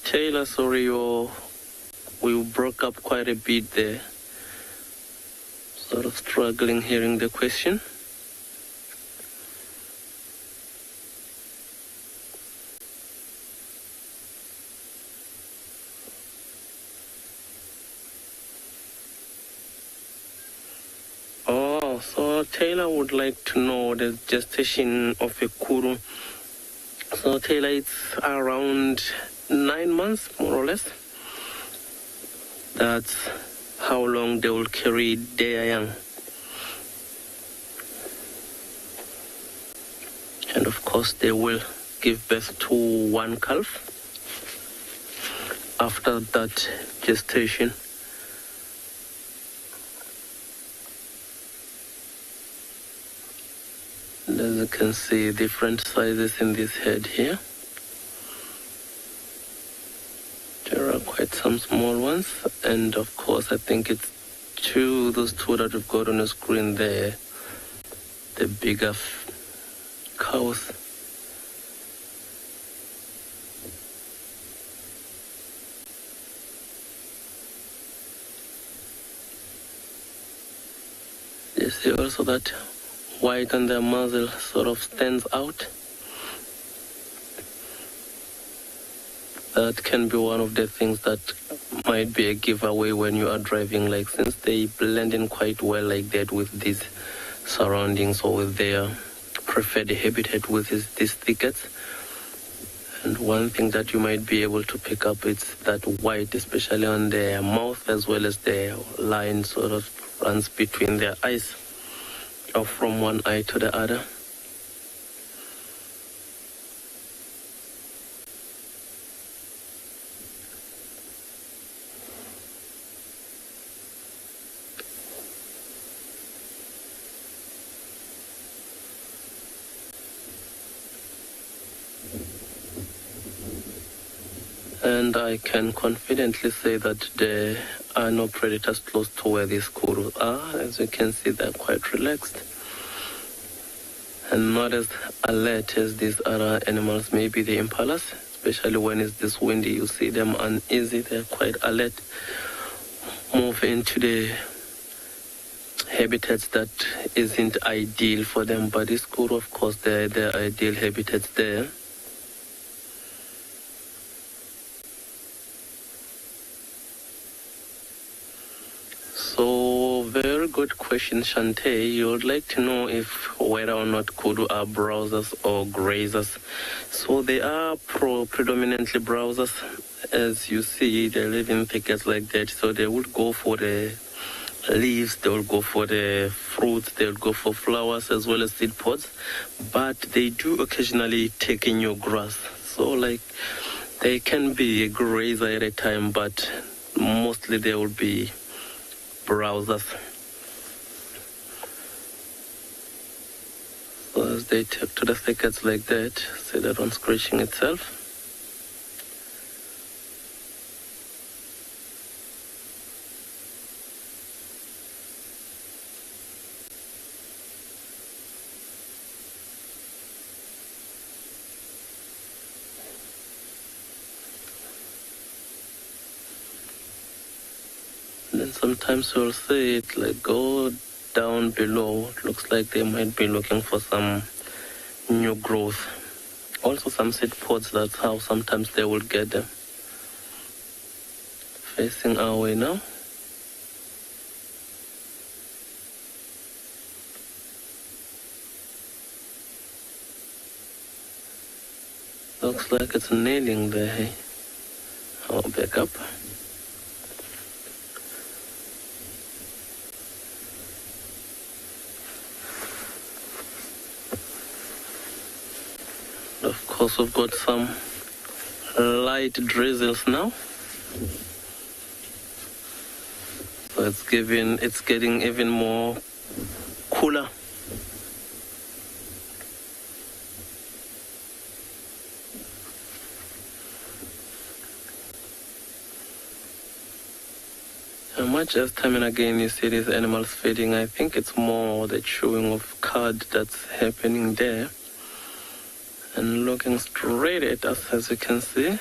Taylor, sorry, we broke up quite a bit there. Sort of struggling hearing the question. So Taylor would like to know the gestation of a kuru. So Taylor, it's around 9 months, more or less. That's how long they will carry their young. And of course, they will give birth to one calf. After that gestation, as you can see, different sizes in this head here. There are quite some small ones, and of course I think it's those two that we've got on the screen there, the bigger cows. You see also that white on their muzzle sort of stands out. That can be one of the things that might be a giveaway when you are driving, like since they blend in quite well like that with these surroundings or with their preferred habitat with these thickets. And one thing that you might be able to pick up is that white, especially on their mouth, as well as their line sort of runs between their eyes, or from one eye to the other. And I can confidently say that there are no predators close to where these kurus are. As you can see, they're quite relaxed and not as alert as these other animals, maybe the impalas, especially when it's this windy. You see them uneasy, they're quite alert, move into the habitats that isn't ideal for them. But this kuru, of course, they're ideal habitats there. So, very good question, Shante. You would like to know whether or not kudu are browsers or grazers. So they are predominantly browsers. As you see, they live in thickets like that. So they would go for the leaves, they will go for the fruits, they will go for flowers as well as seed pods. But they do occasionally take in your grass. So like they can be a grazer at a time, but mostly they will be browsers. So as they take to the thickets like that, see that one scratching itself. Then sometimes you'll see it like go down below. It looks like they might be looking for some new growth. Also some seed pods, that's how sometimes they will get them. Facing our way now. Looks like it's nailing there, hey? I'll back up. Of course, we've got some light drizzles now. So it's getting even more cooler. Much as time and again you see these animals feeding, I think it's more the chewing of cud that's happening there. And looking straight at us, as you can see.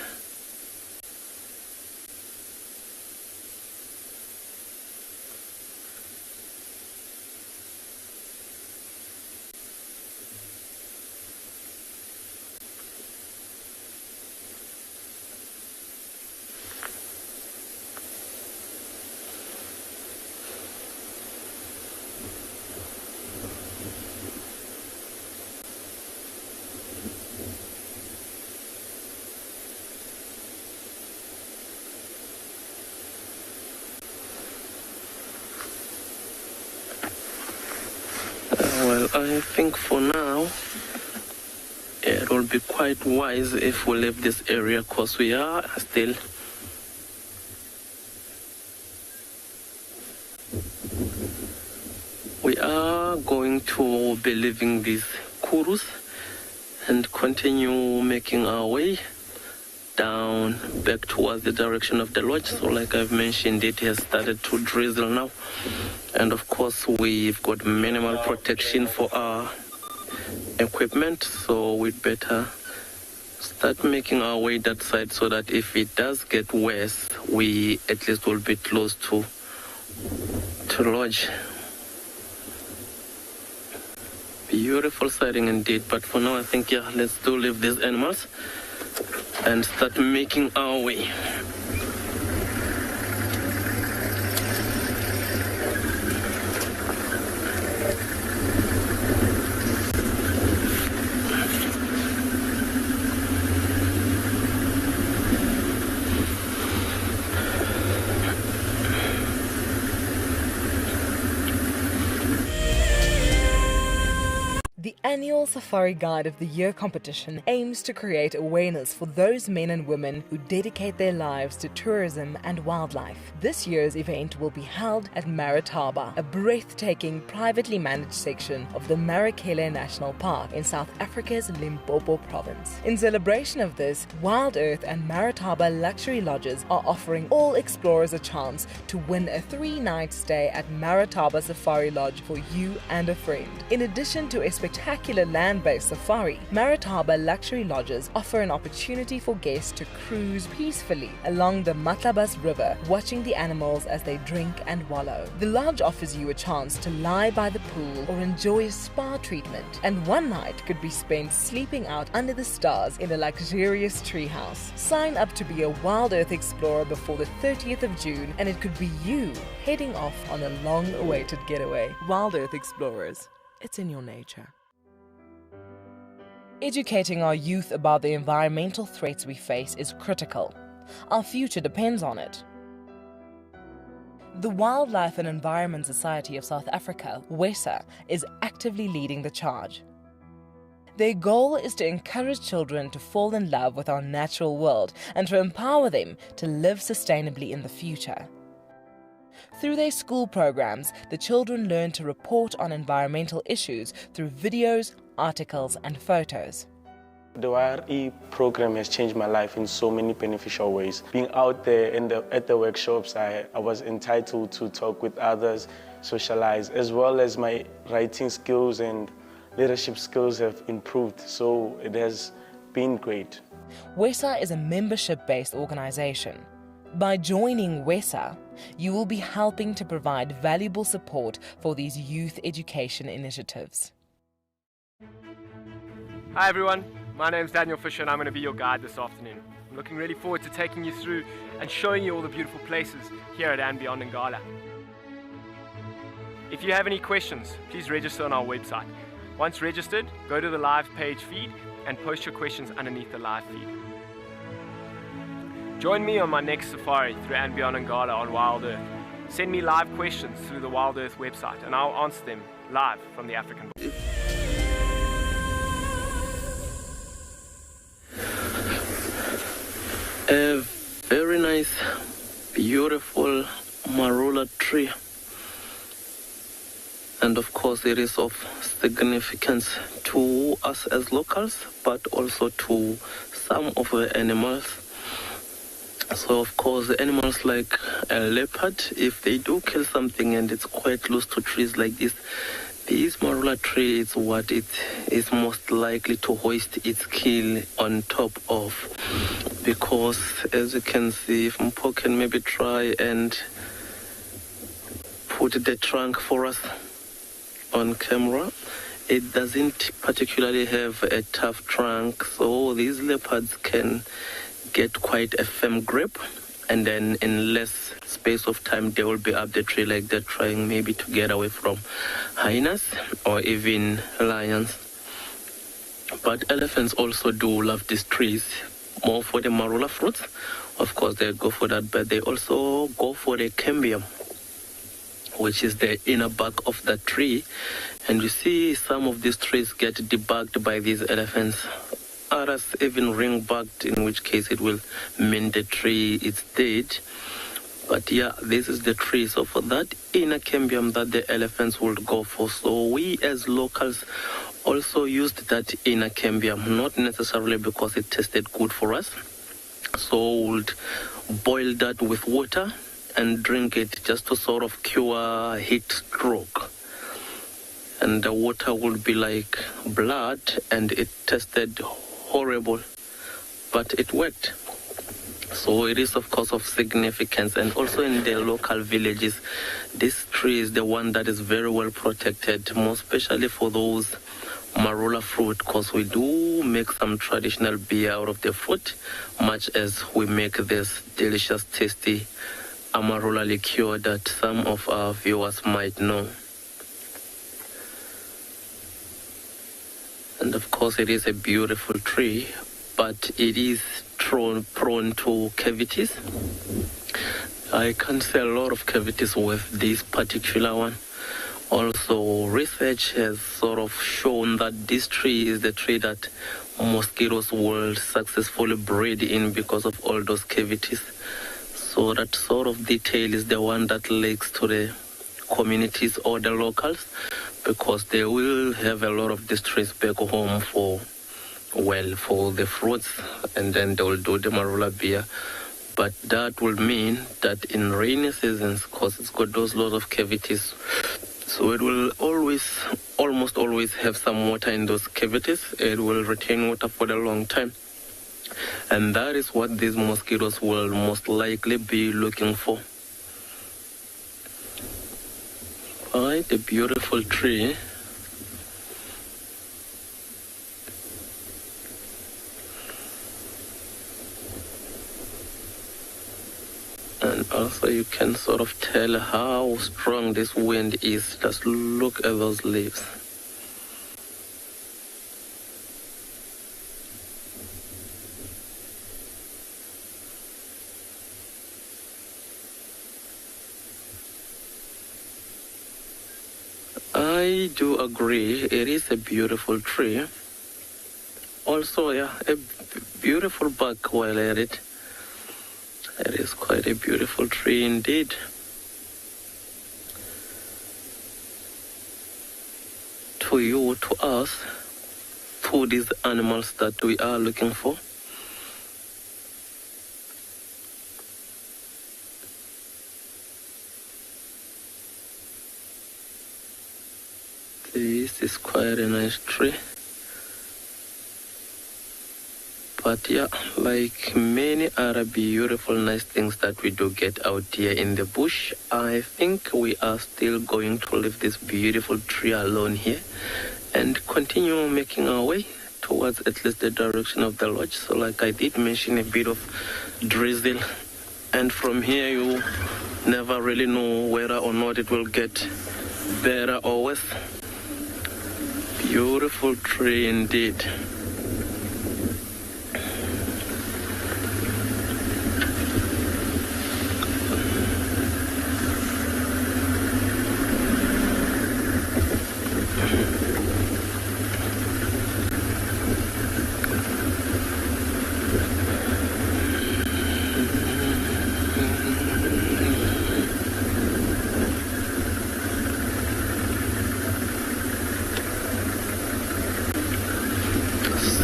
Well, I think for now, it will be quite wise if we leave this area, because we are still going to be leaving these kurus and continue making our way down back towards the direction of the lodge. So like I've mentioned, it has started to drizzle now. And of course, we've got minimal protection for our equipment, so we'd better start making our way that side so that if it does get worse, we at least will be close to lodge. Beautiful sighting indeed, but for now I think, yeah, let's leave these animals and start making our way. The annual Safari Guide of the Year competition aims to create awareness for those men and women who dedicate their lives to tourism and wildlife. This year's event will be held at Marataba, a breathtaking privately managed section of the Marakele National Park in South Africa's Limpopo province. In celebration of this, Wild Earth and Marataba Luxury Lodges are offering all explorers a chance to win a 3-night stay at Marataba Safari Lodge for you and a friend. In addition to a spectacular land-based safari, Marataba Luxury Lodges offer an opportunity for guests to cruise peacefully along the Matlabas River, watching the animals as they drink and wallow. The lodge offers you a chance to lie by the pool or enjoy a spa treatment, and one night could be spent sleeping out under the stars in a luxurious treehouse. Sign up to be a Wild Earth explorer before the 30th of June, and it could be you heading off on a long-awaited getaway. Wild Earth Explorers. It's in your nature. Educating our youth about the environmental threats we face is critical. Our future depends on it. The Wildlife and Environment Society of South Africa, WESA, is actively leading the charge. Their goal is to encourage children to fall in love with our natural world and to empower them to live sustainably in the future. Through their school programs, the children learn to report on environmental issues through videos, articles, and photos. The YRE program has changed my life in so many beneficial ways. Being out there at the workshops, I was entitled to talk with others, socialize, as well as my writing skills and leadership skills have improved, so it has been great. WESA is a membership-based organization. By joining WESA, you will be helping to provide valuable support for these youth education initiatives. Hi everyone, my name's Daniel Fisher and I'm going to be your guide this afternoon. I'm looking really forward to taking you through and showing you all the beautiful places here at and beyond Ngala. If you have any questions, please register on our website. Once registered, go to the live page feed and post your questions underneath the live feed. Join me on my next safari through and beyond Ngala on Wild Earth. Send me live questions through the Wild Earth website and I'll answer them live from the African bush. A very nice, beautiful marula tree. And of course it is of significance to us as locals, but also to some of the animals. So of course the animals like a leopard, if they do kill something and it's quite close to trees like this marula tree is what it is most likely to hoist its kill on top of. Because as you can see, if Mpo can maybe try and put the trunk for us on camera, it doesn't particularly have a tough trunk, so these leopards can get quite a firm grip, and then in less space of time they will be up the tree like that, trying maybe to get away from hyenas or even lions. But elephants also do love these trees, more for the marula fruits. Of course they go for that, but they also go for the cambium, which is the inner bark of the tree. And you see some of these trees get debugged by these elephants. Others even ring-barked, in which case it will mean the tree is dead. But yeah, this is the tree. So for that inner cambium that the elephants would go for. So we as locals also used that inner cambium, not necessarily because it tasted good for us. So we would boil that with water and drink it just to sort of cure heat stroke. And the water would be like blood and it tasted horrible, but it worked. So it is of course of significance. And also in the local villages, this tree is the one that is very well protected, more especially for those marula fruit, because we do make some traditional beer out of the fruit, much as we make this delicious, tasty amarula liqueur that some of our viewers might know. And of course it is a beautiful tree, but it is prone to cavities. I can see a lot of cavities with this particular one. Also, research has sort of shown that this tree is the tree that mosquitoes will successfully breed in because of all those cavities. So that sort of detail is the one that leaks to the communities or the locals, because they will have a lot of these trees back home for the fruits, and then they will do the marula beer. But that will mean that in rainy seasons, because it's got those lots of cavities, so it will almost always have some water in those cavities. It will retain water for a long time. And that is what these mosquitoes will most likely be looking for. Quite a beautiful tree. And also you can sort of tell how strong this wind is. Just look at those leaves. I do agree, it is a beautiful tree. Also, yeah, a beautiful bark while at it. It is quite a beautiful tree indeed. To you, to us, to these animals that we are looking for. This is quite a nice tree. But yeah, like many other beautiful, nice things that we do get out here in the bush, I think we are still going to leave this beautiful tree alone here and continue making our way towards at least the direction of the lodge. So like I did mention, a bit of drizzle, and from here you never really know whether or not it will get better or worse. Beautiful tree indeed.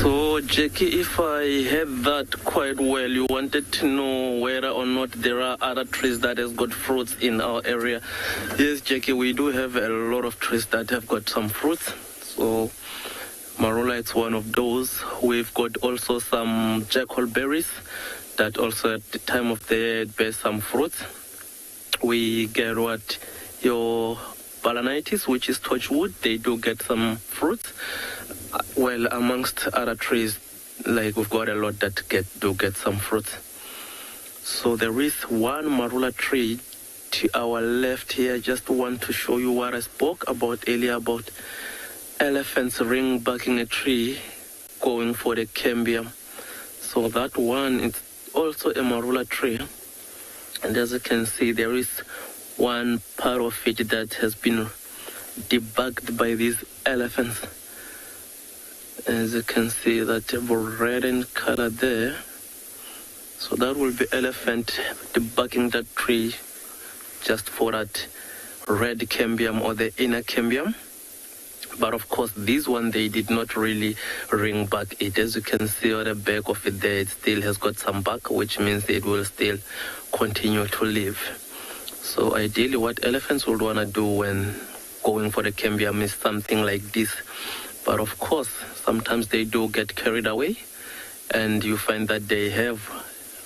So, Jackie, if I heard that quite well, you wanted to know whether or not there are other trees that has got fruits in our area. Yes, Jackie, we do have a lot of trees that have got some fruits. So, marula is one of those. We've got also some jackal berries that also at the time of the year bear some fruits. We get your balanitis, which is torchwood. They do get some fruits. Well, amongst other trees, like we've got a lot that do get some fruits. So there is one marula tree to our left here. Just want to show you what I spoke about earlier about elephants ring-barking a tree going for the cambium. So that one is also a marula tree. And as you can see, there is one part of it that has been debugged by these elephants. As you can see, that red in color there. So that will be elephant debugging that tree just for that red cambium or the inner cambium. But of course, this one, they did not really ring back it. As you can see on the back of it there, it still has got some bark, which means it will still continue to live. So ideally, what elephants would want to do when going for the cambium is something like this. But of course, sometimes they do get carried away, and you find that they have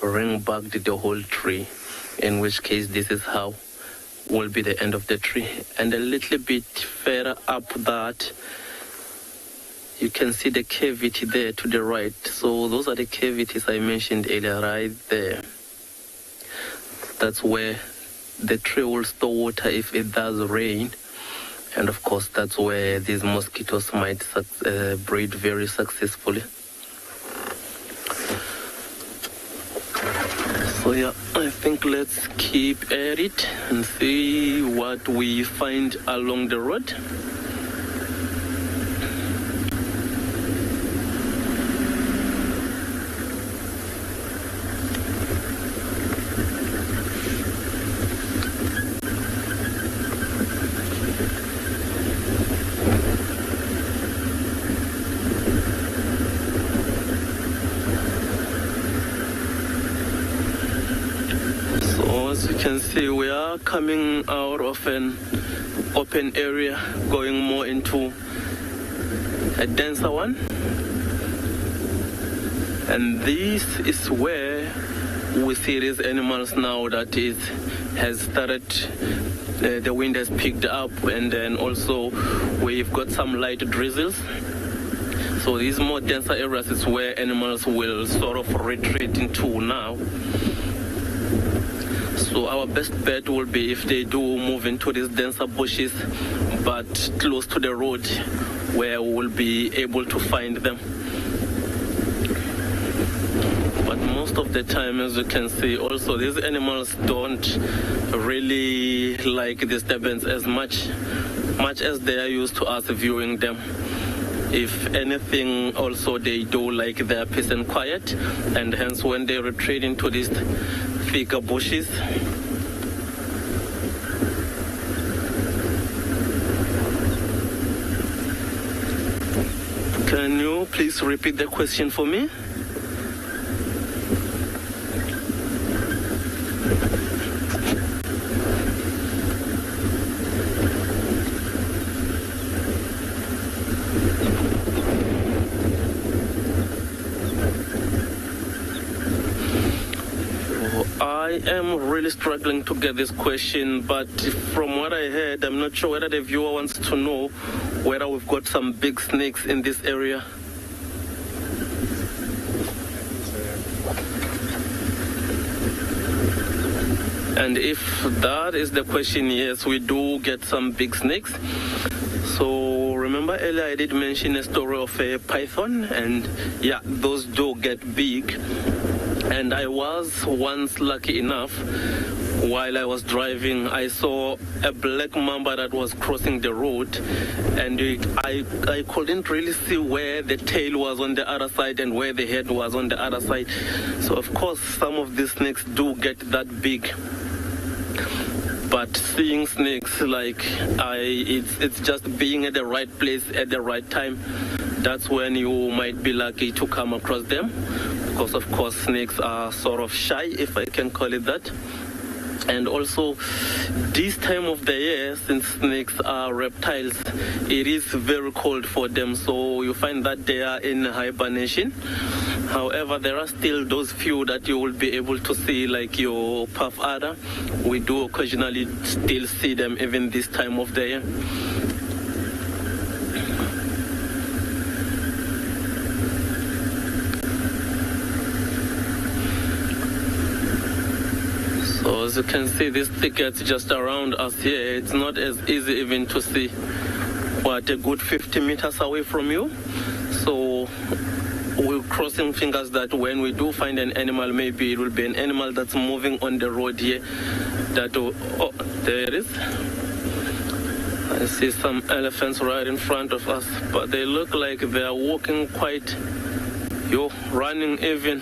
ring-bagged the whole tree, in which case this is how will be the end of the tree. And a little bit further up that, you can see the cavity there to the right. So those are the cavities I mentioned earlier, right there. That's where the tree will store water if it does rain. And of course, that's where these mosquitoes might breed very successfully. So yeah, I think let's keep at it and see what we find along the road. See, we are coming out of an open area, going more into a denser one. And this is where we see these animals now that it has started, the wind has picked up, and then also we've got some light drizzles. So these more denser areas is where animals will sort of retreat into now. So our best bet will be if they do move into these denser bushes, but close to the road where we'll be able to find them. But most of the time, as you can see, also these animals don't really like disturbance as much as they are used to us viewing them. If anything, also they do like their peace and quiet, and hence when they retreat into these thicker bushes, can you please repeat the question for me? I am really struggling to get this question, but from what I heard, I'm not sure whether the viewer wants to know whether we've got some big snakes in this area. And if that is the question, yes, we do get some big snakes. So remember earlier I did mention a story of a python, and yeah, those do get big. And I was once lucky enough, while I was driving, I saw a black mamba that was crossing the road, and I couldn't really see where the tail was on the other side and where the head was on the other side. So of course some of these snakes do get that big. But seeing snakes, like it's just being at the right place at the right time. That's when you might be lucky to come across them, because of course snakes are sort of shy, if I can call it that. And also, this time of the year, since snakes are reptiles, it is very cold for them, so you find that they are in hibernation. However, there are still those few that you will be able to see, like your puff adder. We do occasionally still see them even this time of the year. So as you can see, this thicket just around us here, it's not as easy even to see. What, a good 50 meters away from you? So we're crossing fingers that when we do find an animal, maybe it will be an animal that's moving on the road here. That will, oh, there it is. I see some elephants right in front of us, but they look like they are walking quite, running even.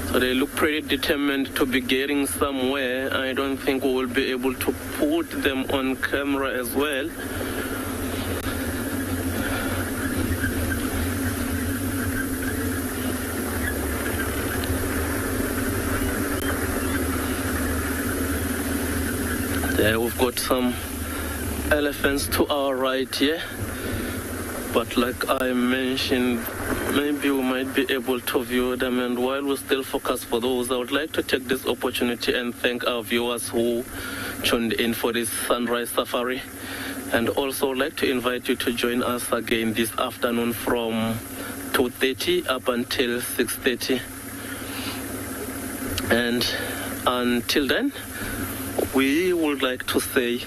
So they look pretty determined to be getting somewhere. I don't think we will be able to put them on camera as well. There we've got some elephants to our right here, but like I mentioned, maybe we might be able to view them. And while we still focus for those, I would like to take this opportunity and thank our viewers who tuned in for this sunrise safari, and also like to invite you to join us again this afternoon from 2:30 up until 6:30. And until then, we would like to say